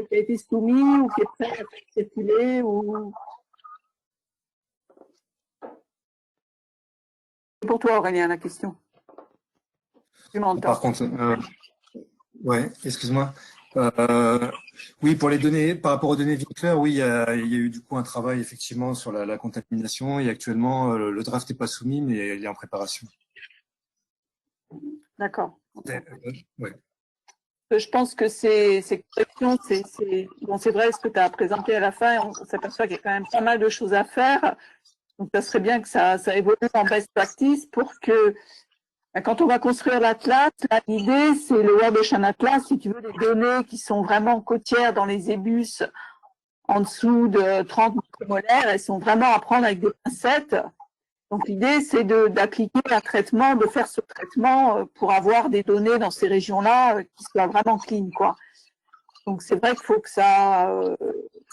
qui a été soumis ou qui est prêt à être circulé ou... C'est pour toi, Aurélien, la question. Tu m'entends? Par contre, ouais, excuse-moi. Oui, pour les données, par rapport aux données Winkler, oui, il y a eu du coup un travail effectivement sur la contamination et actuellement le draft n'est pas soumis, mais il est en préparation. D'accord. Ouais. Je pense que ces corrections, c'est vrai ce que tu as présenté à la fin, on s'aperçoit qu'il y a quand même pas mal de choses à faire. Donc, ça serait bien que ça évolue en best practice pour que, quand on va construire l'Atlas, l'idée, c'est le World Ocean Atlas, si tu veux, des données qui sont vraiment côtières dans les ébus en dessous de 30 micromolaires, elles sont vraiment à prendre avec des pincettes. Donc, l'idée, c'est d'appliquer un traitement, de faire ce traitement pour avoir des données dans ces régions-là qui soient vraiment clean, quoi. Donc, c'est vrai qu'il faut que ça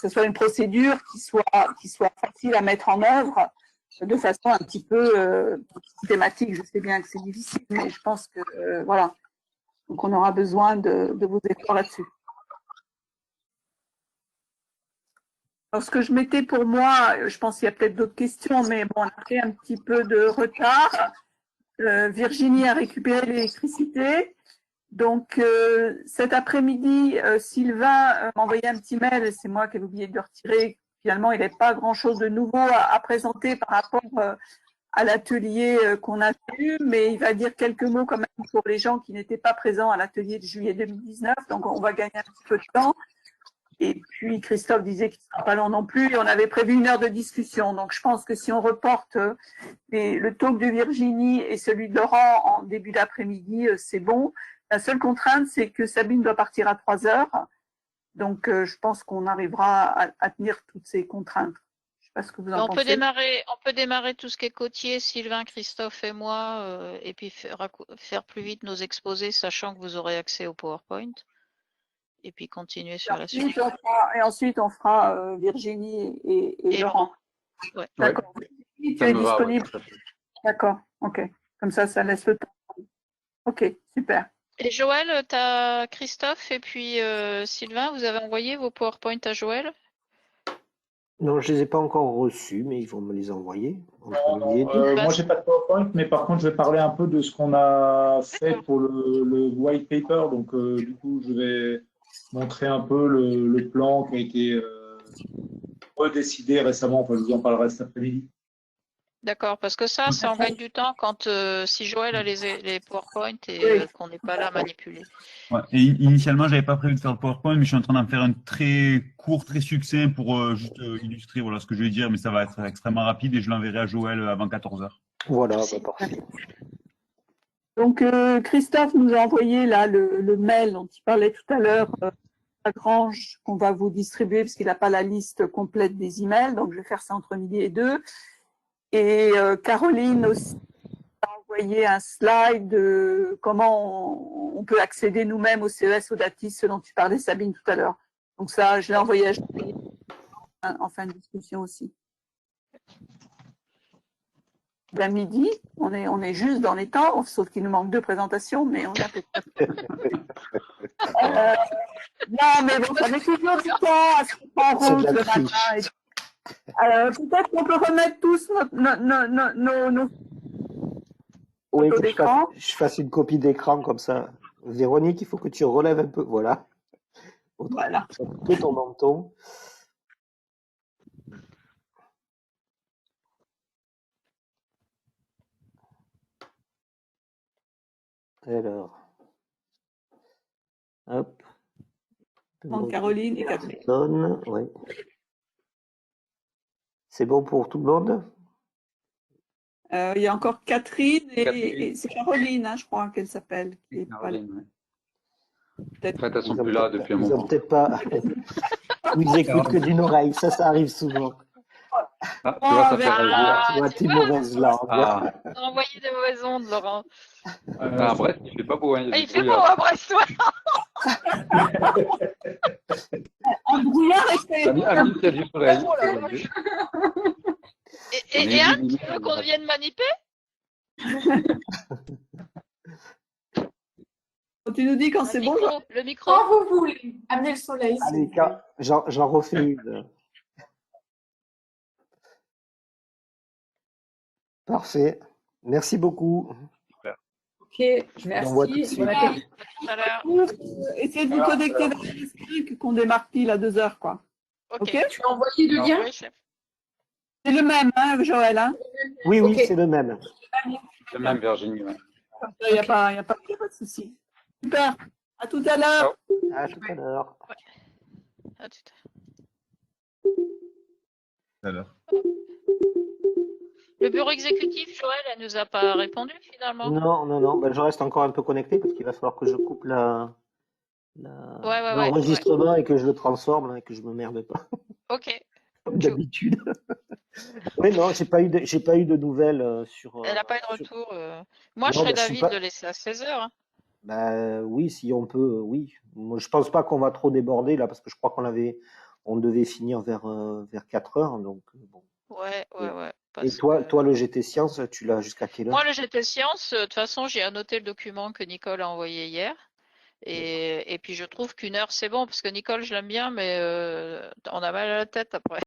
soit une procédure qui soit facile à mettre en œuvre de façon un petit peu systématique. Je sais bien que c'est difficile, mais je pense que, voilà. Donc, on aura besoin de vos efforts là-dessus. Alors, ce que je mettais pour moi, je pense qu'il y a peut-être d'autres questions, mais bon, on a pris un petit peu de retard. Virginie a récupéré l'électricité. Donc, cet après-midi, Sylvain m'a envoyé un petit mail, c'est moi qui ai oublié de le retirer. Finalement, il n'y avait pas grand-chose de nouveau à présenter par rapport à l'atelier qu'on a eu, mais il va dire quelques mots quand même pour les gens qui n'étaient pas présents à l'atelier de juillet 2019. Donc, on va gagner un petit peu de temps. Et puis, Christophe disait qu'il ne sera pas long non plus. Et on avait prévu 1 heure de discussion. Donc, je pense que si on reporte le talk de Virginie et celui de Laurent en début d'après-midi, c'est bon. La seule contrainte, c'est que Sabine doit partir à 3 heures. Donc, je pense qu'on arrivera à tenir toutes ces contraintes. Je ne sais pas ce que vous en pensez. On peut démarrer tout ce qui est côtier, Sylvain, Christophe et moi, et puis faire plus vite nos exposés, sachant que vous aurez accès au PowerPoint. Et puis continuer sur la suite. Et ensuite, on fera Virginie et Laurent. Ouais. D'accord. Ouais. Tu Ça es me va, disponible. ouais. D'accord, ok. Comme ça laisse le temps. Ok, super. Et Joël, tu as Christophe et puis Sylvain, vous avez envoyé vos PowerPoint à Joël? Non, je ne les ai pas encore reçus, mais ils vont me les envoyer. Moi, j'ai pas de PowerPoint, mais par contre, je vais parler un peu de ce qu'on a fait pour le white paper. Donc, du coup, je vais montrer un peu le plan qui a été redécidé récemment. Enfin, je vous en parlerai cet après-midi. D'accord, parce que ça en gagne du temps quand si Joël a les PowerPoint et Oui. qu'on n'est pas là à manipuler. Ouais. Et initialement, j'avais pas prévu de faire le PowerPoint, mais je suis en train d'en faire un très court, très succinct pour juste illustrer voilà, ce que je vais dire, mais ça va être extrêmement rapide et je l'enverrai à Joël avant 14 h. Voilà, bah, parfait. Donc, Christophe nous a envoyé là le mail dont il parlait tout à l'heure, Lagrange, qu'on va vous distribuer parce qu'il n'a pas la liste complète des emails. Donc, je vais faire ça entre midi et 2. Et Caroline aussi a envoyé un slide de comment on peut accéder nous-mêmes au CES Audatis, ce dont tu parlais, Sabine, tout à l'heure. Donc ça, je l'ai envoyé à Julie en fin de discussion aussi. D'un midi, on est juste dans les temps, sauf qu'il nous manque 2 présentations, mais on a peut-être... non, mais bon, ça met toujours du temps à se mettre en route le matin. Peut-être qu'on peut remettre tous nos oui, photos d'écran. je fasse une copie d'écran comme ça. Véronique, il faut que tu relèves un peu. Voilà. Voilà. Que ton menton. Alors. Hop. Caroline et Catherine. Ouais. C'est bon pour tout le monde? Il y a encore Catherine et c'est Caroline, hein, je crois qu'elle s'appelle. Caroline, Peut-être. en fait, elles sont plus là depuis un Ils moment. n'ont peut-être pas. Ils écoutent que d'une oreille, ça arrive souvent. Ah, tu vois, ça fait Ah, réagir. Moitié tu vois, mauvaise langue. Ah, t'as envoyé des mauvaises ondes, Laurent. ah, bref, il fait pas beau, hein, il y a Ah, du il fait beau brouillard. à Brest, ouais. un brouillard et Amine, il y a du soleil. Oh la vache. On est Et Anne, illuminé, tu veux qu'on vienne maniper? tu nous dis quand Le c'est bon. micro, le micro. Quand vous voulez, amenez le soleil. s'il Allez, vous plaît. j'en refais une. Parfait. Merci beaucoup. Ok, J'envoie tout de merci. suite. Bon appétit. Tout à l'heure. Essayez de vous connecter dans les 5 qu'on démarre pile à 2 heures, quoi. Ok. Ok. Tu as envoyé le lien? Oui, chef. C'est le même, hein, Joël. Hein. Oui, oui, Ok. c'est le même. Le même, Virginie. Ouais. Il n'y a, pas- y a pas de souci. Super. À tout à l'heure. À tout à l'heure. À tout Tout à l'heure. Le bureau exécutif, Joël, elle nous a pas répondu finalement. Non, non, non. Ben, je reste encore un peu connecté parce qu'il va falloir que je coupe Ouais. l'enregistrement et que je le transforme là, et que je me merde pas, Ok. comme d'habitude. Oui, non, j'ai pas eu de nouvelles sur. Elle n'a pas eu de sur- retour. Moi, je Non, serais ben, je suis d'avis pas. de le laisser à 16h. Hein. Ben, oui, si on peut, oui. Moi, je pense pas qu'on va trop déborder là parce que je crois on devait finir vers 4 heures. Donc, bon. Ouais. Et Parce toi, que... le GT Science, tu l'as jusqu'à quelle Moi, heure? le GT Science, de toute façon, j'ai annoté le document que Nicole a envoyé hier. Et puis, je trouve qu'une heure, c'est bon, parce que Nicole, je l'aime bien, mais on a mal à la tête après.